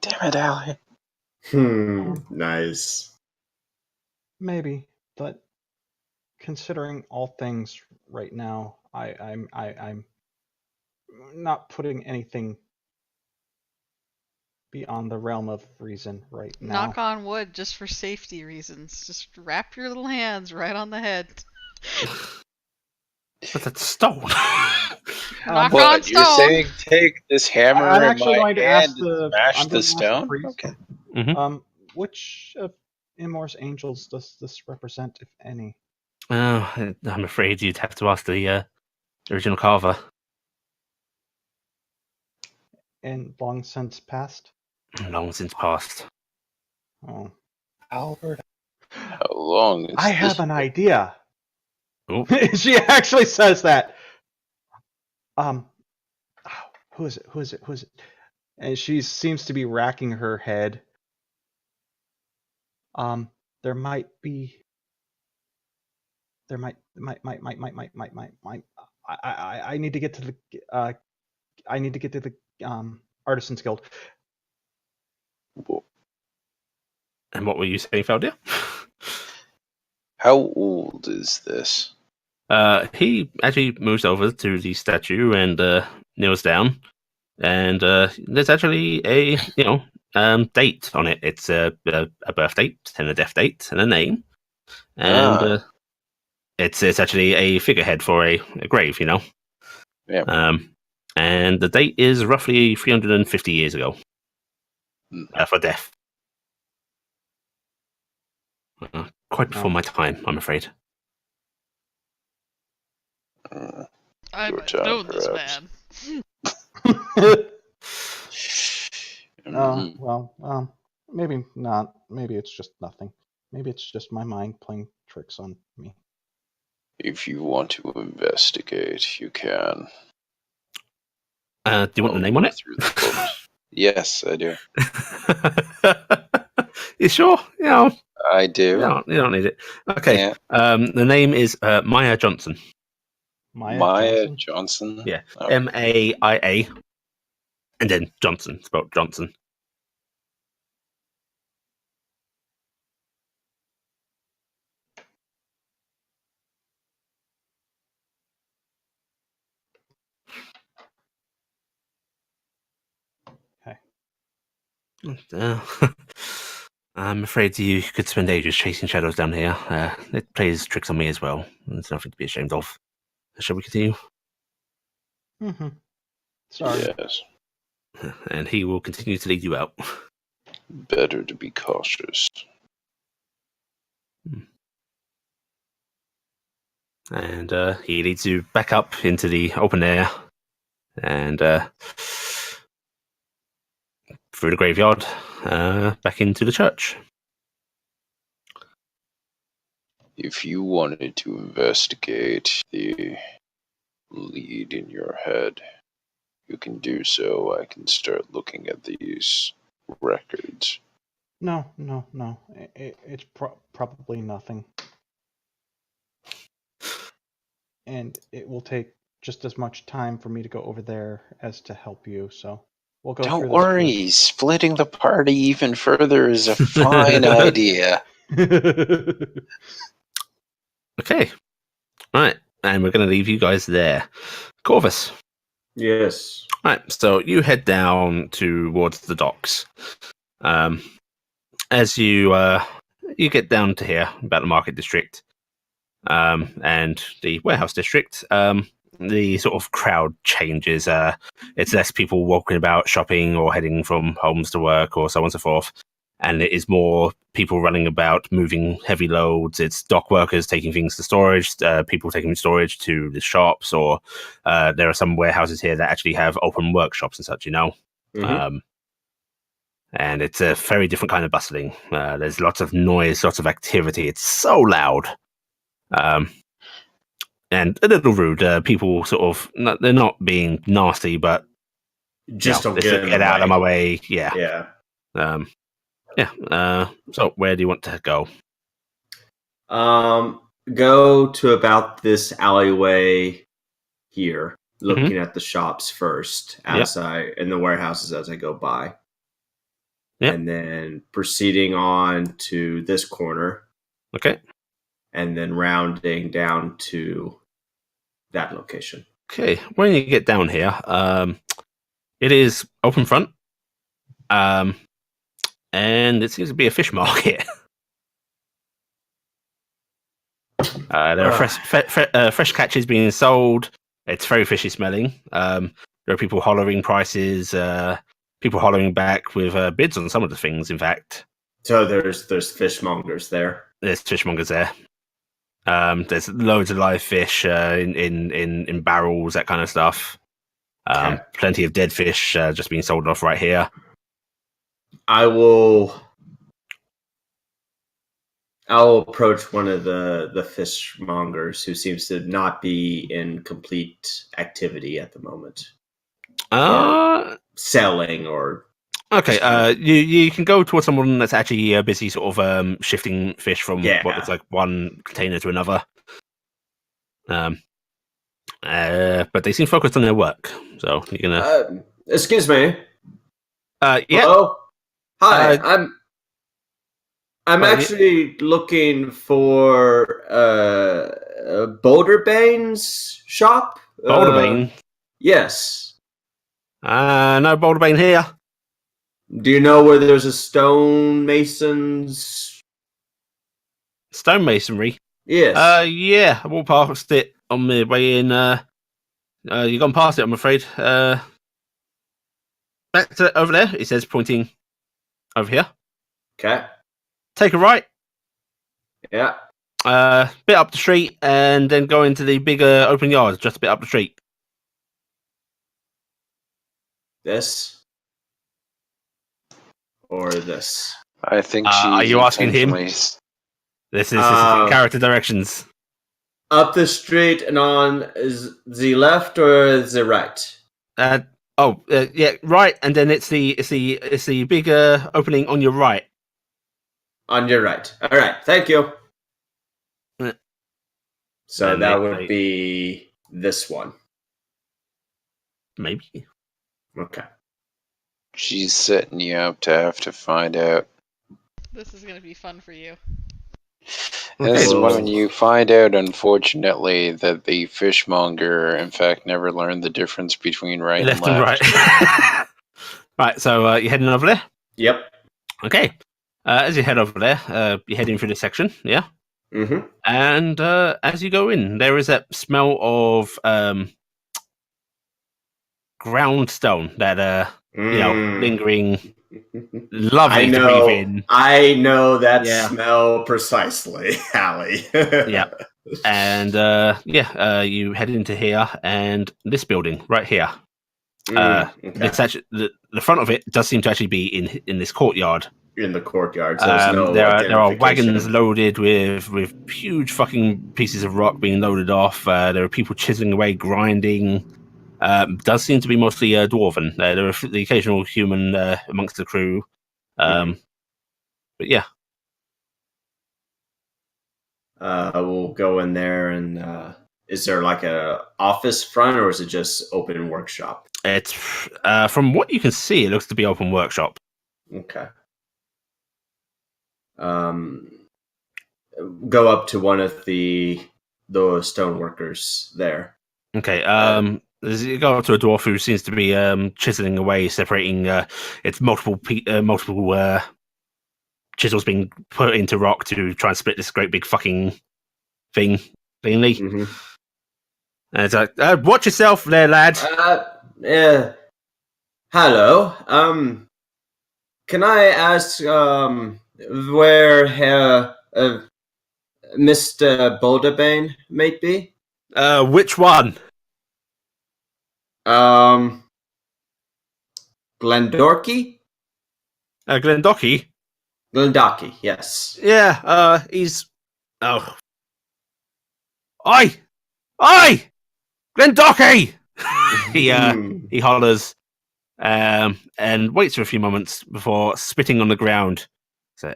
Damn it, Allie. Nice. Maybe, but considering all things right now, I'm not putting anything beyond the realm of reason right now. Knock on wood, just for safety reasons. Just wrap your little hands right on the head. But that's stone. Knock on What, you're stone. saying take this hammer I'm in actually my going to hand ask and I'm smash going the to ask stone? priest, Okay. Mm-hmm. Which of Imor's angels does this represent, if any? Oh, I'm afraid you'd have to ask the original carver. And long since past? Long since passed. Oh. Albert. How long is I this? have an idea. Oh. She actually says that. Who is it? Who is it? Who is it? And she seems to be racking her head. There might be. There might. I need to get to the. I need to get to the Artisans Guild. And what were you saying, Feldia? How old is this? He actually moves over to the statue and kneels down. And there's actually a date on it. It's a birth date and a death date and a name. And it's actually a figurehead for a grave, you know. Yeah. And the date is roughly 350 years ago for death. Quite before my time, I'm afraid. I Your might time, know this perhaps. man. Well, maybe not. Maybe it's just nothing. Maybe it's just my mind playing tricks on me. If you want to investigate, you can. Do you want the name on it? Through the books. Yes, I do. You sure? Yeah. I do. You don't need it. Okay. Yeah. The name is Maya Johnson. Maya Johnson? Yeah. Oh. Maia. And then Johnson, spelled Johnson. Uh, I'm afraid you could spend ages chasing shadows down here. It plays tricks on me as well. There's nothing to be ashamed of. Shall we continue? Mm-hmm. Sorry. Yes. And he will continue to lead you out. Better to be cautious. And he leads you back up into the open air and through the graveyard, back into the church. If you wanted to investigate the lead in your head, you can do so. I can start looking at these records. No. It's probably nothing. And it will take just as much time for me to go over there as to help you, so we'll go Don't through worry, splitting the party even further is a fine idea. this. Okay. Right. And we're going to leave you guys there. Corvus. Yes. Right. So you head down towards the docks. As you get down to here, about the market district and the warehouse district, the sort of crowd changes. It's less people walking about shopping or heading from homes to work or so on and so forth. And it is more people running about, moving heavy loads. It's dock workers taking things to storage, people taking storage to the shops, or there are some warehouses here that actually have open workshops and such, Mhm. And it's a very different kind of bustling. There's lots of noise, lots of activity. It's so loud. And a little rude. People sort of, they're not being nasty, but Just don't this get is in get the out way. of my way. Yeah. Yeah. So where do you want to go? Go to about this alleyway here, looking at the shops first as in the warehouses as I go by. Yep. And then proceeding on to this corner. Okay. And then rounding down to that location. Okay. When you get down here, it is open front. And it seems to be a fish market. There are fresh catches being sold. It's very fishy smelling. There are people hollering prices. People hollering back with bids on some of the things. In fact, so there's fishmongers there. There's fishmongers there. There's loads of live fish in barrels, that kind of stuff. Plenty of dead fish just being sold off right here. I'll approach one of the fishmongers who seems to not be in complete activity at the moment. Selling or okay. You can go towards someone that's actually busy, sort of shifting fish from what looks like one container to another. But they seem focused on their work, so you're gonna. Excuse me. Yeah. Hello? Hi. I'm actually looking for Boulderbane's shop. Boulderbane? Yes. No Boulderbane here. Do you know where there's a stonemason's? Stonemasonry? Yes. Yeah, I walked past it on my way in. You've gone past it, I'm afraid. Back to over there, it says, pointing over here. Okay. Take a right. Yeah. Bit up the street, and then go into the bigger open yard, just a bit up the street. This? Or this? I think are you asking him? intentionally- This is character directions. Up the street and on the left or the right? Yeah, right, and then it's the bigger opening on your right. On your right. All right. Thank you. So And that would be this one. Maybe. Okay. She's setting you up to have to find out. This is going to be fun for you. This is when you find out, unfortunately, that the fishmonger, in fact, never learned the difference between right Left and left. right. Right, so you're heading over there? Yep. Okay. As you head over there, you're heading through this section, yeah? Mm-hmm. And as you go in, there is that smell of ground stone that, lingering, lovely to breathe in. I know that Yeah. smell precisely, Hallie. Yeah. And you head into here, and this building right here. Okay. It's actually the front of it does seem to actually be in this courtyard. In the courtyard, so there's no there are identification. wagons loaded with huge fucking pieces of rock being loaded off. There are people chiseling away, grinding. Does seem to be mostly dwarven. There are the occasional human amongst the crew. But yeah, We'll go in there and is there like a office front or is it just open workshop? it's from what you can see, it looks to be open workshop. Okay. Go up to one of the stoneworkers there. Okay. You go up to a dwarf who seems to be chiseling away, separating its multiple chisels being put into rock to try and split this great big fucking thingy. Mm-hmm. And it's like, watch yourself there, lad. Hello. Can I ask where Mr. Boulderbane may be? Which one? Glendorky? Glendocky? Glendocky, yes. Yeah, he's... Oh. Oi! Glendocky! He hollers and waits for a few moments before spitting on the ground. So,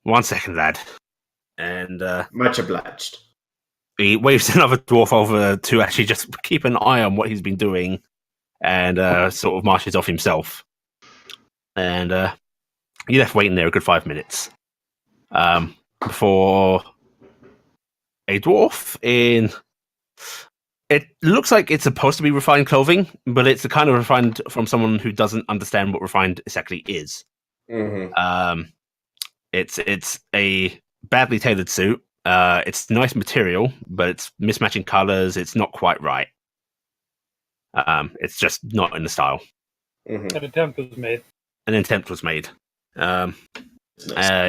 1 second, lad. And much obliged. He waves another dwarf over to actually just keep an eye on what he's been doing, and sort of marches off himself. And you're left waiting there a good 5 minutes before a dwarf in... It looks like it's supposed to be refined clothing, but it's the kind of refined from someone who doesn't understand what refined exactly is. Mm-hmm. It's a badly tailored suit. It's nice material, but it's mismatching colors. It's not quite right. It's just not in the style. Mm-hmm. An attempt was made. An attempt was made.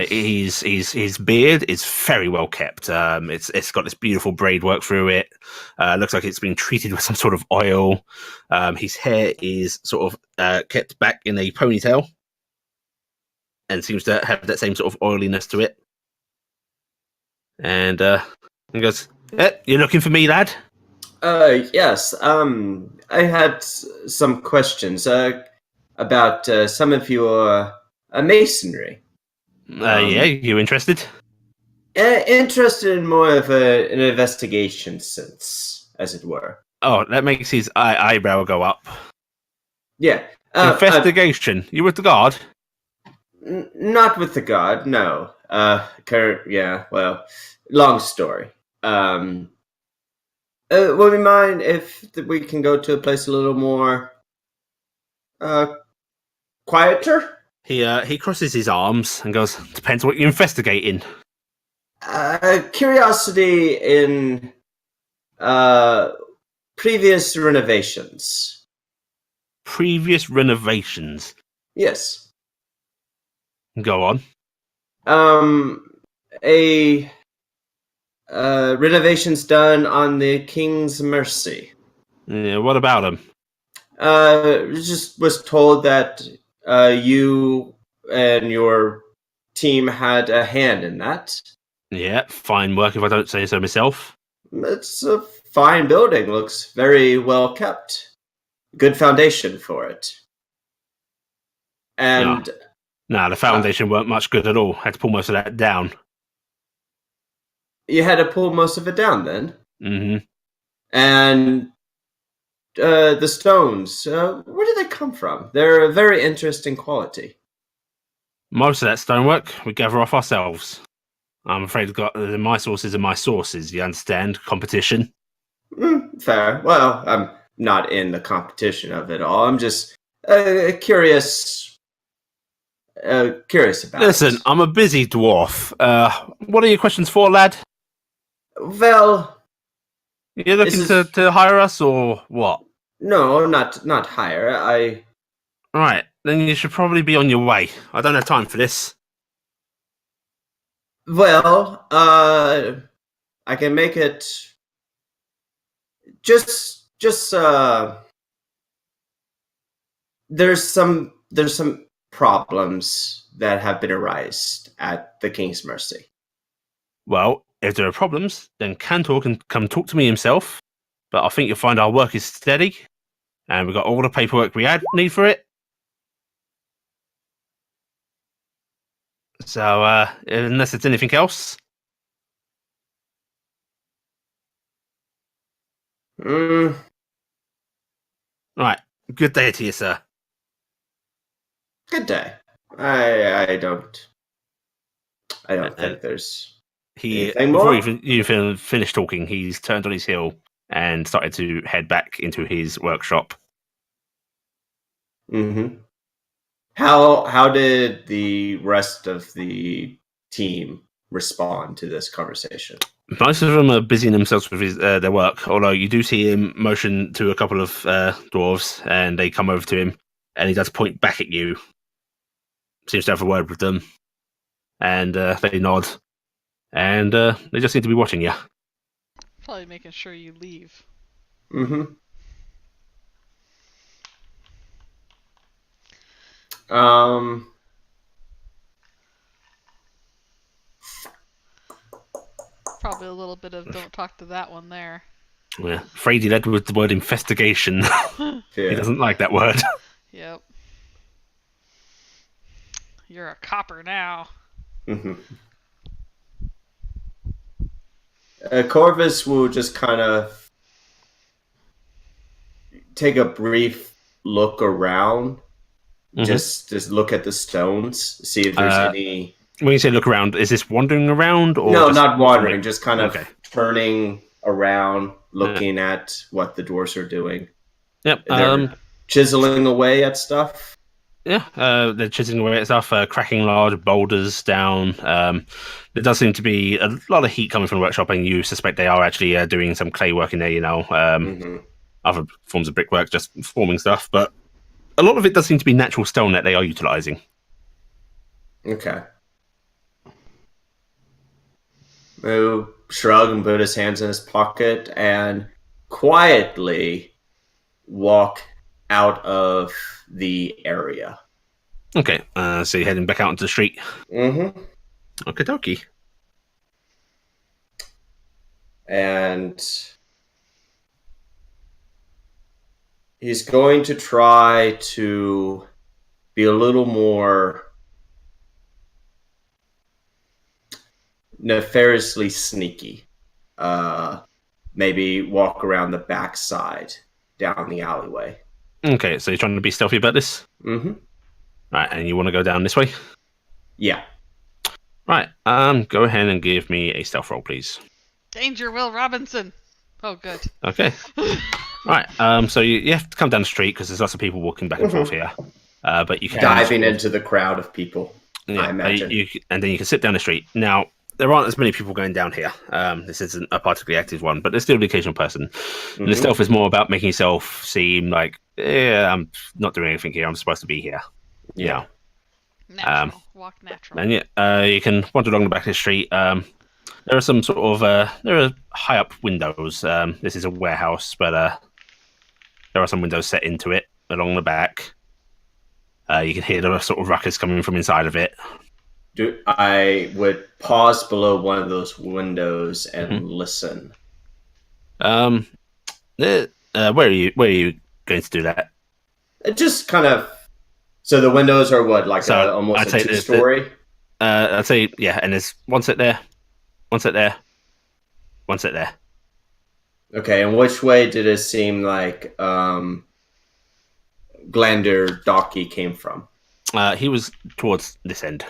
His beard is very well kept. It's got this beautiful braid work through it. Looks like it's been treated with some sort of oil. His hair is sort of kept back in a ponytail, and seems to have that same sort of oiliness to it. And he goes, "You looking for me, lad?" Yes. I had some questions about some of your masonry. Yeah, you interested? Interested in more of an investigation sense, as it were. Oh, that makes his eyebrow go up. Yeah. Investigation. You with the guard? Not with the guard, no. Yeah, well, long story. Would we mind if we can go to a place a little more quieter? He crosses his arms and goes, "Depends what you're investigating." Curiosity in previous renovations. Previous renovations? Yes. Go on. A renovations done on the King's Mercy. Yeah, what about him? Just was told that you and your team had a hand in that. Yeah, fine work if I don't say so myself. It's a fine building. Looks very well kept. Good foundation for it. And the foundation weren't much good at all. Had to pull most of that down. You had to pull most of it down then? Mm-hmm. And the stones, where do they come from? They're a very interesting quality. Most of that stonework we gather off ourselves. I'm afraid my sources are my sources, you understand? Competition. Fair. Well, I'm not in the competition of it all. I'm just curious curious about Listen, it. I'm a busy dwarf. What are your questions for, lad? Well, You're this looking is to hire us or what? no, not hire. Right, then you should probably be on your way. I don't have time for this. Well, I can make it just there's some problems that have been arised at the King's Mercy. Well, if there are problems, then Cantor can come talk to me himself. But I think you'll find our work is steady, and we've got all the paperwork we need for it. So, unless there's anything else, Mm, right. Good day to you, sir. good day. I don't And think there's he, anything before more. you finished talking, he's turned on his heel and started to head back into his workshop. Mm-hmm. How did the rest of the team respond to this conversation? Most of them are busying themselves with their work, although you do see him motion to a couple of dwarves, and they come over to him, and he does point back at you. Seems to have a word with them, and they nod, and they just seem to be watching you. Probably making sure you leave. Mm-hmm. Probably a little bit of don't talk to that one there. Yeah. Afraid he led with the word investigation. He doesn't like that word. Yep. You're a copper now. Mm-hmm. Corvus will just kind of take a brief look around, just look at the stones, see if there's any. When you say look around, is this wandering around or No, just not wandering, just kind of Okay. turning around, looking at what the dwarves are doing. Yep. They're chiseling away at stuff. Yeah, they're chiseling away at stuff, cracking large boulders down. There does seem to be a lot of heat coming from the workshop, and you suspect they are actually doing some clay work in there, other forms of brickwork, just forming stuff. But a lot of it does seem to be natural stone that they are utilising. Okay. He'll shrug and put his hands in his pocket and quietly walk out of the area. Okay, so you're heading back out into the street. Mm-hmm. Okie dokie. And he's going to try to be a little more nefariously sneaky. Maybe walk around the backside down the alleyway. Okay, so you're trying to be stealthy about this? Mm-hmm. Right, and you want to go down this way? Yeah. Right, go ahead and give me a stealth roll, please. Danger, Will Robinson. Oh, good. Okay. Right, so you have to come down the street because there's lots of people walking back and forth here. But you can Diving into the crowd of people, yeah, I imagine. And then you can sit down the street. Now, there aren't as many people going down here. This isn't a particularly active one, but there's still the occasional person. And the stealth is more about making yourself seem like, yeah, I'm not doing anything here. I'm supposed to be here. Yeah. Natural. Walk natural. And yeah, you can wander along the back of the street. There are some sort of there are high up windows. This is a warehouse, but there are some windows set into it along the back. You can hear the sort of ruckus coming from inside of it. I would pause below one of those windows and listen. Where are you going to do that? It just kind of. So the windows are what, like almost a two-story? I'd say yeah, and there's one set there, one set there, one set there. Okay, and which way did it seem like Glander Docky came from? He was towards this end.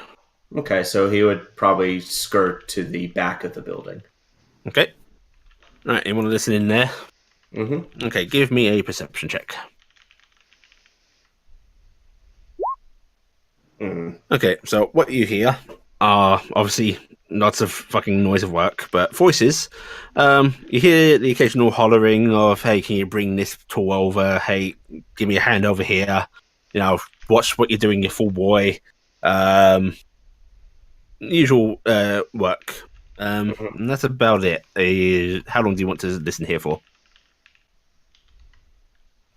Okay, so he would probably skirt to the back of the building. Okay. All right, you want to listen in there? Mm-hmm. Okay, give me a perception check. Okay, so what you hear are obviously lots of fucking noise of work, but voices. You hear the occasional hollering of, "Hey, can you bring this tool over? Hey, give me a hand over here. You know, watch what you're doing, you fool boy." Usual work. And that's about it. How long do you want to listen here for?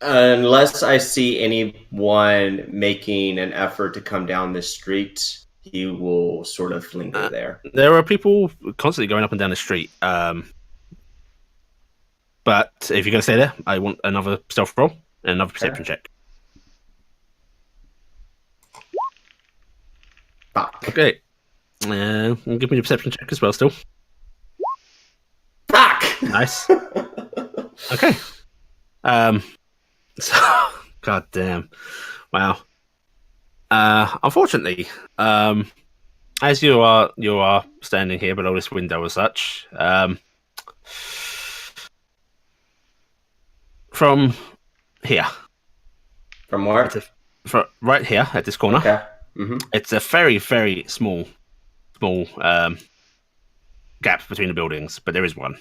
Unless I see anyone making an effort to come down this street, he will sort of linger there. There are people constantly going up and down the street. But if you're going to stay there, I want another stealth roll and another perception check. Fuck. Okay. Give me a perception check as well, still. Fuck! Nice. Okay. So, god damn. Wow. Unfortunately, as you are standing here below this window as such, from here. From where? Right here at this corner. Okay. Mm-hmm. It's a very, very small gap between the buildings, but there is one.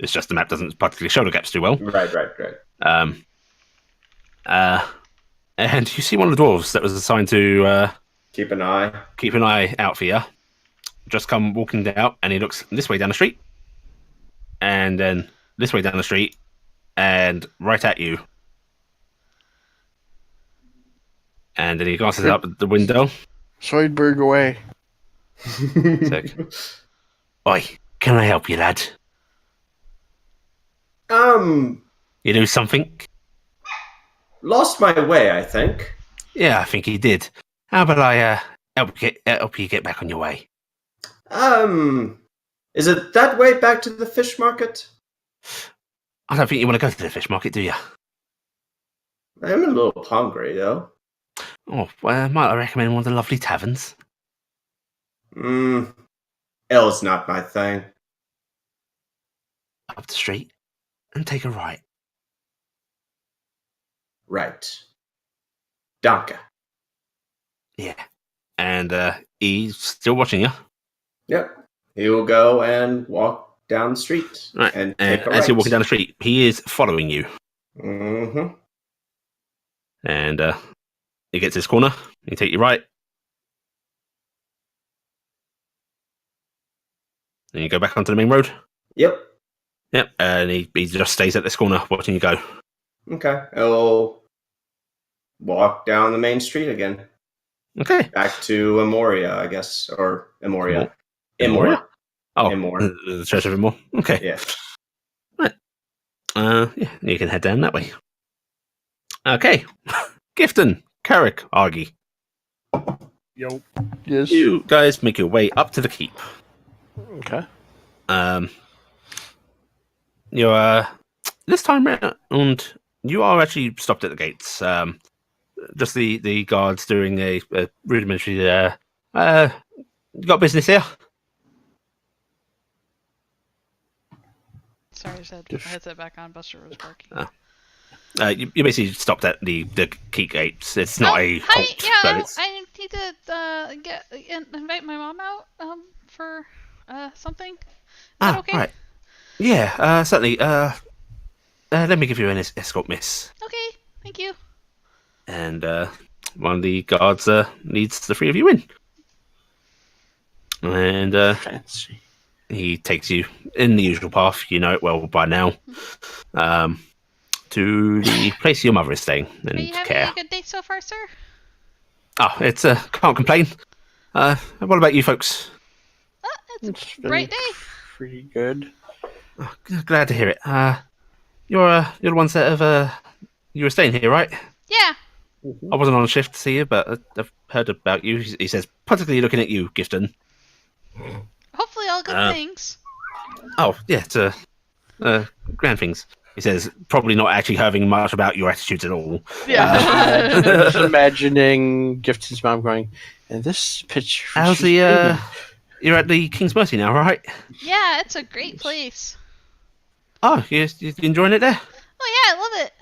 It's just the map doesn't particularly show the gaps too well. Right. And you see one of the dwarves that was assigned to keep an eye out for you. Just come walking out, and he looks this way down the street, and then this way down the street, and right at you. And then he glances up at the window. Zoidberg away. Sick. Oi, can I help you, lad? You do something? Lost my way, I think. Yeah, I think he did. How about I help you get back on your way? Is it that way back to the fish market? I don't think you want to go to the fish market, do you? I'm a little hungry, though. Oh, well, might I recommend one of the lovely taverns? L's not my thing. Up the street and take a right. Right. Danke. Yeah. And he's still watching you. Yep. He will go and walk down the street. Right. And take a right. As you're walking down the street, he is following you. Mm-hmm. And he gets this corner. You take your right. And you go back onto the main road. Yep. Yep. And he just stays at this corner watching you go. Okay. I'll walk down the main street again. Okay. Back to Emoria, I guess. Or Emoria. Emoria? Oh, Emor. The Church of Emor. Okay. Yeah. Right. Yeah, you can head down that way. Okay. Gifton, Carrick, Argy. Yo. Yes. You guys make your way up to the keep. Okay. You're this time round, you are actually stopped at the gates. Just the guards doing a rudimentary. You got business here? Sorry, I just had my headset back on. Buster was barking. You basically stopped at the keep gates. It's not a hi, halt, yeah, but it's... I need to invite my mom out for something. Is that okay? Right. Yeah, certainly. Let me give you an escort, miss. Okay, thank you. And one of the guards leads the three of you in. And Fancy. he takes you in the usual path, you know it well by now, to the place your mother is staying. And Are you having a good day so far, sir? Oh, it's can't complain. What about you folks? It's a bright day. Pretty good. Oh, glad to hear it. You're the ones that have you were staying here, right? Yeah. I wasn't on shift to see you, but I've heard about you. He says, particularly looking at you, Gifton. Hopefully all good things. Oh, yeah, it's grand things. He says, probably not actually having much about your attitudes at all. Yeah. Just imagining Gifton's mom going, and this picture. How's the you're at the King's Mercy now, right? Yeah, it's a great place. Oh, you enjoying it there? Oh yeah, I love it.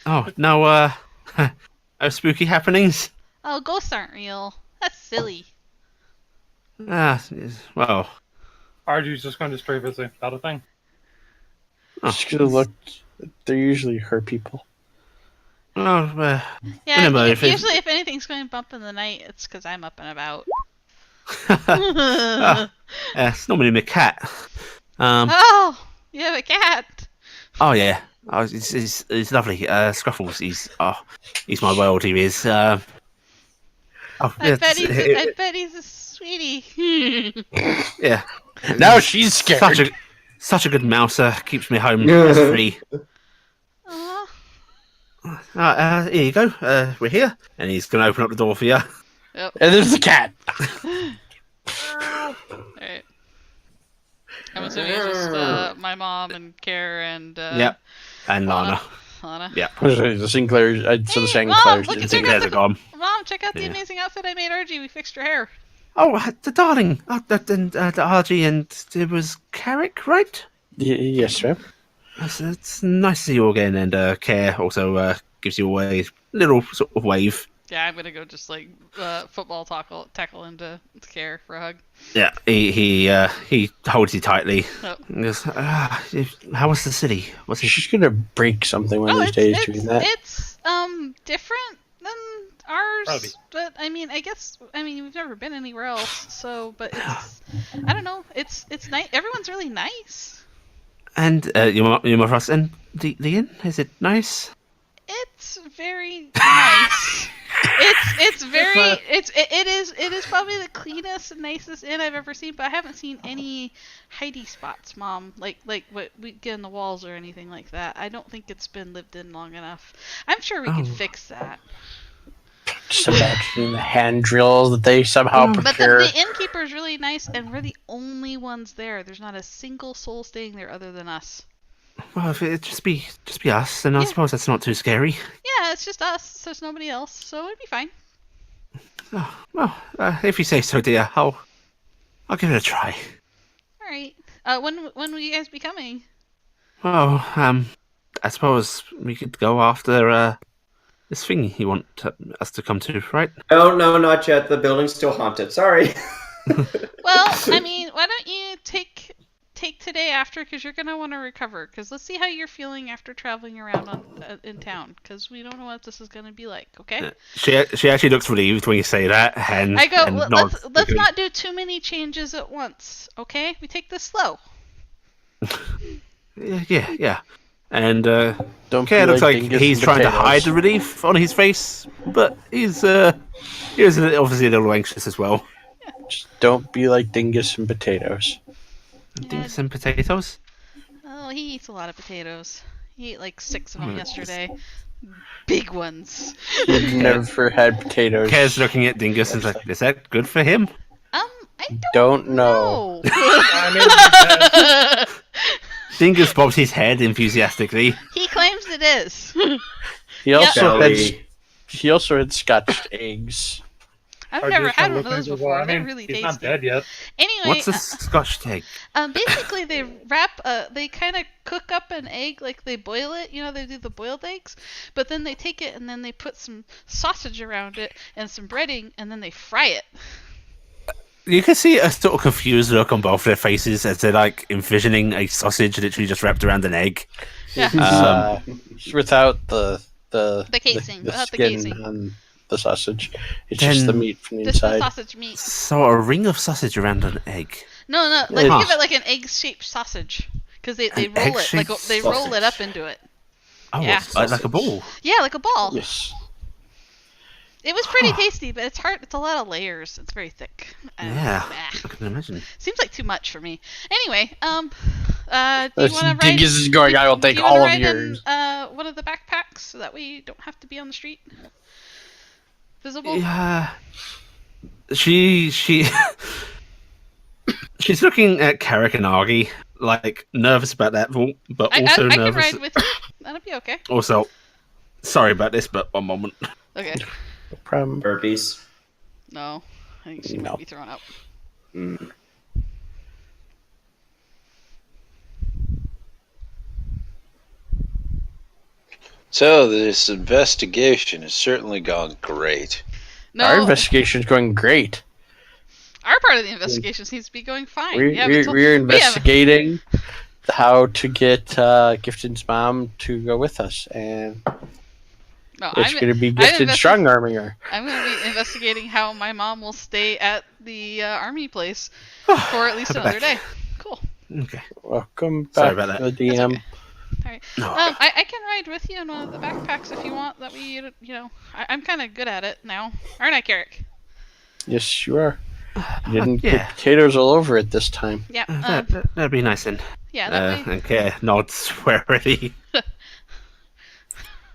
Oh, no, spooky happenings? Oh, ghosts aren't real. That's silly. Well, Arju's just going to stray visit. Not a thing. Just gonna look. They're usually her people. well, Yeah, remember, usually if anything's going bump in the night, it's because I'm up and about. it's normally my cat. Oh, you have a cat. Oh yeah, it's lovely. Scruffles, he's my world. He is. I bet he's a sweetie. Yeah. Now she's scared. Such a good mouser. Keeps me home free. Aw. Here you go. We're here, and he's gonna open up the door for you. Yep. And there's the cat. Alright. I'm assuming it's just my mom and Care and Yep. And Lana. Lana. Yeah. The Sinclair. So the Hey, Sinclairs. Mom, look The at Sinclairs are gone. Mom, check out the Yeah. amazing outfit I made Argy. We fixed her hair. Oh, the darling. Oh, the RG and it was Carrick, right? Yes, ma'am. It's nice to see you again, and Care also gives you a little sort of wave. Yeah, I'm gonna go just like football tackle into Care for a hug. Yeah, he holds you tightly. Oh. He goes, how was the city? Was it? She's gonna break something one of these days doing that. It's different than ours, Probably. but I mean we've never been anywhere else, so but it's I don't know, it's nice. Everyone's really nice. And your Ross, and the inn, is it nice? It's very nice. It is probably the cleanest and nicest inn I've ever seen, but I haven't seen any hidey spots, Mom, like what we get in the walls or anything like that. I don't think it's been lived in long enough. I'm sure we could fix that. Just imagining the hand drills that they somehow But prepare. the innkeeper is really nice, and we're the only ones there. There's not a single soul staying there other than us. Well, if it just be us, then I suppose that's not too scary. Yeah, it's just us. There's nobody else, so it'd be fine. Oh, well, if you say so, dear, I'll give it a try. All right. When will you guys be coming? Well, I suppose we could go after this thing you want us to come to, right? No, not yet. The building's still haunted. Sorry. Well, I mean, why don't you take today after, because you're gonna want to recover. Because let's see how you're feeling after traveling around in town. Because we don't know what this is gonna be like. Okay. She actually looks relieved when you say that, and I go. and Let's nods. not do too many changes at once. Okay. We take this slow. Yeah. And Don't Care be looks like dingus he's and trying to potatoes. hide the relief on his face, but he's obviously a little anxious as well. Just don't be like dingus and potatoes. Dingus and potatoes. Oh, he eats a lot of potatoes. He ate like 6 of them yesterday. Big ones. You've never had potatoes. Care's looking at Dingus and is like, is that good for him? I Don't know. I mean, Dingus bobs his head enthusiastically. He claims it is. He also had Belly. Scotched eggs. I've Arju's never trying had to one of look those into- before. well, I They're mean, really he's tasty. not dead yet. Anyway, What's a Scotch egg? basically they wrap, they kind of cook up an egg, like they boil it. You know, they do the boiled eggs, but then they take it and then they put some sausage around it and some breading, and then they fry it. You can see a sort of confused look on both their faces as they're like envisioning a sausage literally just wrapped around an egg. Yeah. Without the casing, without the skin casing. on the sausage. It's Then- just the meat from the Just the inside. sausage meat. So a ring of sausage around an egg. No, like Huh. think of it like an egg-shaped sausage, because they An roll it, like egg-shaped they roll it sausage. up into it. Oh, Yeah. like a ball. Yeah, like a ball. Yes. It was pretty tasty, but it's hard. It's a lot of layers. It's very thick. And, Yeah, ah, I can imagine. seems like too much for me. Anyway, do you want to ride? Dingus is going, I will do take you wanna all of ride yours. in one of the backpacks so that way you don't have to be on the street. Visible. Yeah. She she's looking at Carrick and Argy, like nervous about that, but I also can nervous. ride with you. That'll be okay. Also, sorry about this, but one moment. Okay. No problem. Burpees. No, I think she No. might be thrown up. Mm. So this investigation has certainly gone great. No, Our investigation's going great. our part of the investigation seems to be going fine. We're investigating how to get Gifted's mom to go with us, and it's going to be Gifted strong arming her. I'm going to be investigating how my mom will stay at the army place for at least another day. Cool. Okay. Welcome back Sorry about to the DM. Okay. All right. No. I can ride with you in one of the backpacks if you want. That we, I'm kind of good at it now, aren't I, Carrick? Yes, you are. You didn't Yeah. put potatoes all over it this time. Yeah. That'd be nice then. Yeah. That way. And Care nods warily.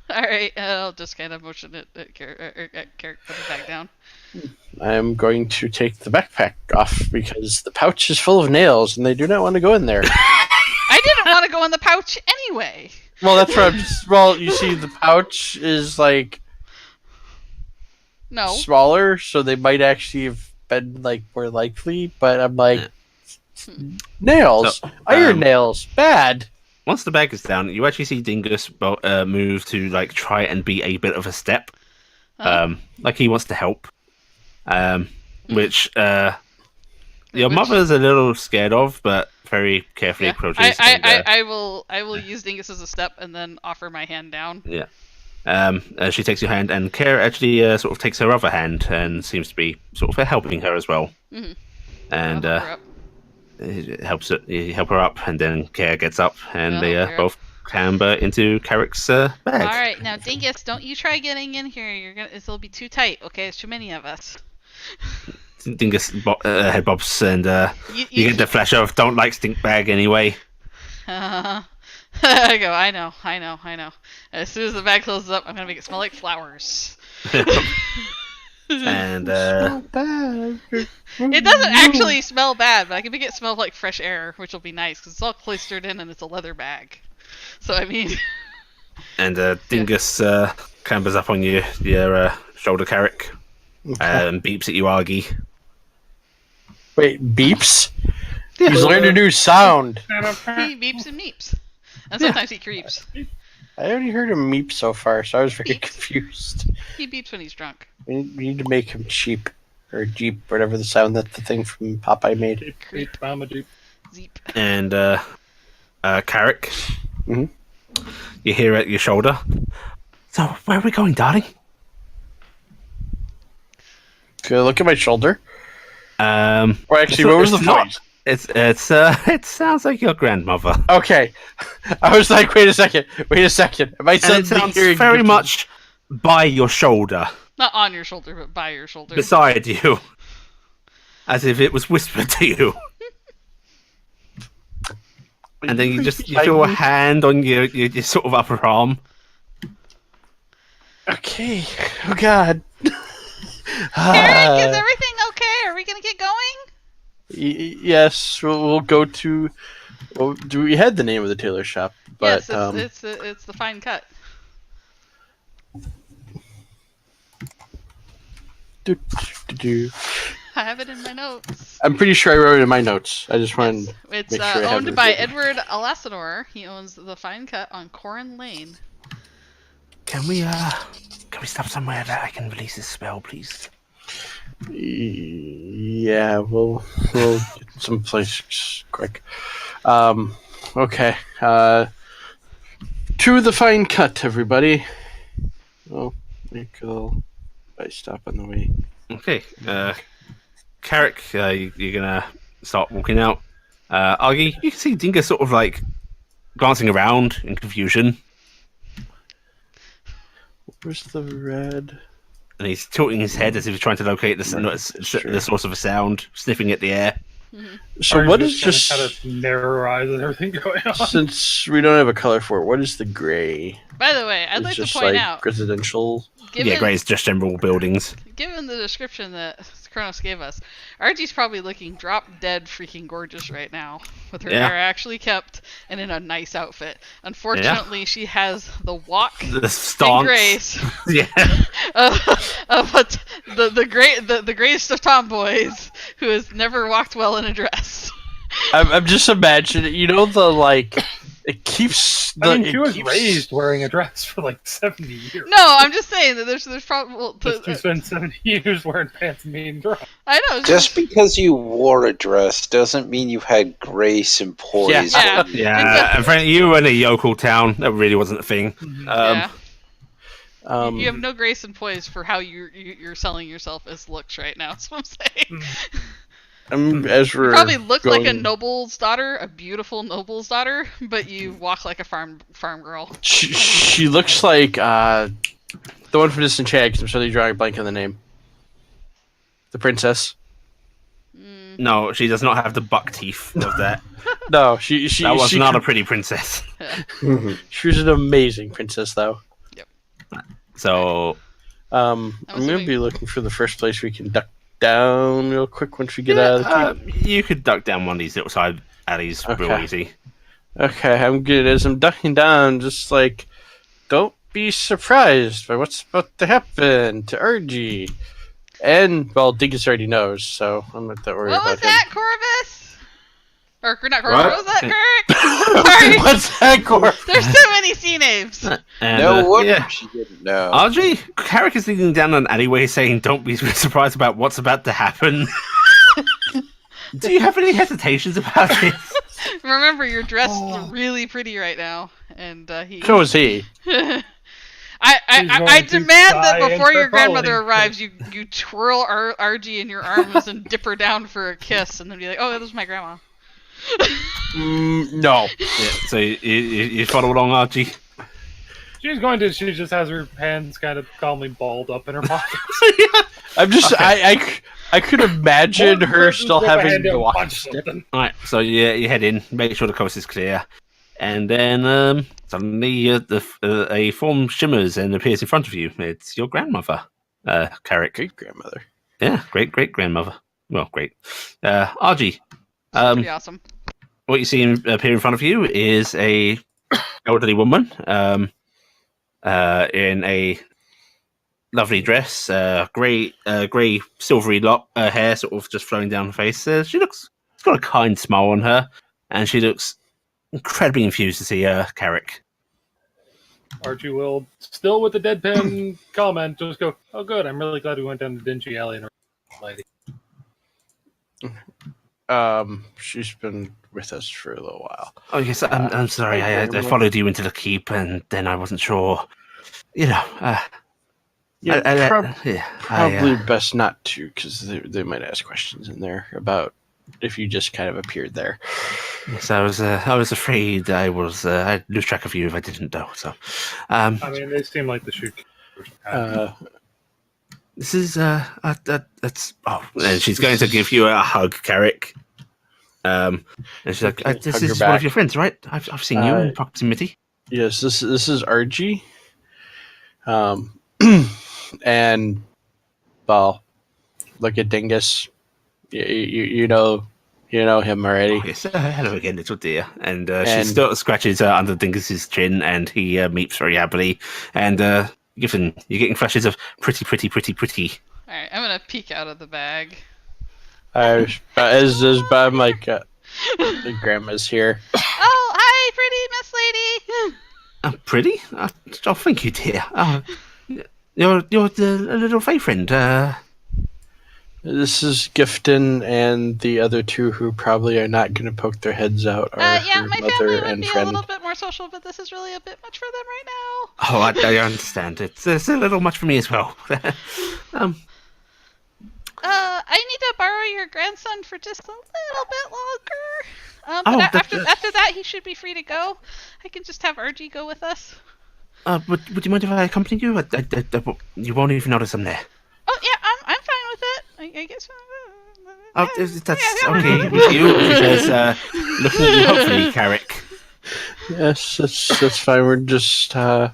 All right. I'll just kind of motion it at Carrick, put it back down. I'm going to take the backpack off because the pouch is full of nails and they do not want to go in there. I didn't want to go in the pouch anyway. Well, that's what well, you see, the pouch is like No. smaller, so they might actually have been like more likely. But I'm like, nails, So, iron nails, bad. Once the bag is down, you actually see Dingus move to like try and be a bit of a step, like he wants to help, which your mother's a little scared of, but very carefully approaches. I will use Dingus as a step and then offer my hand down. Yeah. She takes your hand, and Care actually sort of takes her other hand and seems to be sort of helping her as well. Mm-hmm. And I'll help her up. it helps you help her up, and then Care gets up, and I'll they help her both clamber into Carrick's bag. All right, now Dingus, don't you try getting in here. It'll be too tight. Okay, there's too many of us. Dingus head bobs, and you get the flash of don't like stink bag anyway. I go, I know. As soon as the bag closes up, I'm gonna make it smell like flowers. And It doesn't actually smell bad, but I can make it smell like fresh air, which will be nice because it's all cloistered in and it's a leather bag. So I mean, and Dingus clambers up on your shoulder, Carrick, and beeps at you, Argy. Wait, beeps? He's learned a new sound. he beeps and meeps, and sometimes he creeps. I only heard him meep so far, so I was very confused. He beeps when he's drunk. We need to make him cheap. Or Jeep, whatever the sound that the thing from Popeye made. Creep. Jeep. Zeep. And Carrick, Mhm. you hear at your shoulder. So, where are we going, darling? Can I look at my shoulder? Or actually, it's what was the not- voice? it sounds like your grandmother. Okay. I was like, wait a second. Am I And it suddenly sounds hearing very much by your shoulder, Not on your shoulder, but by your shoulder. beside you, as if it was whispered to you. And then you feel a hand on your sort of upper arm. Okay. Oh God. Eric, is everything okay? Are we gonna get going? Yes, we'll go to. Well, we had the name of the tailor shop, but Yes, it's the fine cut. I have it in my notes. I'm pretty sure I wrote it in my notes. I just wanted. It's make sure I have owned it by written. Edward Alassador. He owns the fine cut on Corin Lane. Can we stop somewhere that I can release this spell, please? Yeah, we'll get someplace quick. Okay. To the fine cut, everybody. Oh, make a little stop on the way. Okay, Carrick, you're gonna start walking out. Argy, you can see Dingus sort of like glancing around in confusion, Where's the red? and he's tilting his head as if he's trying to locate the source of a sound, sniffing at the air. So what is just kind of narrow eyes and everything going on? since we don't have a color for it? What is the gray? By the way, I'd It's like to just point like out, residential. Yeah, grey is just general buildings. given the description that Kronos gave us, Archie's probably looking drop dead freaking gorgeous right now, with her Yeah. hair actually kept and in a nice outfit. Unfortunately, she has the walk The and stance. grace Yeah. of the greatest of tomboys who has never walked well in a dress. I'm just imagining, the keeps. I mean, she was raised wearing a dress for like 70 years. No, I'm just saying that there's probably. Well, Just to spend 70 years wearing pants and being drunk. I know. Just because you wore a dress doesn't mean you had grace and poise. Yeah. Yeah, and frankly, you were in a yokel town. That really wasn't a thing. Yeah. Um, You have no grace and poise for how you're selling yourself as looks right now. That's what I'm saying. as we're You probably look like a going- noble's daughter, a beautiful noble's daughter, but you walk like a farm girl. She looks like the one from Disenchanted. Because I'm suddenly drawing a blank on the name. The princess. No, she does not have the buck teeth of that. No, she That was she not could- a pretty princess. She was an amazing princess, though. So, I'm going to assuming- be looking for the first place we can duck down real quick once we get out of the keep. you could duck down one of these little side alleys real Okay. easy. Okay, I'm good. As I'm ducking down, just like, don't be surprised by what's about to happen to Urgy. And, well, Dingus already knows, so I'm not that worried What about was that, Corvus? Or not Corvus? What was that, Kirk? Sorry, him. What's that, Corv? there's so many C names. And, No wonder yeah. she didn't know. Audrey, Carrick is leading down an alleyway saying, don't be surprised about what's about to happen. Do you have any hesitations about it? Remember, you're dressed really pretty right now, and he. So is he. I going to demand that die before and your grandmother following. arrives, you twirl RG in your arms and dip her down for a kiss, and then be like, "Oh, this is my grandma." No. Yeah, so you follow along, Archie? She just has her hands kind of calmly balled up in her pockets. I'm just, I could imagine One her person still slip a having hand to and walk. punch something. Alright, so you head in, make sure the coast is clear, and then suddenly a form shimmers and appears in front of you. It's your grandmother, Carrick. Great grandmother. Yeah, great grandmother. Well, great. Archie, Pretty awesome. what you see appear in front of you is a elderly woman in a lovely dress, grey silvery hair sort of just flowing down her face. She's got a kind smile on her, and she looks incredibly infused to see Carrick. Archie will, still with the deadpan comment, just go, "Oh, good. I'm really glad we went down the dingy alley and lady." She's been with us for a little while. Oh yes, I'm sorry. I followed you into the keep, and then I wasn't sure. You know, Probably best not to, because they might ask questions in there about if you just kind of appeared there. Yes, I was afraid I'd lose track of you if I didn't know. So, I mean, they seem like the shoot. this is that's and she's going to give you a hug, Carrick. And she's like, Okay, "This hug her is one of back. your friends, right? I've seen you in proximity." Yes, this is RG. And, well, look at Dingus. You know him already. Oh, yes, hello again, little dear. And she still scratches under Dingus's chin, and he meeps very happily. And you're getting flashes of pretty. All right, I'm gonna peek out of the bag. I'm like, the grandma's here. Oh, hi, pretty Miss Lady. Pretty? Oh, thank you, dear. You're the little Fae friend. This is Gifton and the other two who probably are not going to poke their heads out are Yeah, her my mother family would and be friend. a little bit more social, but this is really a bit much for them right now. Oh, I understand. It's a little much for me as well. I need to borrow your grandson for just a little bit longer. Oh, But that- after that, he should be free to go. I can just have RG go with us. Would you mind if I accompany you? You won't even notice I'm there. Oh yeah, I'm fine with it. I guess. Oh, that's okay with you. She says, looking at you hopefully, Carrick. Yes, that's fine. We're just I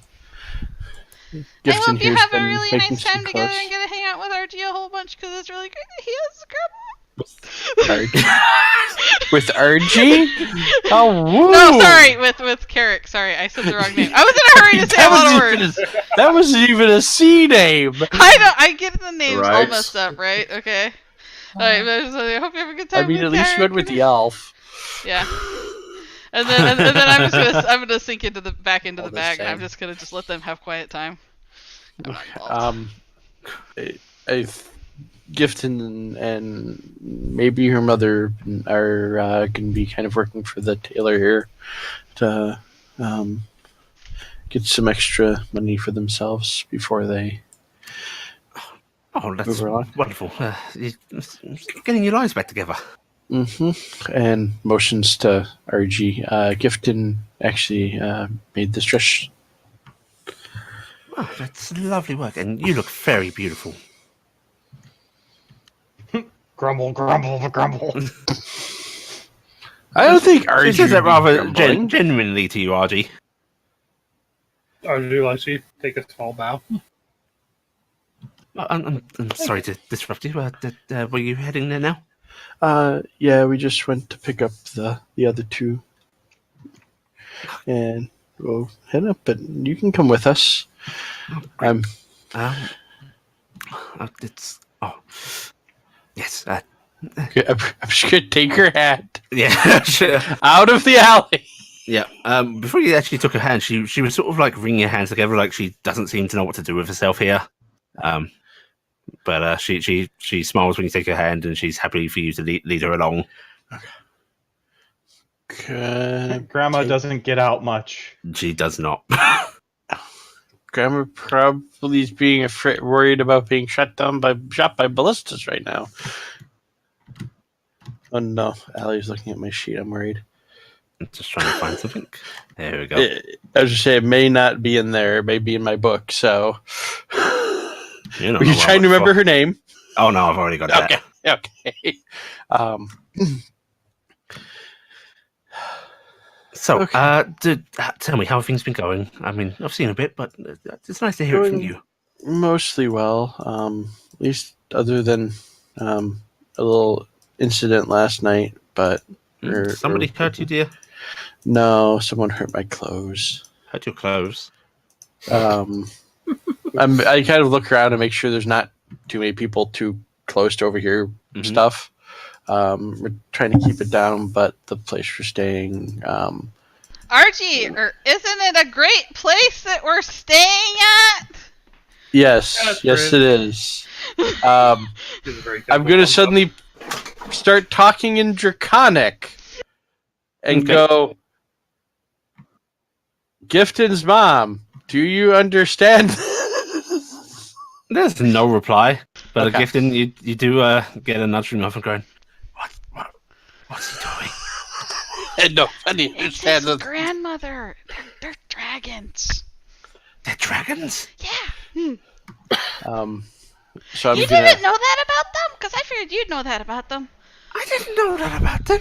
Gifton hope you here's have a been really making nice some time together clothes. and get to hang out with RG a whole bunch because it's really great that he has a grandma. With RG? Oh, woo! No, sorry, with Carrick. Sorry, I said the wrong name. I was in a hurry to say a lot of words. That wasn't even a C name. I get the names all Right. messed up, right? Okay. Alright, I hope you have a good time. I mean, with at least you Carrick. went with the elf. Yeah. and then I'm gonna sink into the back into All the the bag. same. I'm just gonna let them have quiet time. I'm not involved. I Gifton and maybe her mother are going to be kind of working for the tailor here to get some extra money for themselves before they Oh, that's move along. wonderful. You're getting your lives back together. And motions to RG. Gifton actually made this dress. Oh, that's lovely work, and you look very beautiful. Grumble, grumble, grumble. I don't think RG She says that would be rather grumbling. genuinely to you, RG. I do actually take a small bow. I'm sorry to disrupt you. Were you heading there now? Yeah, we just went to pick up the other two, and we'll head up. But you can come with us. I'm It's yes. I'm just gonna take her hat Yeah, sure. out of the alley. Yeah. Before you actually took her hand, she was sort of like wringing her hands together, like she doesn't seem to know what to do with herself here. But she smiles when you take her hand, and she's happy for you to lead her along. Grandma doesn't get out much. She does not. Grandma probably is being worried about being shot by ballistas right now. Oh no, Allie's looking at my sheet. I'm worried. I'm just trying to find something. There we go. I was just saying, it may not be in there. It may be in my book. So, You know, were you trying to remember her name? Oh no, I've already got that. Okay. So, Okay. tell me how have things been going. I mean, I've seen a bit, but it's nice to hear it from you. Mostly well. At least other than a little incident last night. But Somebody hurt you, dear? no, someone hurt my clothes. Hurt your clothes? I kind of look around and make sure there's not too many people too close to overhear stuff. We're trying to keep it down, but the place we're staying. Archie, isn't it a great place that we're staying at? Yes, That's it is. This is very I'm going to suddenly start talking in Draconic and Okay. go, Gifton's mom, do you understand? There's no reply, but Okay. Gifton, you do get a nudge from your husband going, what's he doing? And nobody It's understands his it. grandmother. They're dragons. They're dragons? Yeah. So I'm You gonna. didn't know that about them? Because I figured you'd know that about them. I didn't know that about them.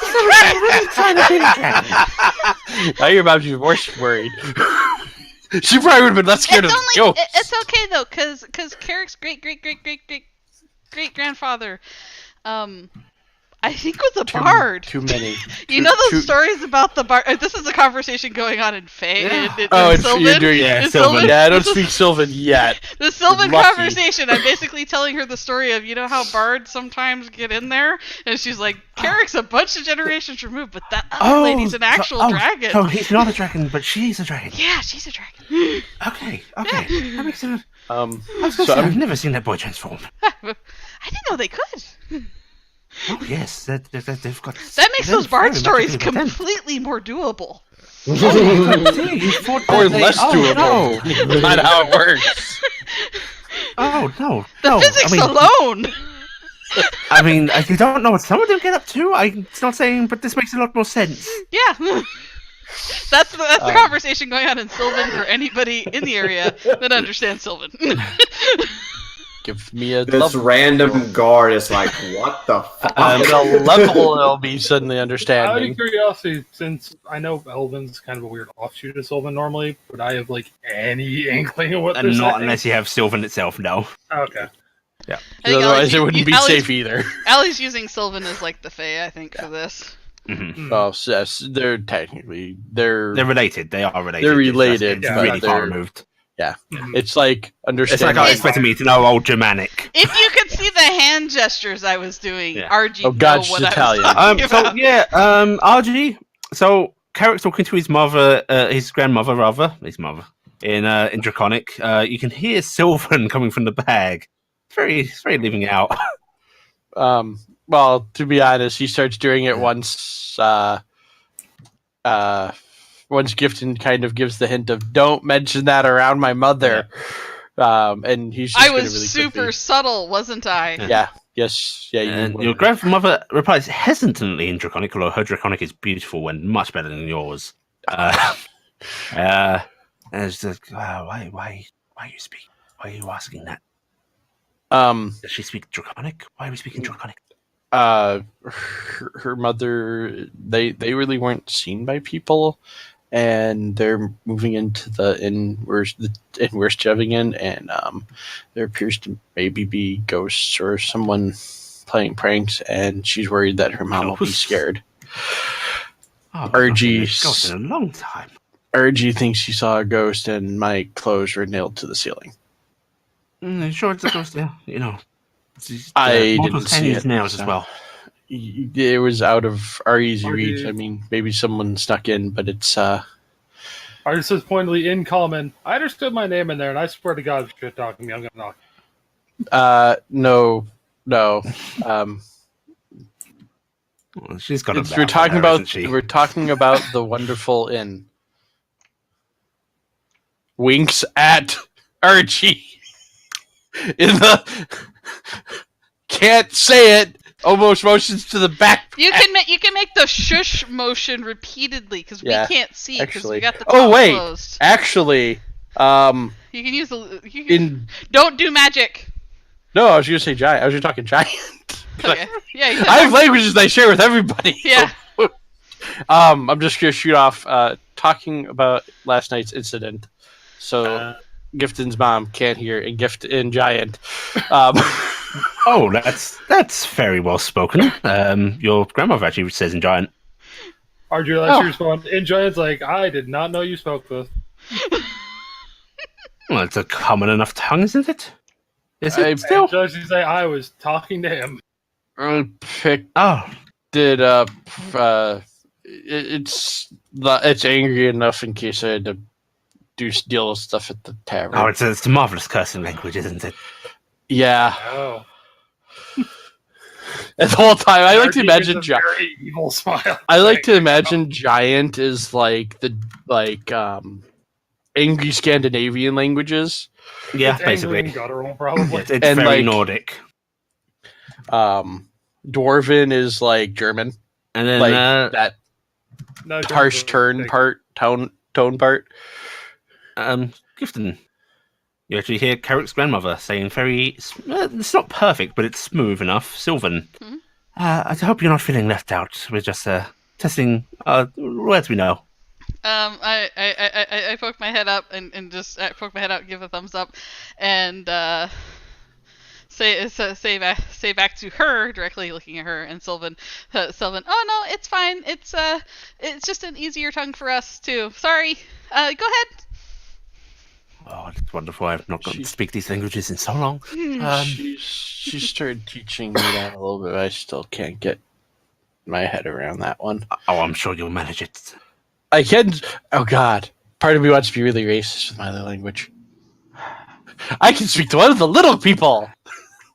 Really trying to be a dragon. Now your mom's even worse worried. She probably would have been less scared of the ghost. It's okay though, because Carrick's great grandfather, I think was a bard. Too many. You know those stories about the bard? This is a conversation going on in Fae. Yeah. In Sylvan. you're doing Yeah, In Sylvan. Yeah, I don't speak Sylvan yet. The Sylvan Lucky. conversation. I'm basically telling her the story of how bards sometimes get in there, and she's like, Carrick's a bunch of generations removed, but that other lady's an actual dragon. So he's not a dragon, but she's a dragon. Yeah, she's a dragon. Okay. That makes sense. I was gonna So say, I'm- I've never seen that boy transform. I didn't know they could. Oh yes, they've got. That makes those bard very stories magically potent. completely more doable. Or less doable. No. Not how it works. Oh no! The no. physics I mean, alone. I mean, you don't know what some of them get up to. I'm not saying, but this makes a lot more sense. Yeah. That's the conversation going on in Sylvan for anybody in the area that understands Sylvan. Give me a This level. random guard is like, what the fuck? A level it'll be suddenly Out of understanding. curiosity, since I know Elven's kind of a weird offshoot of Sylvan normally, would I have like any inkling of what they're And not saying? unless you have Sylvan itself, no. Okay. I think Otherwise, Allie's- it wouldn't be Allie's- safe either. Allie's using Sylvan as like the Fae, I think, for this. Mm-hmm. Oh, so yes, they're technically they're related. They are related. They're It's just- related, It's but really far they're- removed. It's like It's understanding. like I expected me to know old Germanic. If you could see the hand gestures I was doing, Yeah. RG Oh, God, know what she's I Italian. was talking So about. yeah, RG. So Carrick's talking to his mother, his grandmother rather, his mother in Draconic. You can hear Sylvan coming from the bag. It's very leaving out. Well, to be honest, he starts doing it once. Once Gifton kind of gives the hint of "Don't mention that around my mother," and he's. Just I was really super quickly, subtle, wasn't I? Yeah. Yes. Yeah. And your grandmother replies hesitantly in Draconic, although her Draconic is beautiful and much better than yours. And it's like, why you speak? Why are you asking that? Does she speak Draconic? Why are we speaking Draconic? Her mother, they really weren't seen by people, and they're moving into the inn we're living in, and there appears to maybe be ghosts or someone playing pranks, and she's worried that her mom will be scared. Ghost in a long time. RG thinks she saw a ghost, and my clothes were nailed to the ceiling. Sure, it's a ghost. Yeah, I mortals didn't can see use it nails as well. It was out of our easy RG. reach. I mean, maybe someone snuck in, but it's Artist says pointedly in common. I understood my name in there, and I swear to God, if you're talking to me, I'm gonna knock. No. She's got a We're talking about the wonderful inn. Winks at Archie in the can't say it. Almost motions to the back. You can make the shush motion repeatedly because we can't see because we got the top closed. Actually, you can use don't do magic. No, I was going to say giant. I was just talking giant. Okay. Yeah, I have languages I share with everybody. Yeah. I'm just going to shoot off talking about last night's incident. So Gifton's mom can't hear, and Gifton giant. Oh, that's very well spoken. Your grandmother actually says in giant. Arjun actually respond in giant's like, I did not know you spoke this. Well, it's a common enough tongue, isn't it? Is it still? Judge say I was talking to him. Did it's angry enough in case I had to deal with stuff at the tavern. Oh, it's a marvelous cursing language, isn't it? Yeah. Oh. And the whole time, I like to imagine very evil smile. I like to imagine giant is like angry Scandinavian languages. Yeah, it's basically. Angry and guttural, probably. It's very Nordic. Dwarven is like German, and then that harsh tone part. Gifton, you actually hear Carrick's grandmother saying very. It's not perfect, but it's smooth enough. Sylvan, I hope you're not feeling left out. We're just testing words we know. I poke my head up and just poke my head out, give a thumbs up, and say back to her directly, looking at her and Sylvan. Sylvan, oh no, it's fine. It's just an easier tongue for us too. Sorry. Go ahead. Oh, it's wonderful. I've not gotten to speak these languages in so long. She started teaching me that a little bit. I still can't get my head around that one. Oh, I'm sure you'll manage it. I can. Oh God, part of me wants to be really racist with my other language. I can speak to one of the little people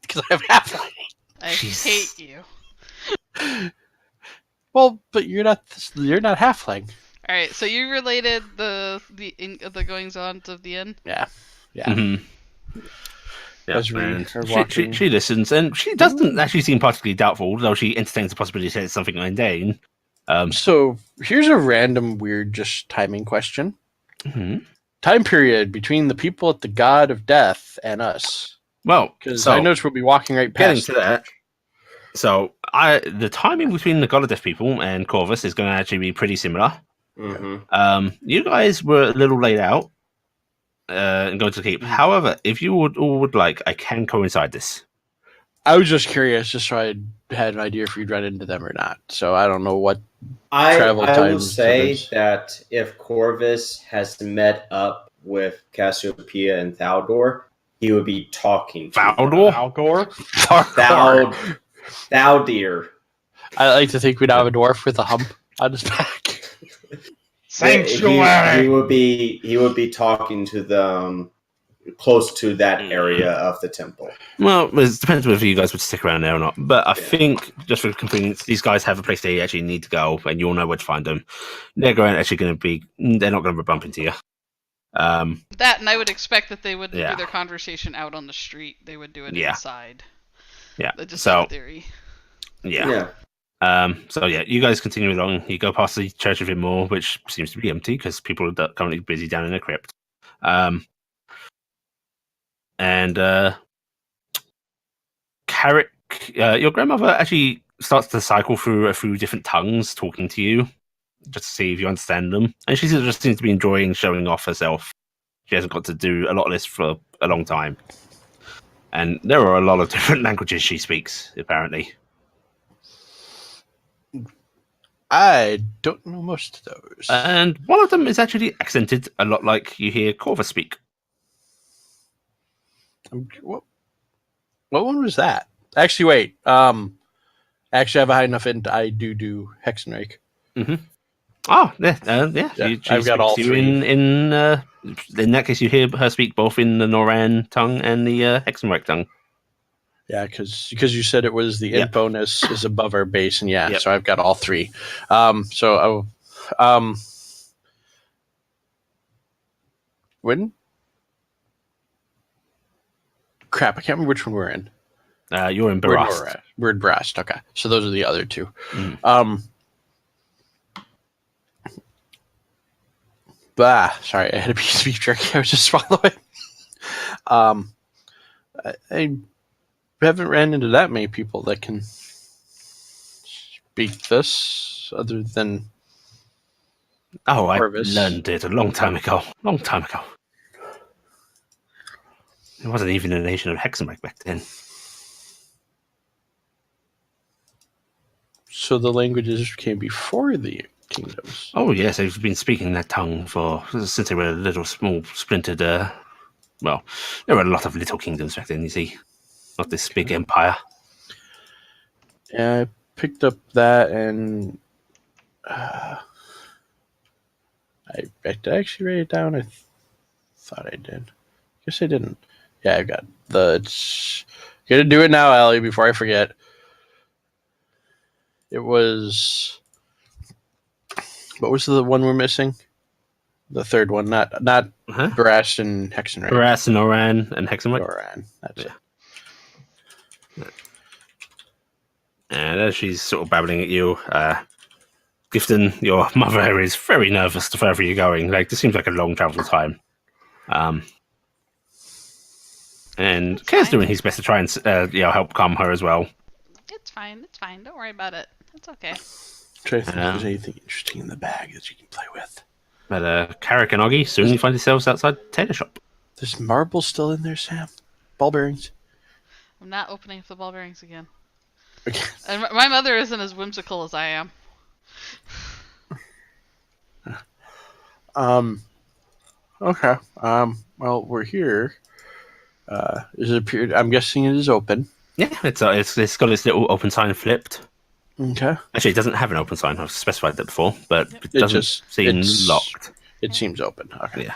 because I have half. I hate you. Well, but you're not halfling. All right, so you related the goings on of the inn. Yeah. Mm-hmm. Yeah, As she listens, and she doesn't actually seem particularly doubtful, though she entertains the possibility that it's something mundane. So here's a random weird just timing question. Mm-hmm. Time period between the people at the God of Death and us. Well, because I noticed we'll be walking right past. Getting to that. So the timing between the God of Death people and Corvus is going to actually be pretty similar. Mm-hmm. You guys were a little laid out and going to keep. However, if you would like, I can coincide this. I was just curious, just so I had an idea if you'd run into them or not. So I don't know what travel times. I will say that if Corvus has met up with Cassiopeia and Thaldor, he would be talking to Thaldor? Thou dear. I like to think we'd have a dwarf with a hump on his back. Sanctuary. He would be talking to them close to that area of the temple. Well, it depends whether you guys would stick around there or not. But I think, just for convenience, these guys have a place they actually need to go, and you'll know where to find them. They're not going to bump into you. That, and I would expect that they wouldn't Yeah. do their conversation out on the street. They would do it Yeah. inside. Yeah. That's just So, a theory. yeah. So yeah, you guys continue along. You go past the Church of Immore, which seems to be empty because people are currently busy down in the crypt. Carrick, your grandmother actually starts to cycle through a few different tongues, talking to you, just to see if you understand them. And she just seems to be enjoying showing off herself. She hasn't got to do a lot of this for a long time. And there are a lot of different languages she speaks, apparently. I don't know most of those. And one of them is actually accented a lot like you hear Corva speak. What one was that? Actually, wait. Actually, I have a high enough int. I do Hexenrake. Mm-hmm. Oh, yeah. I've got all three. In that case, you hear her speak both in the Noran tongue and the Hexenrake tongue. Yeah, because you said it was the int bonus is above our base, and so I've got all three. When? Crap, I can't remember which one we're in. You're in Barast. We're in Barast. Okay, so those are the other two. Sorry, I had a piece of beef jerky. I was just swallowing. I haven't ran into that many people that can speak this, other than. Oh, I Corvus. learned it a long time ago. It wasn't even a nation of Hexenrake back then. So the languages came before the kingdoms. Oh yes, they've been speaking that tongue since they were a little small splintered. Well, there were a lot of little kingdoms back then. You see, not this big empire. Yeah, I picked up that, and I did I actually write it down. I thought I did. Guess I didn't. Yeah, I've got gonna do it now, Allie, before I forget. It was. What was the one we're missing? The third one, not Barast and Hexenrake. Barast and Noran and Hexenrake. Noran, that's it. And as she's sort of babbling at you, Gifton, your mother is very nervous the further you're going. Like, this seems like a long travel time. And Kare's doing his best to try and help calm her as well. It's fine. Don't worry about it. It's okay. Try to think if there's anything interesting in the bag that you can play with. But Carrick and Oggy soon find yourselves outside the tailor shop. There's marble still in there, Sam. Ball bearings. I'm not opening the ball bearings again. Okay. And my mother isn't as whimsical as I am. Okay. Well, we're here. Is it appeared? I'm guessing it is open. Yeah, it's got its little open sign flipped. Okay. Actually, it doesn't have an open sign. I've specified that before, but it doesn't seem locked. It seems open. Okay. Yeah.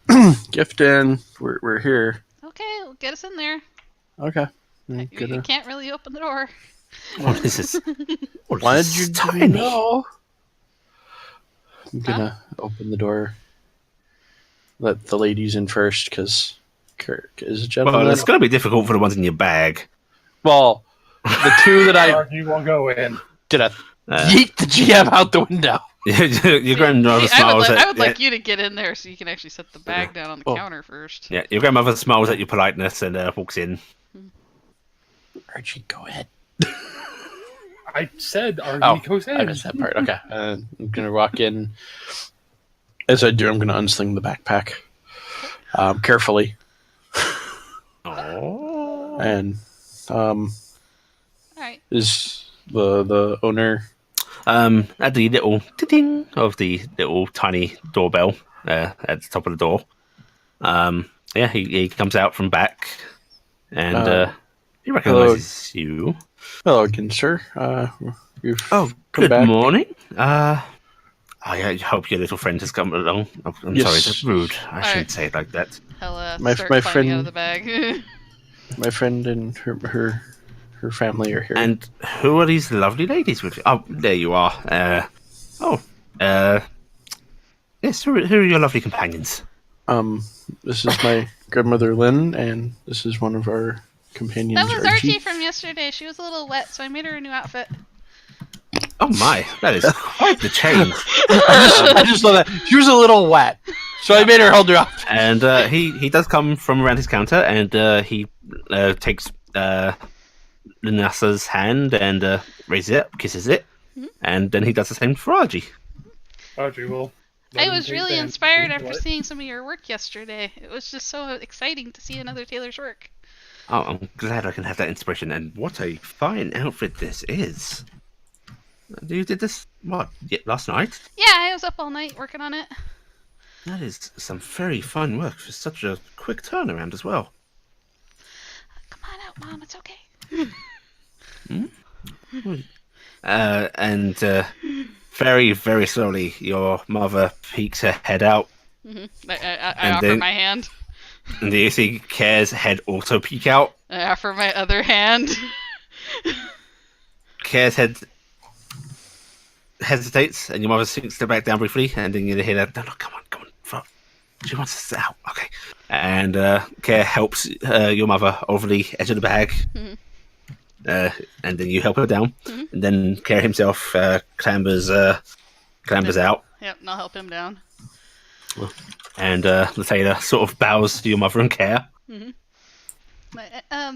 Gifton, we're here. Okay, well, get us in there. Okay. You can't really open the door. This is. Why did you tiny? know? I'm gonna open the door. Let the ladies in first, because Kirk is a gentleman. Well, it's going to be difficult for the ones in your bag. Well, the two that You won't go in. did I yeet the GM out the window. Your grandmother smiles I at would like you to get in there so you can actually set the bag down on the counter first. Yeah, your grandmother smiles at your politeness and walks in. Archie, go ahead. I said Argy goes in. I missed that part. Okay. I'm going to walk in. As I do, I'm going to unsling the backpack carefully. Oh. And All right. is the owner... At the little ding of the little tiny doorbell at the top of the door. He comes out from back and he recognizes you. Hello again, sir. You've come Good back. morning. I hope your little friend has come along. Oh, I'm Yes. sorry, that's rude. I Alright. shouldn't say it like that. He'll My- start my climbing out friend- of the bag. My friend and her family are here. And who are these lovely ladies with you? Oh, there you are. Yes, who are your lovely companions? This is my grandmother Lynn, and this is one of our companions, That was Archie. Archie from yesterday. She was a little wet, so I made her a new outfit. Oh my, that is quite the change. I just love that. She was a little wet, so I made her hold her up. And he does come from around his counter, and he takes Lunasa's hand and raises it up, kisses it, and then he does the same for Archie. Audrey will. I was really inspired after seeing some of your work yesterday. It was just so exciting to see another tailor's work. Oh, I'm glad I can have that inspiration, and what a fine outfit this is. You did this, last night? Yeah, I was up all night working on it. That is some very fine work for such a quick turnaround as well. Come on out, Mom. It's okay. And very, very slowly, your mother peeks her head out, I And offer then- my hand. and you see Care's head also peek out. I offer my other hand. Care's head hesitates, and your mother sinks her back down briefly, and then you hear that, no, come on, fuck. She wants us out, okay. And Care helps your mother over the edge of the bag, and then you help her down, and then Care himself clambers out, Yep, and I'll help him down. and the tailor sort of bows to your mother and Care.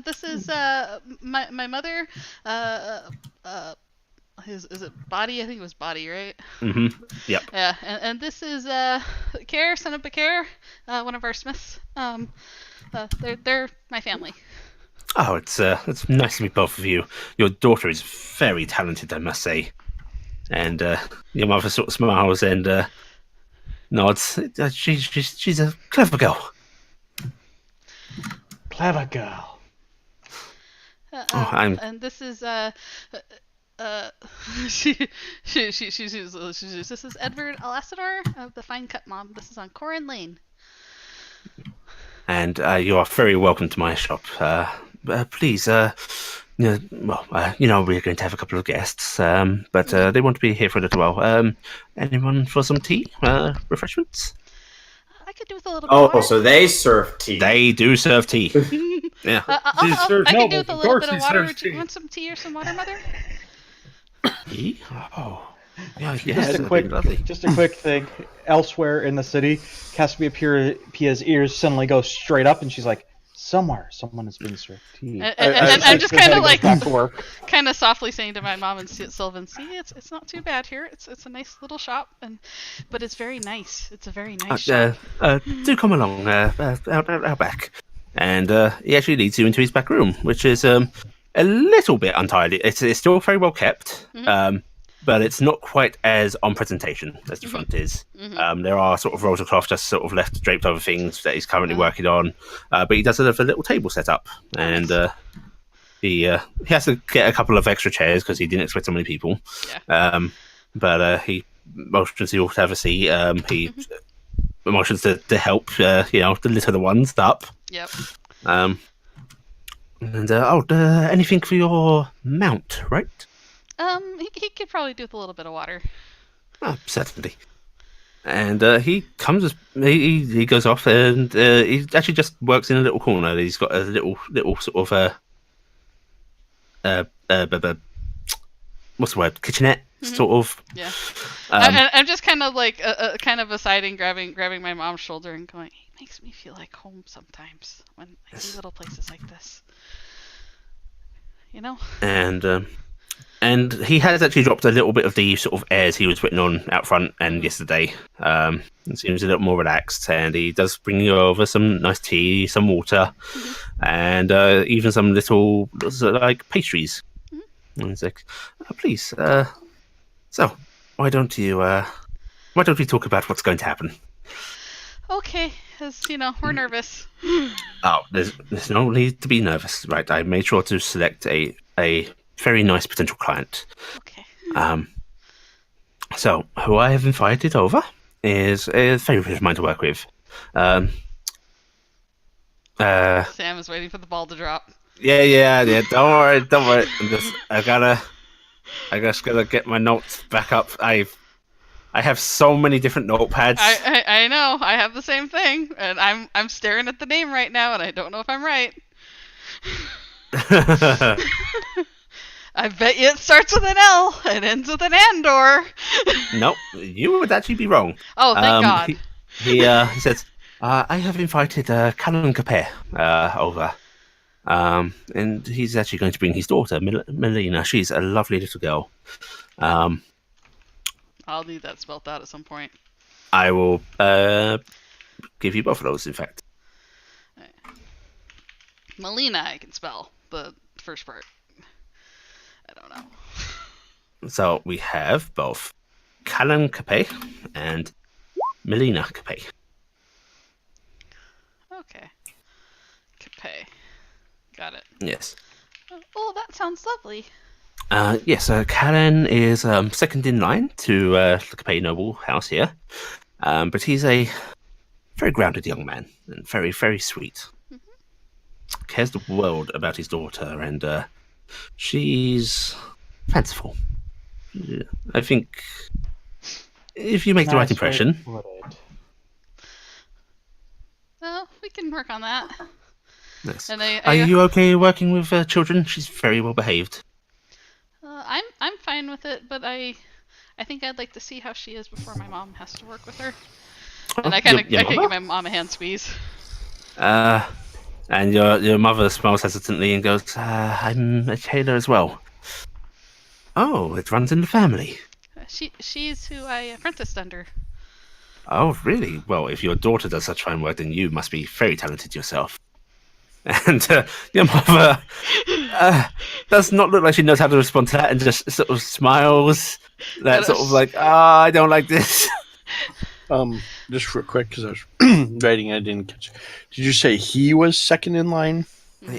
This is my mother. Is it Body? I think it was Body, right? Yep. Yeah, and this is Care, son of Bakare, one of our smiths. They're my family. Oh, it's nice to meet both of you. Your daughter is very talented, I must say. And your mother sort of smiles and nods. She's a clever girl. Clever girl. And this is she's this is Edward Alassador of the Fine Cut Mom. This is on Corin Lane. And you are very welcome to my shop. Please, we're going to have a couple of guests, but they want to be here for a little while. Anyone for some tea, refreshments? I could do with a little bit of Oh, water. so they serve tea. They do serve tea. Yeah. She serves I could do nobles. with a Of little course bit of she water. serves Would you tea. want some tea or some water, Mother? Tea? Oh. Yeah, yes, Just a that'd quick, be lovely. thing. Elsewhere in the city, Caspia's ears suddenly go straight up, and she's like, "Somewhere, someone has been served tea." And I'm just kind of like, back to work. kind of softly saying to my mom and Sylvan, "See, it's not too bad here. It's a nice little shop, but it's very nice. It's a very nice shop." Do come along out back. And he actually leads you into his back room, which is a little bit untidy. It's still very well kept, but it's not quite as on presentation as the front is. There are sort of rolls of cloth just sort of left draped over things that he's currently working on, but he does have a little table set up, and he has to get a couple of extra chairs because he didn't expect so many people. Yeah. But he motions you all to have a seat. He motions to help, the little ones up. Yep. Anything for your mount, right? He could probably do with a little bit of water. Oh, certainly. And he comes, he goes off, and he actually just works in a little corner. He's got a little sort of what's the word? Kitchenette, sort of. Yeah. I'm just kind of like kind of aside and grabbing my mom's shoulder and going, "He makes me feel like home sometimes when I see little places like this." You know? And he has actually dropped a little bit of the sort of airs he was putting on out front and yesterday. It seems a little more relaxed, and he does bring you over some nice tea, some water, and even some little like pastries. And he's like, "Please, so why don't we talk about what's going to happen?" Okay, because we're nervous. Oh, there's no need to be nervous, right? I made sure to select a very nice potential client. Okay. So, who I have invited over is a favourite of mine to work with. Um, Sam is waiting for the ball to drop. yeah. Don't worry. I just gotta get my notes back up. I have so many different notepads. I know. I have the same thing, and I'm staring at the name right now, and I don't know if I'm right. I bet you it starts with an L and ends with an Andor. Nope, you would actually be wrong. Oh, thank God. He says, I have invited Callum Capet over. And he's actually going to bring his daughter, Melina. She's a lovely little girl. I'll need that spelt out at some point. I will give you both of those, in fact. Melina, I can spell the first part. I don't know. So we have both Callum Capet and Melina Capet. Okay. Capet. Got it. Yes. Oh, that sounds lovely. Yes, Callan is second in line to the Capet noble house here. But he's a very grounded young man and very, very sweet. Cares the world about his daughter, and she's fanciful. I think if you make the right impression. Well, we can work on that. Yes. And Are you okay working with children? She's very well behaved. I'm fine with it, but I think I'd like to see how she is before my mom has to work with her. And I kind of give my mom a hand squeeze. And your mother smiles hesitantly and goes, "I'm a tailor as well." Oh, it runs in the family. She's who I apprenticed under. Oh, really? Well, if your daughter does such fine work, then you must be very talented yourself. And your mother does not look like she knows how to respond to that, and just sort of smiles. That sort of like, I don't like this. Just real quick, because I was writing, I didn't catch. Did you say he was second in line?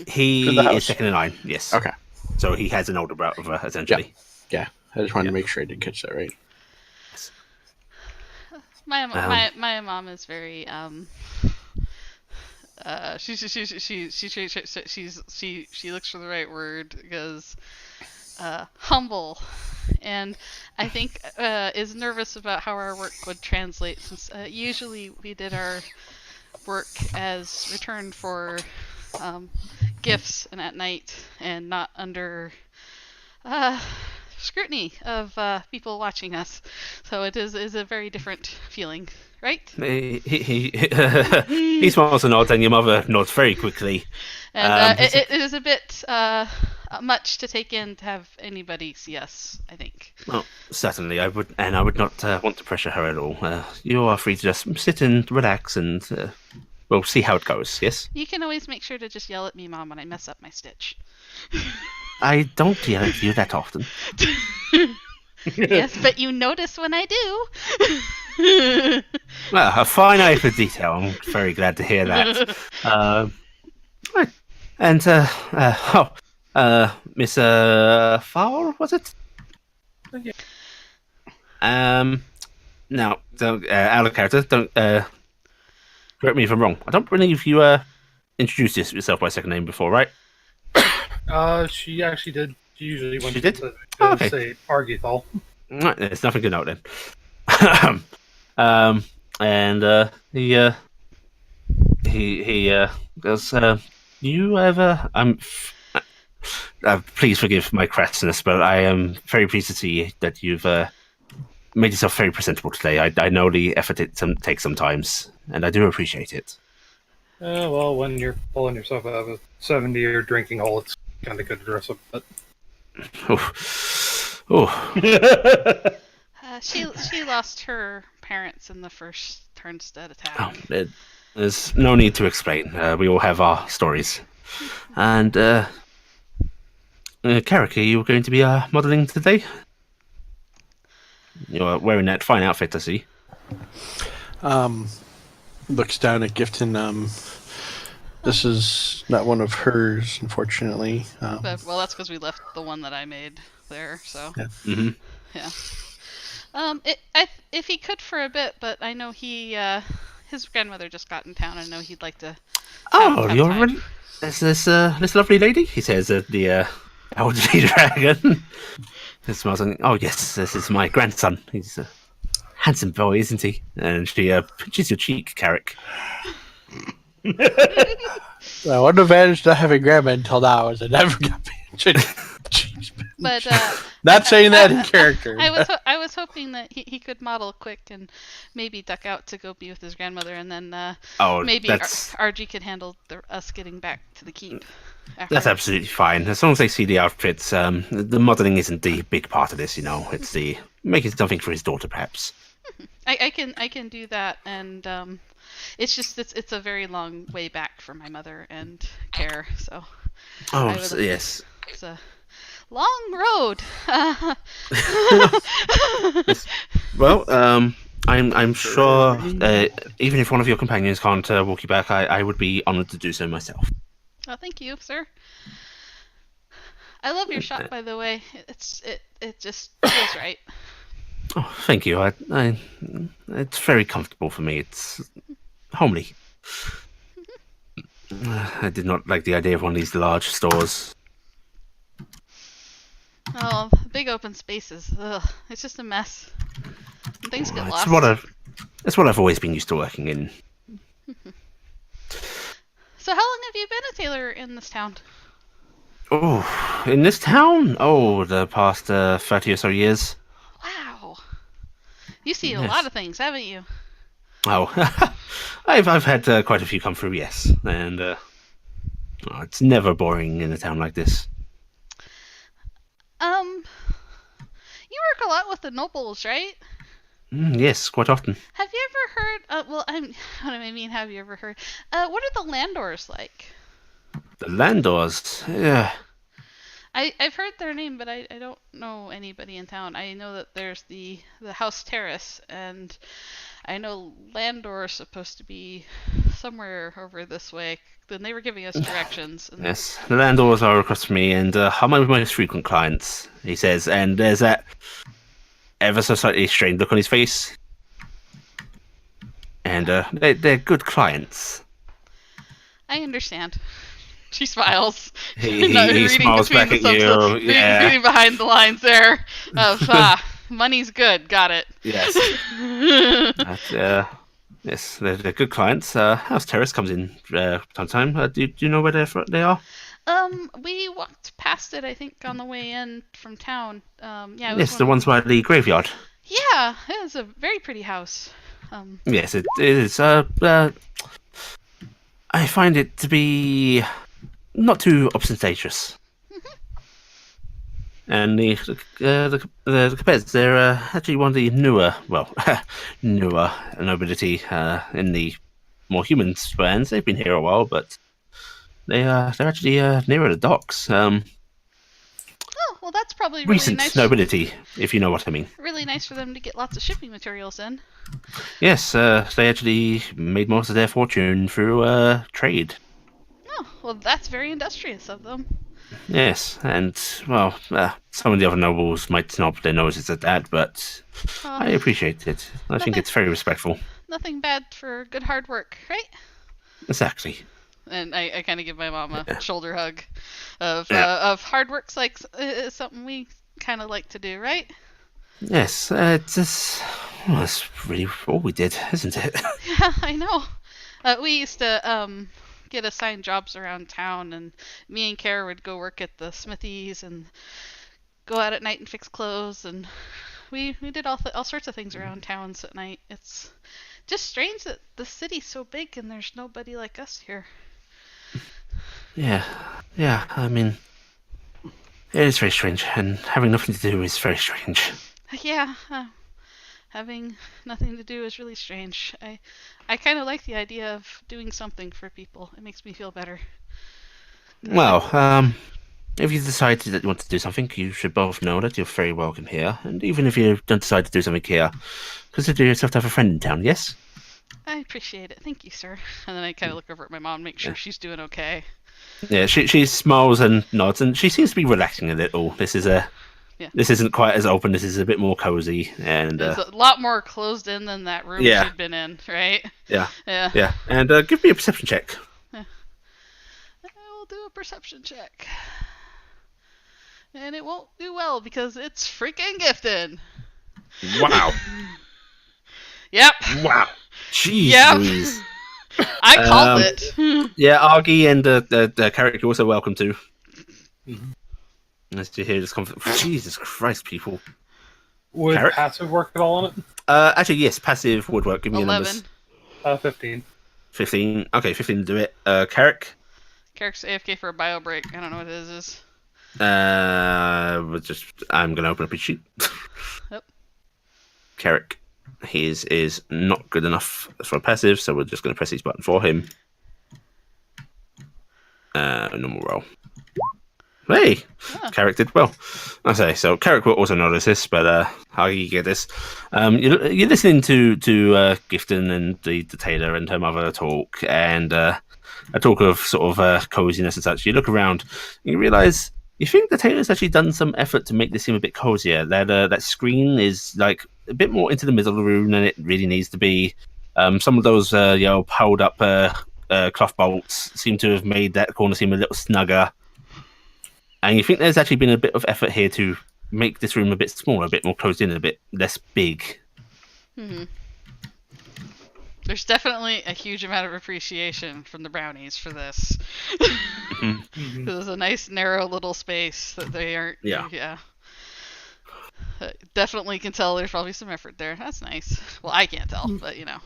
He is second in line. Yes. Okay. So he has an older brother, essentially. Yeah. I just wanted to make sure I did catch that right. My mom is very she looks for the right word, because humble, and I think is nervous about how our work would translate, since usually we did our work as return for gifts and at night, and not under scrutiny of people watching us. So it is a very different feeling, right? He smiles and nods, and your mother nods very quickly. And it is a bit much to take in to have anybody see us, I think. Well, certainly, I would not want to pressure her at all. You are free to just sit and relax, and we'll see how it goes. Yes. You can always make sure to just yell at me, Mom, when I mess up my stitch. I don't yell at you that often. Yes, but you notice when I do. Well, a fine eye for detail. I'm very glad to hear that. And Miss Fowler, was it? Yeah. Now, don't out of character. Don't correct me if I'm wrong. I don't believe you introduced yourself by second name before, right? She actually did. Usually when She did? Okay. Say Argithal. Right, there's nothing to note then. And he goes, you ever? Please forgive my crassness, but I am very pleased to see that you've made yourself very presentable today. I know the effort it takes sometimes, and I do appreciate it. Well, when you're pulling yourself out of a 70-year drinking hole, it's kind of good to dress up. But She lost her parents in the first Tarnstead attack. Oh, there's no need to explain. We all have our stories. And Carrick, are you going to be modelling today? You're wearing that fine outfit, I see. Looks down at Gifton. This is not one of hers, unfortunately. Well, that's because we left the one that I made there. So yeah. Mm-hmm. yeah. If he could for a bit, but I know his grandmother just got in town. I know he'd like to have You're time. already. There's this lovely lady, he says, the elderly dragon. He smiles and, oh, yes, this is my grandson. He's a handsome boy, isn't he? And she pinches your cheek, Carrick. Well, one advantage to having grandma until now is I never got pinched. But Not saying that in character. I was hoping that he could model quick and maybe duck out to go be with his grandmother, and then maybe RG could handle us getting back to the keep. That's absolutely fine. As long as they see the outfits, the modelling isn't the big part of this, you know. It's the making something for his daughter, perhaps. I can do that, and it's just it's a very long way back for my mother and care, so. Oh yes. It's a long road. Well, I'm sure even if one of your companions can't walk you back, I would be honoured to do so myself. Oh, thank you, sir. I love your shop, by the way. It just feels right. Oh, thank you. It's very comfortable for me. It's homely. I did not like the idea of one of these large stores. Oh, big open spaces. Ugh, it's just a mess. Things get lost. It's what I've always been used to working in. So how long have you been a tailor in this town? Oh, in this town? Oh, the past 30 or so years. Wow. You've seen a lot of things, haven't you? Oh, I've had quite a few come through, yes. And it's never boring in a town like this. You work a lot with the nobles, right? Yes, quite often. Have you ever heard? What do I mean? Have you ever heard? What are the landors like? The landors, yeah. I've heard their name, but I don't know anybody in town. I know that there's the House Terrace, and I know Landor is supposed to be somewhere over this way. Then they were giving us directions. And... Yes, the landlords are across from me, and are my most frequent clients, he says. And there's that ever so slightly strained look on his face. And they're good clients. I understand. She smiles. He smiles back at you. Yeah. Reading behind the lines there of money's good. Got it. Yes. Yes, they're good clients. House Terrace comes in time to time. Do you know where they are? We walked past it, I think, on the way in from town. Yeah. Yes, the ones by the graveyard. Yeah, it is a very pretty house. Yes, it is. I find it to be not too ostentatious. And the Capets, they're actually one of the newer nobility in the more human spans. They've been here a while, but they're actually nearer the docks. Oh, well, that's probably really recent nice. Nobility, if you know what I mean. Really nice for them to get lots of shipping materials in. Yes, they actually made most of their fortune through trade. Oh, well, that's very industrious of them. Yes, and, well, some of the other nobles might snub their noses at that, but I appreciate it. I think it's very respectful. Nothing bad for good hard work, right? Exactly. And I kind of give my mom a shoulder hug of hard work's like something we kind of like to do, right? Yes, that's really all we did, isn't it? Yeah, I know. We used to get assigned jobs around town, and me and Kara would go work at the smithies and go out at night and fix clothes, and we did all sorts of things around towns at night. It's just strange that the city's so big and there's nobody like us here. Yeah, I mean, it is very strange, and having nothing to do is very strange. Yeah, having nothing to do is really strange. I kind of like the idea of doing something for people. It makes me feel better. Well, if you decide that you want to do something, you should both know that you're very welcome here. And even if you don't decide to do something here, consider yourself to have a friend in town, yes? I appreciate it. Thank you, sir. And then I kind of look over at my mom and make sure she's doing okay. Yeah, she smiles and nods, and she seems to be relaxing a little. This is Yeah. This isn't quite as open. This is a bit more cozy, and It's a lot more closed in than that room Yeah. she'd been in, right? yeah, Yeah. yeah. And give me a perception check. I will do a perception check. And it won't do well because it's freaking gifted. Wow, Yep. wow, jeez, Yep. Louise. I called it. Yeah, Argy and the character also welcome to. Let's hear this Jesus Christ, people. Would Carrot? passive work at all on it? Actually, yes, passive would work. Give me 11. your numbers. 15. 15. Okay, 15 to do it. Carrick? Character's AFK for a bio break. I don't know what it is. I'm going to open up his sheet. Yep. Carrick. His is not good enough for passive, so we're just going to press his button for him. Normal roll. Hey, Carrick did well. I say so. Carrick will also notice this, but how you get this? You're listening to Gifton and the tailor and her mother talk, and a talk of sort of coziness and such. You look around, and you realise you think the tailor's actually done some effort to make this seem a bit cozier. That screen is like a bit more into the middle of the room than it really needs to be. Some of those piled up cloth bolts seem to have made that corner seem a little snugger. And you think there's actually been a bit of effort here to make this room a bit smaller, a bit more closed in, a bit less big. Mm-hmm. There's definitely a huge amount of appreciation from the brownies for this. Mm-hmm. It's a nice narrow little space that they aren't. Yeah. Definitely can tell there's probably some effort there. That's nice. Well, I can't tell, but you know.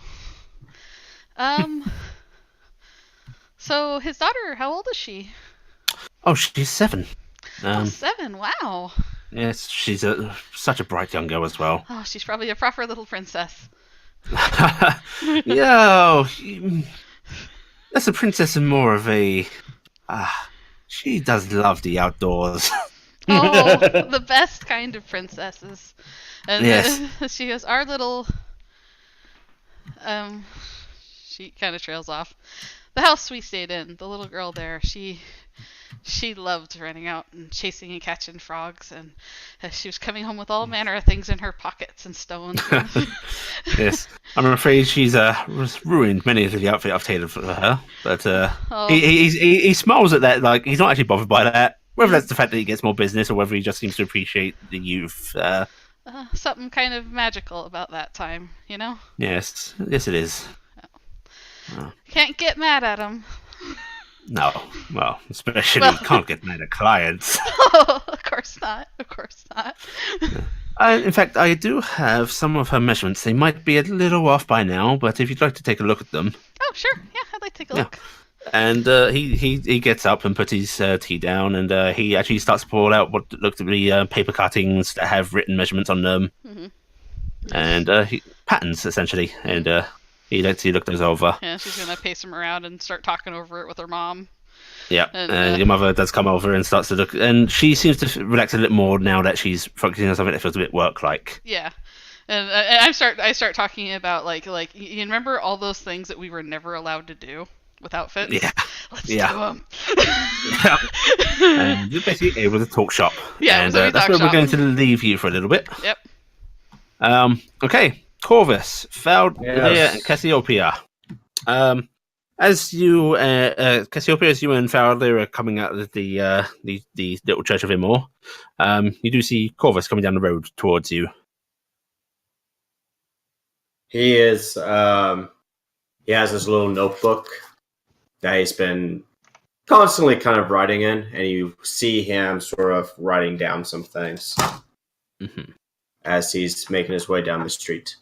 So his daughter, how old is she? Oh, she's 7. 7. Wow. Yes, she's such a bright young girl as well. Oh, she's probably a proper little princess. Yeah, that's a princess and more of a. She does love the outdoors. Oh, the best kind of princesses. And Yes. She goes, our little. She kind of trails off. The house we stayed in, the little girl there, she loved running out and chasing and catching frogs, and she was coming home with all manner of things in her pockets and stones. Yes, I'm afraid she's ruined many of the outfit I've tailored for her. But he smiles at that, like he's not actually bothered by that. Whether that's the fact that he gets more business or whether he just seems to appreciate the youth. Something kind of magical about that time, you know? Yes, it is. Can't get mad at him. No, well, especially can't get mad at clients. Of course not. Of course not. In fact, I do have some of her measurements. They might be a little off by now, but if you'd like to take a look at them. Oh, sure. Yeah, I'd like to take a look. And he gets up and puts his tea down, and he actually starts to pull out what look to be paper cuttings that have written measurements on them, and patterns essentially. And he lets you look those over. Yeah, she's gonna pace him around and start talking over it with her mom. Yeah, and your mother does come over and starts to look, and she seems to relax a little more now that she's focusing on something that feels a bit work-like. Yeah, and I start talking about like you remember all those things that we were never allowed to do with outfits? Yeah, let's do them. Yeah. And you're basically able to talk shop. Yeah, and so that's where shop. we're going to leave you for a little bit. Yep. Okay, Corvus, Faldia, and Cassiopeia. As you, Cassiopeia, as you and Faldia are coming out of the little church of Imor, you do see Corvus coming down the road towards you. He is. He has his little notebook that he's been constantly kind of writing in, and you see him sort of writing down some things as he's making his way down the street.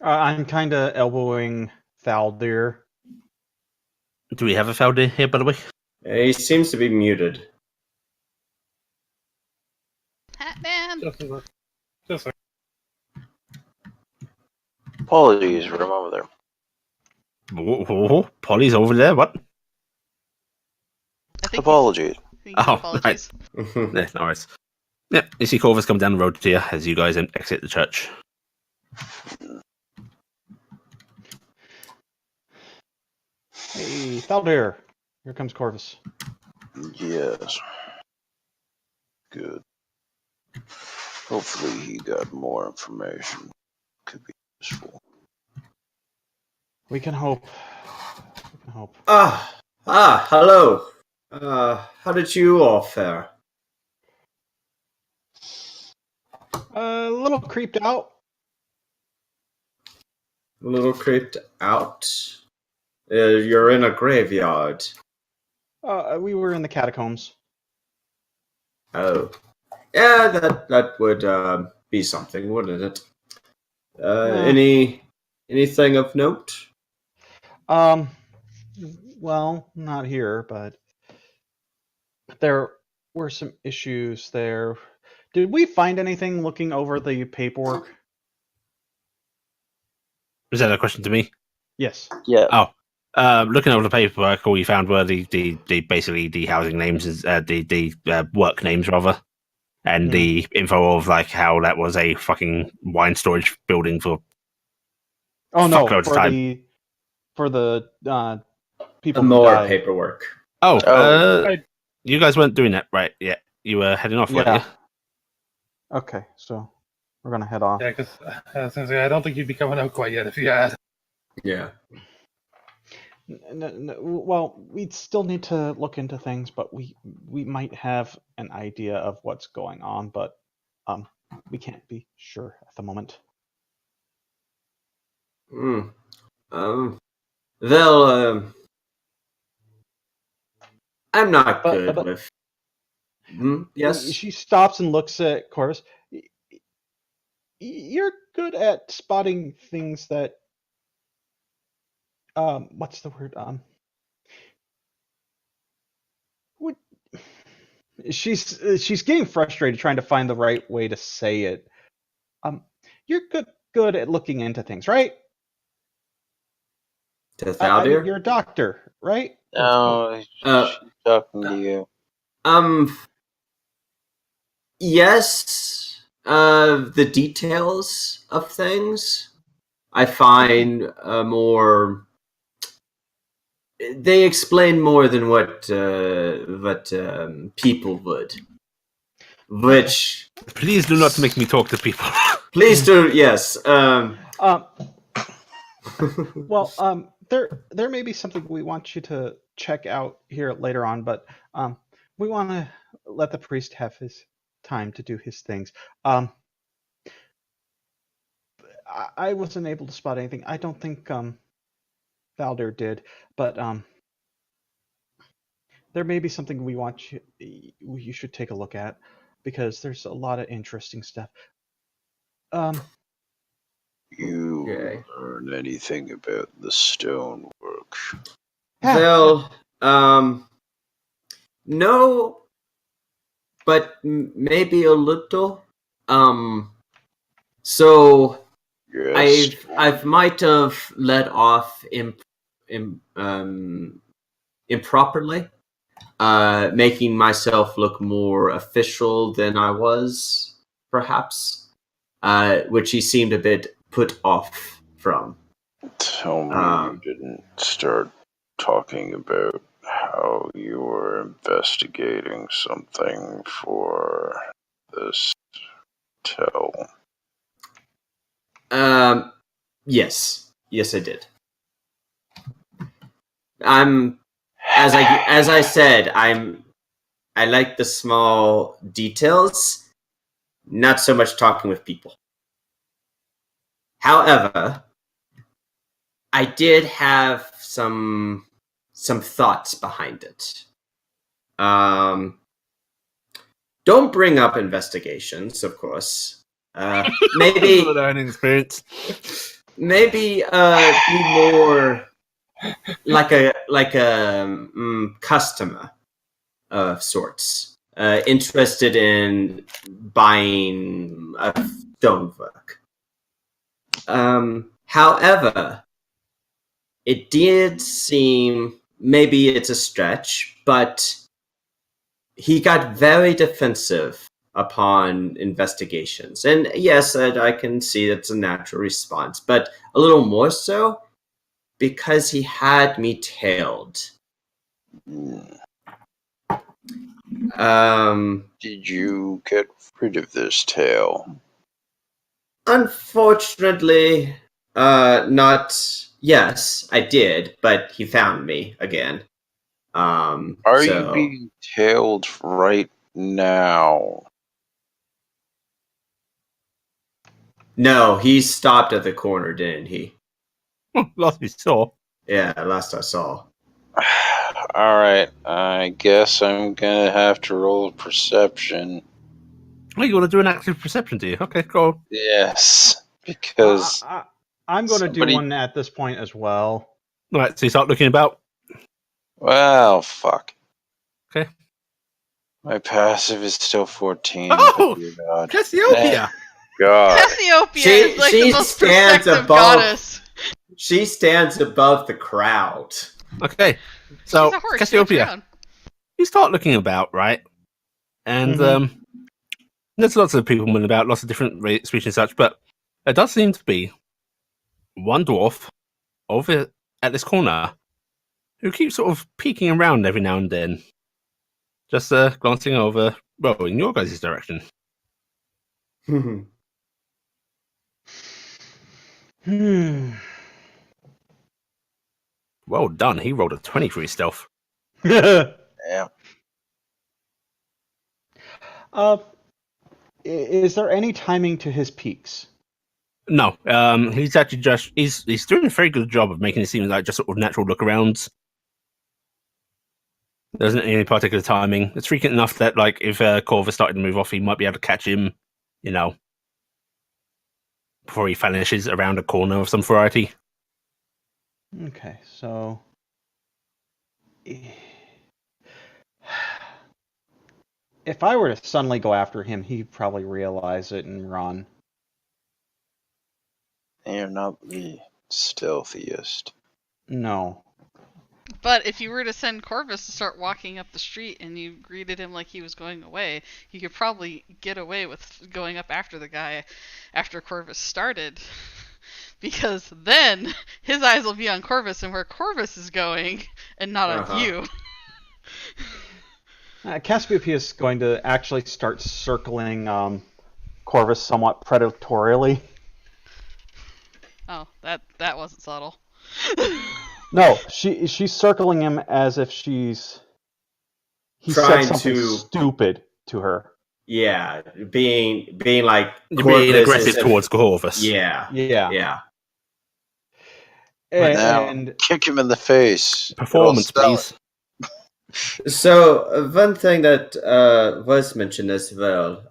I'm kind of elbowing Thaldir. Do we have a Faldia here, by the way? He seems to be muted. Hatman. Just a Apologies, room over there. Oh, Polly's over there. What? I think Apologies. apologies. Right. Yeah, no worries. Yeah, you see Corvus come down the road to you as you guys exit the church. Hey, Thaldir. Here comes Corvus. Yes. Good. Hopefully he got more information. Could be useful. We can hope. We can hope. Hello. How did you all fare? A little creeped out. A little creeped out. You're in a graveyard. We were in the catacombs. Oh. Yeah, that would be something, wouldn't it? Anything of note? Well, not here, but there were some issues there. Did we find anything looking over the paperwork? Is that a question to me? Yes. Yeah. Oh, looking over the paperwork, all you found were the basically the housing names, the work names rather, and Yeah. the info of like how that was a fucking wine storage building for Oh no, fuckloads of time. for the people The who more died. paperwork. Oh. You guys weren't doing that right yet. You were heading off, weren't you? Yeah. Okay, so we're gonna head off. Yeah, because I was gonna say I don't think you'd be coming out quite yet if you had. Yeah. Well, we'd still need to look into things, but we might have an idea of what's going on, but we can't be sure at the moment. Hmm. Well, I'm not good But with. Yes. she stops and looks at Corvus. You're good at spotting things that what's the word? Would she's getting frustrated trying to find the right way to say it. You're good at looking into things, right? To I mean, Thaldir? you're a doctor, right? No, Uh, she's talking to you. Yes. The details of things I find more. They explain more than what people would. Which Please do not make me talk to people. please do. Yes. Well, there may be something we want you to check out here later on, but we want to let the priest have his time to do his things. I wasn't able to spot anything. I don't think Valder did, but there may be something we want you should take a look at because there's a lot of interesting stuff. You Okay. learn anything about the stonework? Well, no, but maybe a little. So Yes. I've might have let off improperly, making myself look more official than I was, perhaps, which he seemed a bit put off from. Tell me you didn't start talking about how you were investigating something for this tell. Yes, I did. I'm as I said, I like the small details, not so much talking with people. However, I did have some thoughts behind it. Don't bring up investigations, of course. Maybe learning experience. maybe be more like a customer of sorts, interested in buying a stonework. However, it did seem, maybe it's a stretch, but he got very defensive upon investigations. And yes, I can see that's a natural response, but a little more so because he had me tailed. Did you get rid of this tail? Unfortunately, not. Yes, I did, but he found me again. Are you being tailed right now? No, he stopped at the corner, didn't he? Last we saw. Yeah, last I saw. Alright, I guess I'm gonna have to roll a perception. Oh, you want to do an active perception, do you? Okay, go. Yes, because I'm going to do somebody- one at this point as well. All right, so you start looking about. well, fuck. Okay. My passive is still 14. Oh! Dear God. Cassiopeia! God. Cassiopeia She- is like she the most stands perceptive above- goddess. She stands above the crowd. Okay, so She's a horse. She looks Cassiopeia, around. you start looking about, right? And there's lots of people moving about, lots of different species and such, but there does seem to be one dwarf over at this corner who keeps sort of peeking around every now and then, just glancing over, well, in your guys' direction. Well done. He rolled a 20 for his stealth. Yeah. Is there any timing to his peaks? No, he's actually just he's doing a very good job of making it seem like just sort of natural look arounds. There isn't any particular timing. It's frequent enough that, like, if Corvus started to move off, he might be able to catch him, before he vanishes around a corner of some variety. Okay, so if I were to suddenly go after him, he'd probably realize it and run. You're not the stealthiest. No. But if you were to send Corvus to start walking up the street and you greeted him like he was going away, you could probably get away with going up after the guy after Corvus started. Because then his eyes will be on Corvus and where Corvus is going and not on you. Cassiopeia is going to actually start circling Corvus somewhat predatorily. Oh, that wasn't subtle. No, she's circling him as if he said Trying something to- stupid to her. Yeah, being like You're being Corvus aggressive is a- towards Corvus. Yeah, Yeah. yeah. Now, And kick him in the face. Performance, It'll sell please. So one thing that was mentioned as well,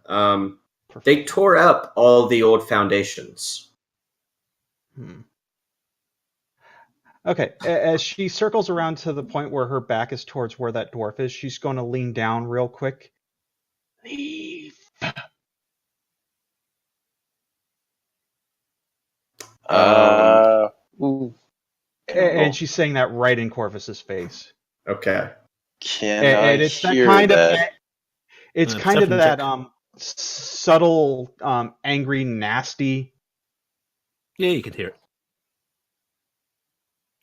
they tore up all the old foundations. Okay, as she circles around to the point where her back is towards where that dwarf is, she's going to lean down real quick. Leave. Ooh. And she's saying that right in Corvus's face. Okay. Can And I it's that hear kind that? of it's kind of perception that subtle, angry, nasty. Yeah, you can hear it.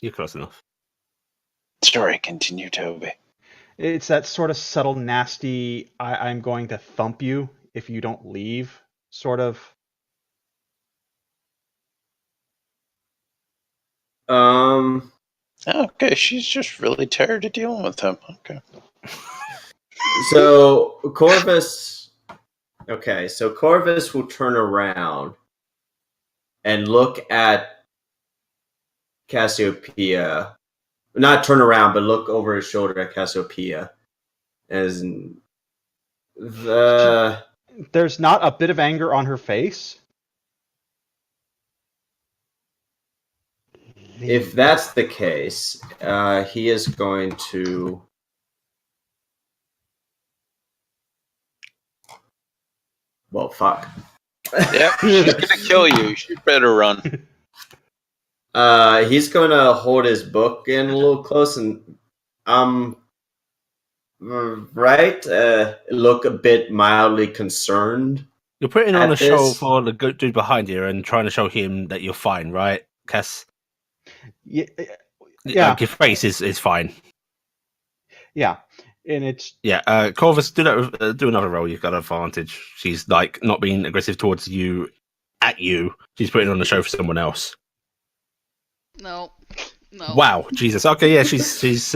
You're close enough. Sorry, continue, Toby. It's that sort of subtle, nasty. I'm going to thump you if you don't leave. Sort of. Okay, she's just really tired of dealing with him. Okay. So Corvus. Okay, so Corvus will turn around and look at Cassiopeia. Not turn around, but look over his shoulder at Cassiopeia. As the There's not a bit of anger on her face. if that's the case, he is going to. Well, fuck. Yep, she's gonna kill you. You better run. He's going to hold his book in a little close and right, look a bit mildly concerned. You're putting on At a show this- for the good dude behind you and trying to show him that you're fine, right? Cass, Yeah. like, your face is fine. Yeah. And it's Corvus, do another roll. You've got an advantage. She's like not being aggressive towards you, at you. She's putting on the show for someone else. No. Wow, Jesus. Okay, yeah, she's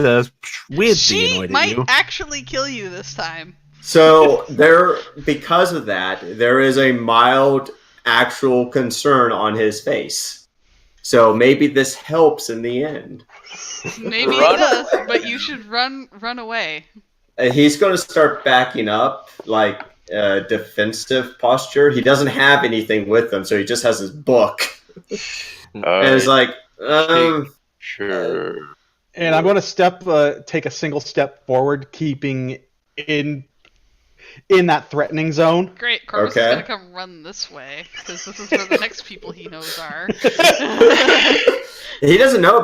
weirdly She annoyed at might you. actually kill you this time. So because of that, there is a mild actual concern on his face. So maybe this helps in the end. Maybe it does, but you should run away. He's going to start backing up, like defensive posture. He doesn't have anything with him, so he just has his book. And it's like, sure. And I'm going to take a single step forward, keeping in that threatening zone. Great, Corvus is gonna come run this way because this is where the next people he knows are. He doesn't know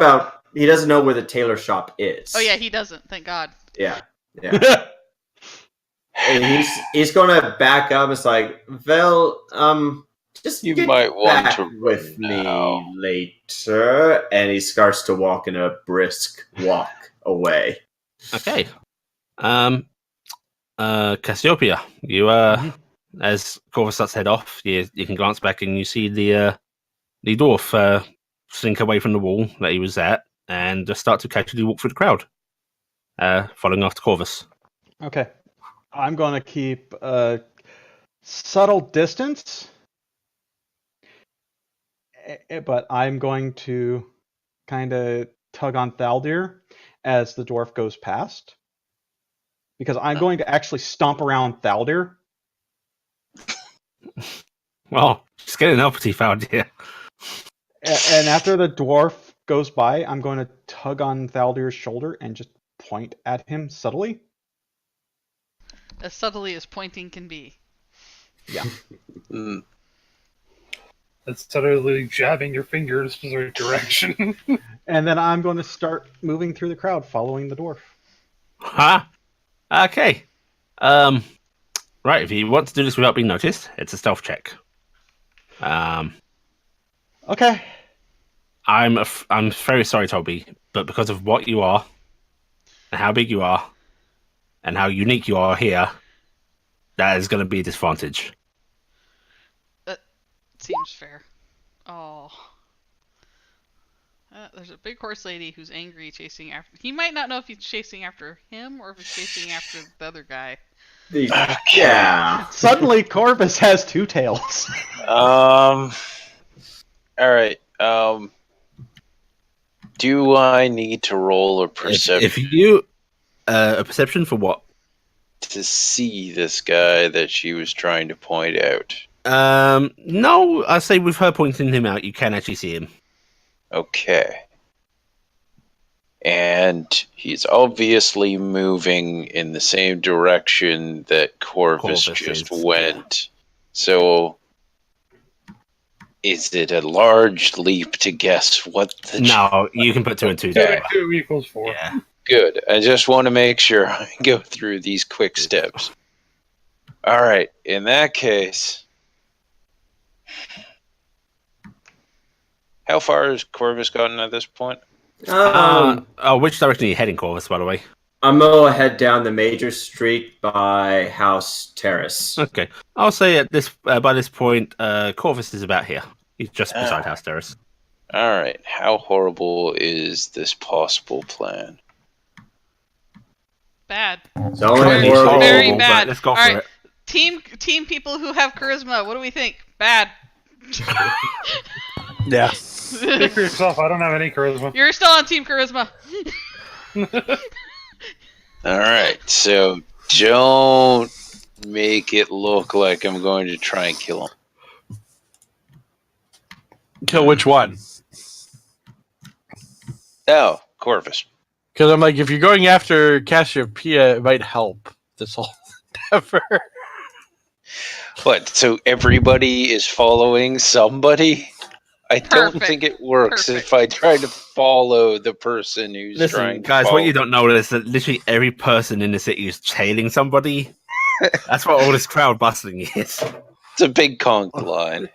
where the tailor shop is. Oh yeah, he doesn't. Thank God. Yeah. And he's gonna back up. It's like, well, just You get might want back to with now. me later. And he starts to walk in a brisk walk away. Okay. Cassiopeia, you as Corvus starts to head off, you can glance back and you see the dwarf slink away from the wall that he was at and just start to casually walk through the crowd, following after Corvus. Okay. I'm going to keep a subtle distance, but I'm going to kind of tug on Thaldir as the dwarf goes past. Because I'm going to actually stomp around Thaldir. Well, just getting uppity, Thaldir. And after the dwarf goes by, I'm going to tug on Thaldir's shoulder and just point at him subtly. As subtly as pointing can be. Yeah. That's subtly jabbing your fingers in the right direction. And then I'm going to start moving through the crowd, following the dwarf. Huh? Okay. Right, if you want to do this without being noticed, it's a stealth check. Okay. I'm very sorry, Toby, but because of what you are, and how big you are, and how unique you are here, that is going to be a disadvantage. That seems fair. Oh. There's a big horse lady who's angry chasing after... He might not know if he's chasing after him or if he's chasing after the other guy. Yeah. Suddenly, Corvus has two tails. All right. Do I need to roll a perception If you... a perception for what? to see this guy that she was trying to point out? No, I say with her pointing him out, you can actually see him. Okay. And he's obviously moving in the same direction that Corvus just went. Yeah. So, is it a large leap to guess what the... No, you can put 2 and 2 together. 2 equals 4. Yeah. Good. I just want to make sure I go through these quick steps. All right. In that case... How far has Corvus gotten at this point? Which direction are you heading, Corvus, by the way? I'm going to head down the major street by House Terrace. Okay. I'll say at this by this point, Corvus is about here. He's just beside House Terrace. All right. How horrible is this possible plan? Bad. It's only horrible, very bad. Let's go All for right. it. Team people who have charisma, what do we think? Bad. Yeah. Speak for yourself. I don't have any charisma. You're still on Team Charisma. All right, so don't make it look like I'm going to try and kill him. Kill which one? Oh, Corvus. Because I'm like, if you're going after Cassiopeia, it might help this whole endeavor. What, so everybody is following somebody? I don't think it works if I try to follow the person who's trying to guys, follow. what you don't know is that literally every person in the city is tailing somebody. That's what all this crowd bustling is. It's a big conch line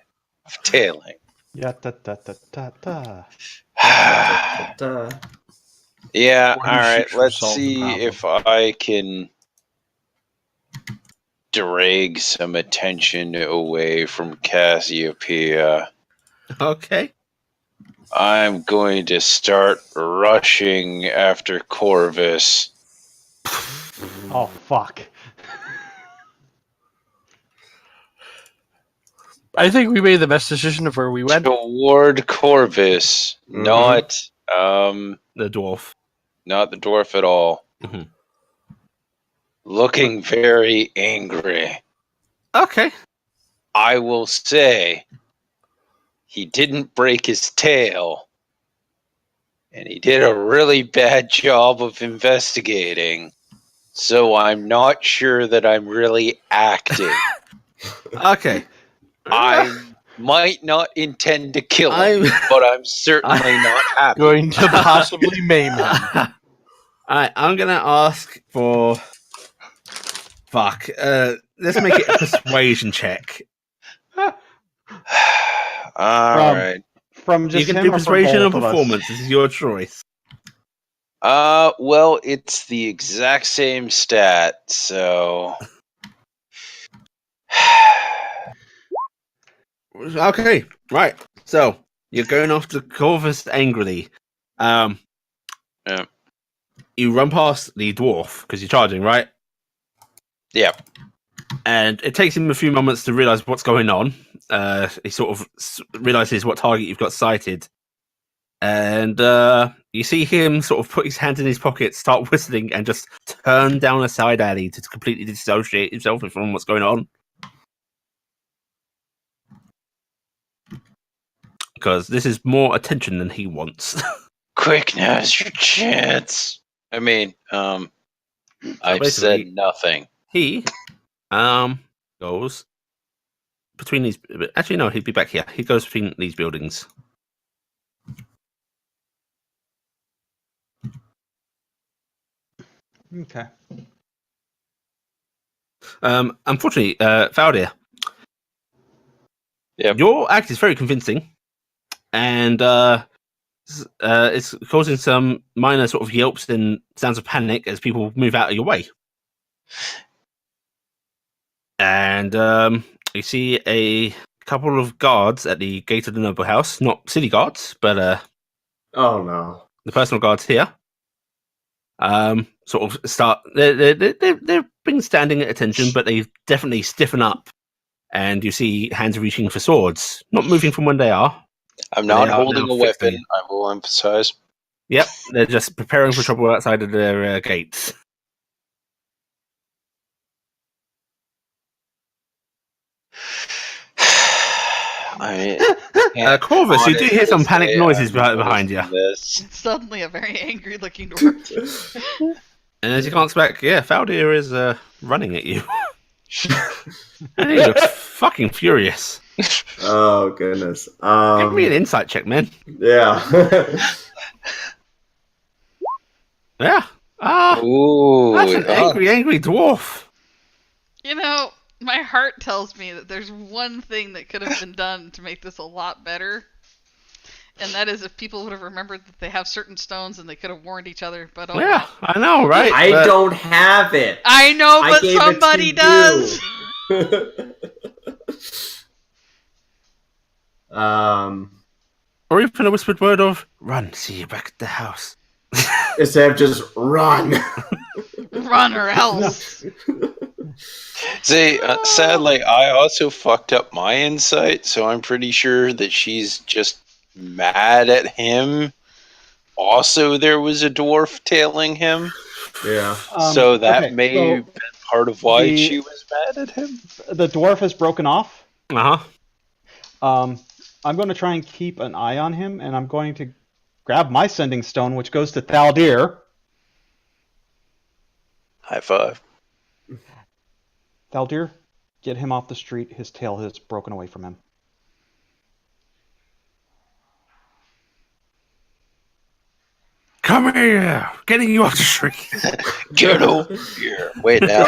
of tailing. Yeah, da da da da da. Yeah, Or he alright, should let's solve the see problem. if I can drag some attention away from Cassiopeia. Okay. I'm going to start rushing after Corvus. Oh fuck. I think we made the best decision of where we went. Toward Corvus, not The dwarf. not the dwarf at all. Mhm. Looking very angry. Okay. I will say he didn't break his tail, and he did a really bad job of investigating. So I'm not sure that I'm really acting. Okay. I might not intend to kill him, but I'm certainly not happy. Going to possibly maim him. Alright, I'm gonna ask for. Fuck. Let's make it a persuasion check. Alright. From just You can him do or from persuasion or both of us? performance. This is your choice. Well, it's the exact same stat, so. Okay, right. So you're going after Corvus angrily. Yeah. You run past the dwarf because you're charging, right? Yep. And it takes him a few moments to realize what's going on. He sort of realizes what target you've got sighted, and you see him sort of put his hand in his pocket, start whistling, and just turn down a side alley to completely dissociate himself from what's going on. Because this is more attention than he wants. Quick, now's your chance. I mean, I've basically- said nothing. He goes between these. Actually, no, he'd be back here. He goes between these buildings. Okay. Unfortunately, Valdir, Yep. your act is very convincing, and it's causing some minor sort of yelps and sounds of panic as people move out of your way. And you see a couple of guards at the gate of the noble house, not city guards, but Oh no. the personal guards here. Sort of start. They've been standing at attention, but they definitely stiffen up, and you see hands reaching for swords, not moving from when they are. I'm not They are holding now a fixed weapon, on you. I will emphasize. Yep, they're just preparing for trouble outside of their gates. Corvus, you do hear some panic noises behind you. This. It's suddenly a very angry looking dwarf. And as you glance back, yeah, Faldir is running at you. And he looks fucking furious. Oh goodness. Give me an insight check, man. Yeah. Yeah. Ooh, That's an angry dwarf. You know, my heart tells me that there's one thing that could have been done to make this a lot better. And that is if people would have remembered that they have certain stones and they could have warned each other. But oh, Yeah, well. I know, right? I But- don't have it. I know, I but gave it to somebody does. Or even a whispered word of, run, see you back at the house. Instead of just run. Run or else. See, sadly, I also fucked up my insight, so I'm pretty sure that she's just mad at him. Also, there was a dwarf tailing him, Yeah. so that okay, may so have been part of why the- she was mad at him. the dwarf is broken off. Uh-huh. I'm going to try and keep an eye on him, and I'm going to grab my sending stone, which goes to Thaldir. High five. Thaldir, get him off the street. His tail has broken away from him. Come here! Getting you off the street. Get over here. Wait, now.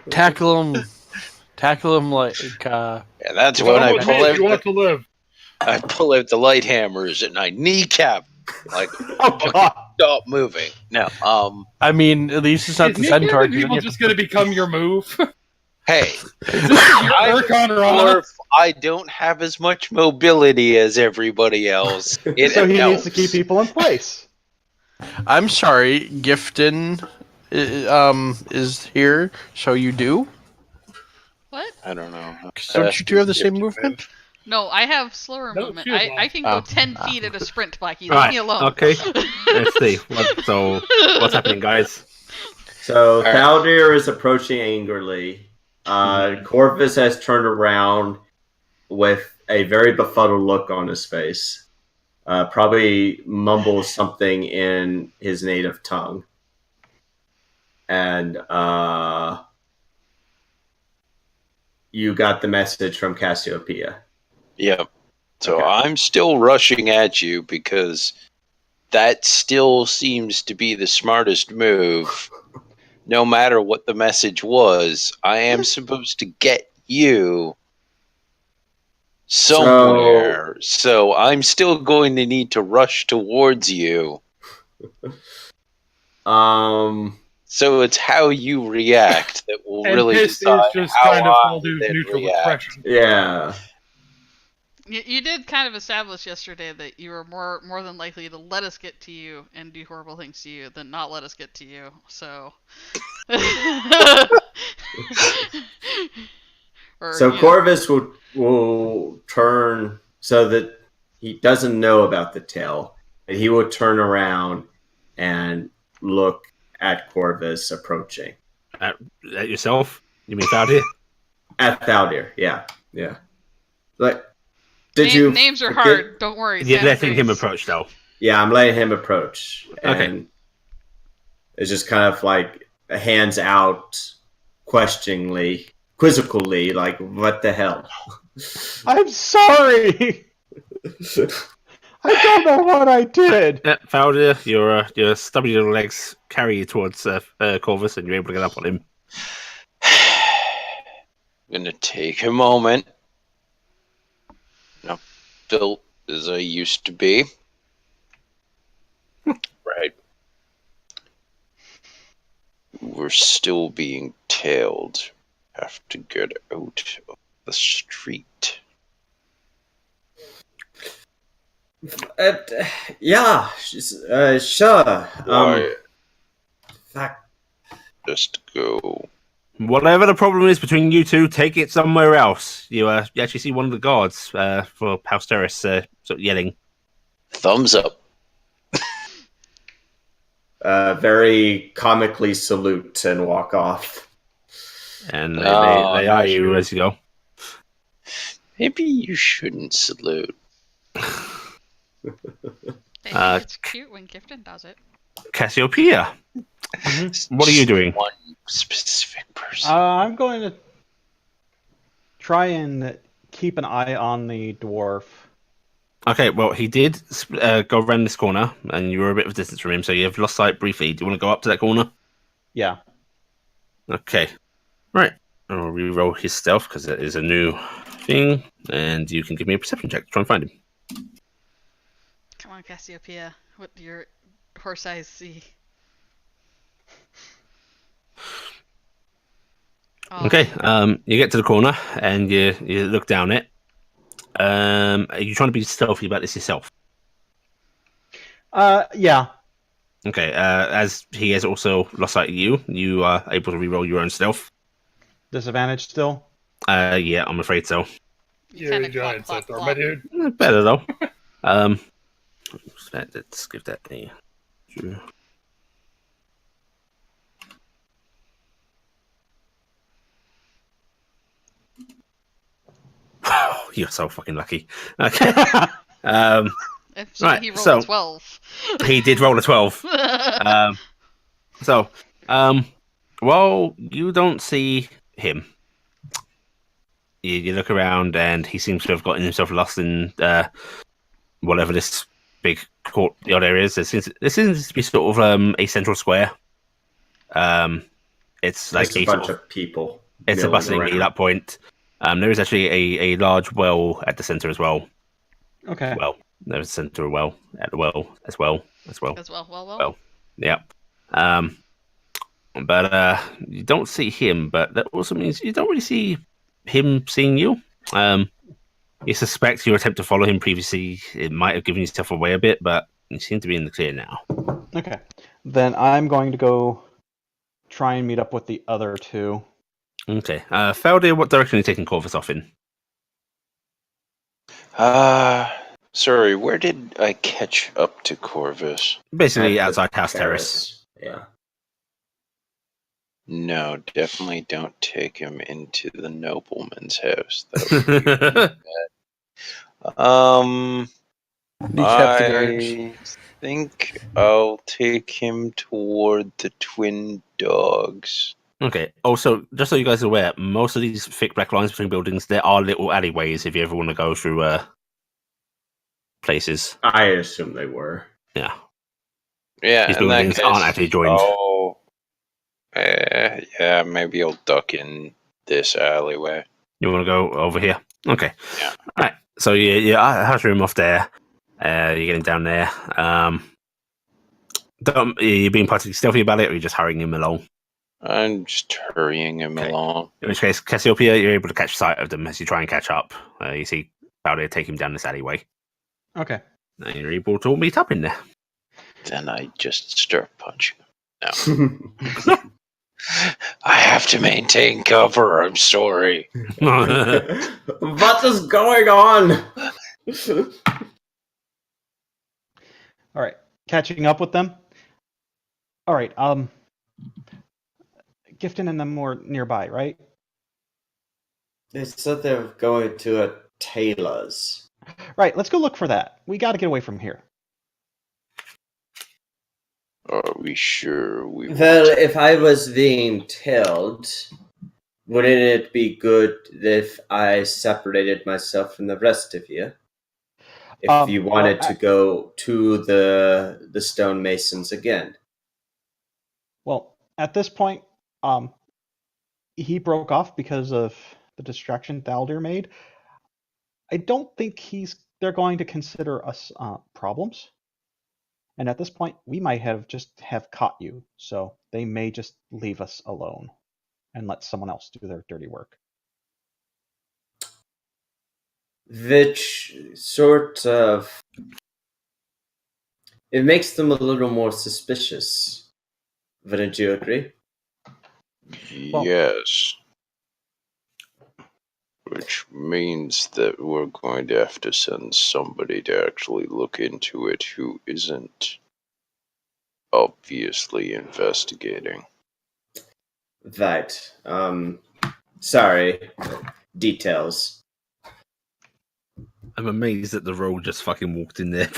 Tackle him like. And that's You when want I to live, you want to live. pull out the light hammers and I kneecap Like, Oh god. stop moving. No. I mean, at least it's not Is the Nick centaur. and people just going to become your move? Hey, Is this your Archon Rana? Dwarf, I don't have as much mobility as everybody else. It So he helps. needs to keep people in place. I'm sorry, Gifton is here, so you do? What? I don't know. Don't you two have the same movement? No, I have slower No, movement. she has I can go Oh. 10 feet at a sprint, Blackie. Leave Right. me alone. Okay. Let's see. What's happening, guys? So All right. Thaldir is approaching angrily. Corvus has turned around with a very befuddled look on his face. Probably mumbles something in his native tongue. And you got the message from Cassiopeia. Yep. So Okay. I'm still rushing at you because that still seems to be the smartest move. No matter what the message was, I am supposed to get you somewhere. So I'm still going to need to rush towards you. So it's how you react that will And really pissed is decide just how kind of I Faldu's then neutral react. expression. Yeah. You did kind of establish yesterday that you were more than likely to let us get to you and do horrible things to you than not let us get to you. So. So Corvus will turn so that he doesn't know about the tail, and he will turn around and look at Corvus approaching. At yourself? You mean Faldir? At Thaldir, yeah. Like, Names are hard. Don't worry. You're Sam letting him agrees. approach, though. Yeah, I'm letting him approach. Okay. And it's just kind of like hands out questioningly, quizzically, like, what the hell? I'm sorry. I don't know what I did. Yeah, Faldir, your stubby little legs carry you towards Corvus, and you're able to get up on him. I'm gonna take a moment. Not built as I used to be. Right. We're still being tailed. Have to get out of the street. Yeah, sure. Why? Fuck. Just go. Whatever the problem is between you two, take it somewhere else. You actually see one of the guards for Pausteris sort of yelling. Thumbs up. Very comically salute and walk off. And they Oh, eye not you sure. as you go. Maybe you shouldn't salute. They think it's cute when Gifton does it. Cassiopeia, what are you doing? One specific person. I'm going to try and keep an eye on the dwarf. Okay, well, he did go around this corner, and you were a bit of a distance from him, so you've lost sight briefly. Do you want to go up to that corner? Yeah. Okay. Right. I'll re-roll his stealth, because it is a new thing, and you can give me a perception check to try and find him. Come on, Cassiopeia. What do your horse eyes see? Oh. Okay, you get to the corner, and you look down it. Are you trying to be stealthy about this yourself? Yeah. Okay, as he has also lost sight of you, you are able to re-roll your own stealth. Disadvantage still? Yeah, I'm afraid so. You Yeah, kinda giant clop, centaur, clop, my clop. dude. Better though. Let's give that a. You're so fucking lucky. Okay. If Right, he rolled so- a 12. He did roll a 12. Well, you don't see him. You look around, and he seems to have gotten himself lost in whatever this big courtyard area is. This seems to be sort of a central square. It's like Just a bunch of people. it's a milling bustling around. meet-up point. There is actually a large well at the center as well. Okay. Well, There's a center well at the well as well. Well. Yeah. But you don't see him, but that also means you don't really see him seeing you. You suspect your attempt to follow him previously, it might have given yourself away a bit, but you seem to be in the clear now. Okay. Then I'm going to go try and meet up with the other two. Okay. Feldir, what direction are you taking Corvus off in? Sorry, where did I catch up to Corvus? Basically At the outside House Terrace. Yeah. No, definitely don't take him into the nobleman's house. That would be Decap the guards. I think I'll take him toward the twin dogs. Okay. Also, just so you guys are aware, most of these thick black lines between buildings, there are little alleyways if you ever want to go through places. I assume they were. Yeah. Yeah, These in that buildings case, aren't actually joined. Yeah, maybe I'll duck in this alleyway. You want to go over here? Okay. Yeah. All right. So I have room off there. You're getting down there. You're being particularly stealthy about it, or you're just hurrying him along? I'm just hurrying him Okay. along. In which case, Cassiopeia, you're able to catch sight of them as you try and catch up. You see Baldur take him down this alleyway. Okay. And you're able to all meet up in there. Then I just start punching him. No. I have to maintain cover. I'm sorry. What is going on? All right. Catching up with them. All right. Gifton and them were nearby, right? They said they were going to a tailor's. Right. Let's go look for that. We got to get away from here. Are we sure we Well, want to? if I was being told, wouldn't it be good if I separated myself from the rest of you? If you wanted to go to the stonemasons again. Well, at this point, he broke off because of the distraction Thaldir made. I don't think they're going to consider us problems. And at this point, we might have caught you, so they may just leave us alone and let someone else do their dirty work. Which sort of... It makes them a little more suspicious. Wouldn't you agree? Yes. Which means that we're going to have to send somebody to actually look into it who isn't obviously investigating. Right. Sorry. Details. I'm amazed that the roll just fucking walked in there.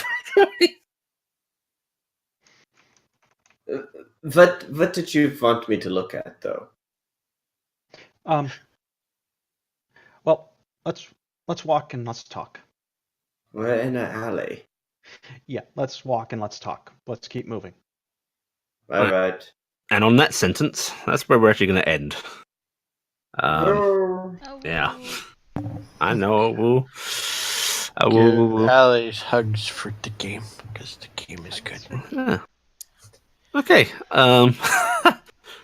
What did you want me to look at, though? Well, let's walk and let's talk. We're in an alley. Yeah, let's walk and let's talk. Let's keep moving. All right. And on that sentence, that's where we're actually going to end. Oh. Yeah. I know. We'll Give Alex hugs for the game, because the game is good. Yeah. Okay.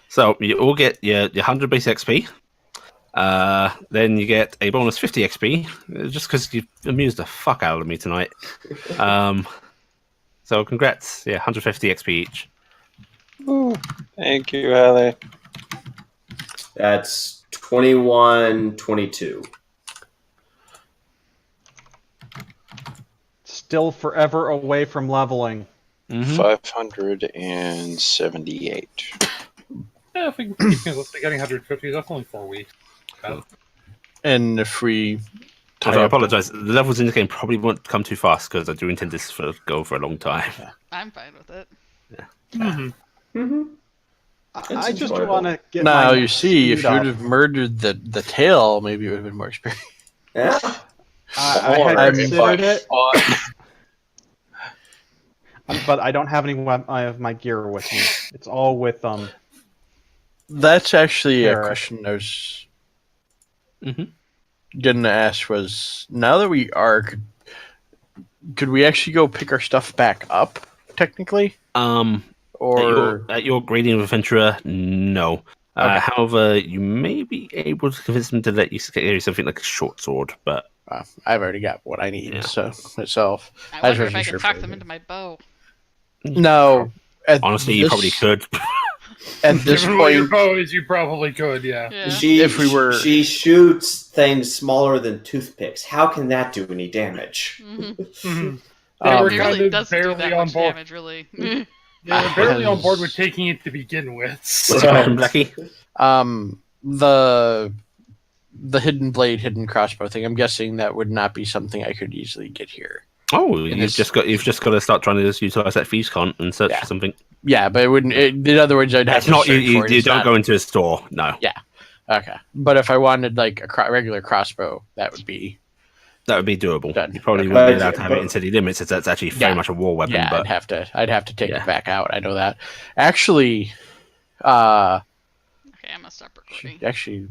So you all get your 100 base XP. Then you get a bonus 50 XP, just because you amused the fuck out of me tonight. So congrats. Yeah, 150 XP each. Ooh, thank you, Ali. That's 21, 22. Still forever away from leveling. 578. Yeah, if we can keep getting 150, that's only 4 weeks. And if we I apologize. The levels in the game probably won't come too fast because I do intend this to go for a long time. I'm fine with it. I just want to get. Now my you see, if speed you would up. have murdered the tail, maybe it would have been more experience. Yeah. I had I'm considered it, but I don't have I have my gear with me. It's all with That's actually a Eric. question I was going to ask. Was now that we are could we actually go pick our stuff back up? Technically, or at your grading of adventurer, no. Okay. However, you may be able to convince them to let you carry something like a short sword, but I've already got what I need. Yeah. So myself, I wonder if wasn't I sure can talk for them you. into my bow. No. honestly, you probably could. At this Given what your point, bow is, you probably could, yeah. Yeah. She shoots things smaller than toothpicks. How can that do any damage? Mhm. They Um, were It kind really of doesn't do barely that on much board. damage, really. They were barely on board with Because- taking it to begin with. What's the question, Blackie? the hidden blade, hidden crossbow thing. I'm guessing that would not be something I could easily get here. Oh, In you've this- just got to start trying to utilize that thieves con and search Yeah. for something. Yeah, but it wouldn't. In other words, I'd have It's to not search for it. you It's don't not- go into a store. No, Okay, but if I wanted like a regular crossbow, that would be that would be doable. Done. You probably Okay. wouldn't be allowed to have it But- in city limits, as that's actually very Yeah. much a war weapon. yeah. But I'd have to take Yeah. it back out. I know that. Actually, Okay, I'm gonna stop recording. actually,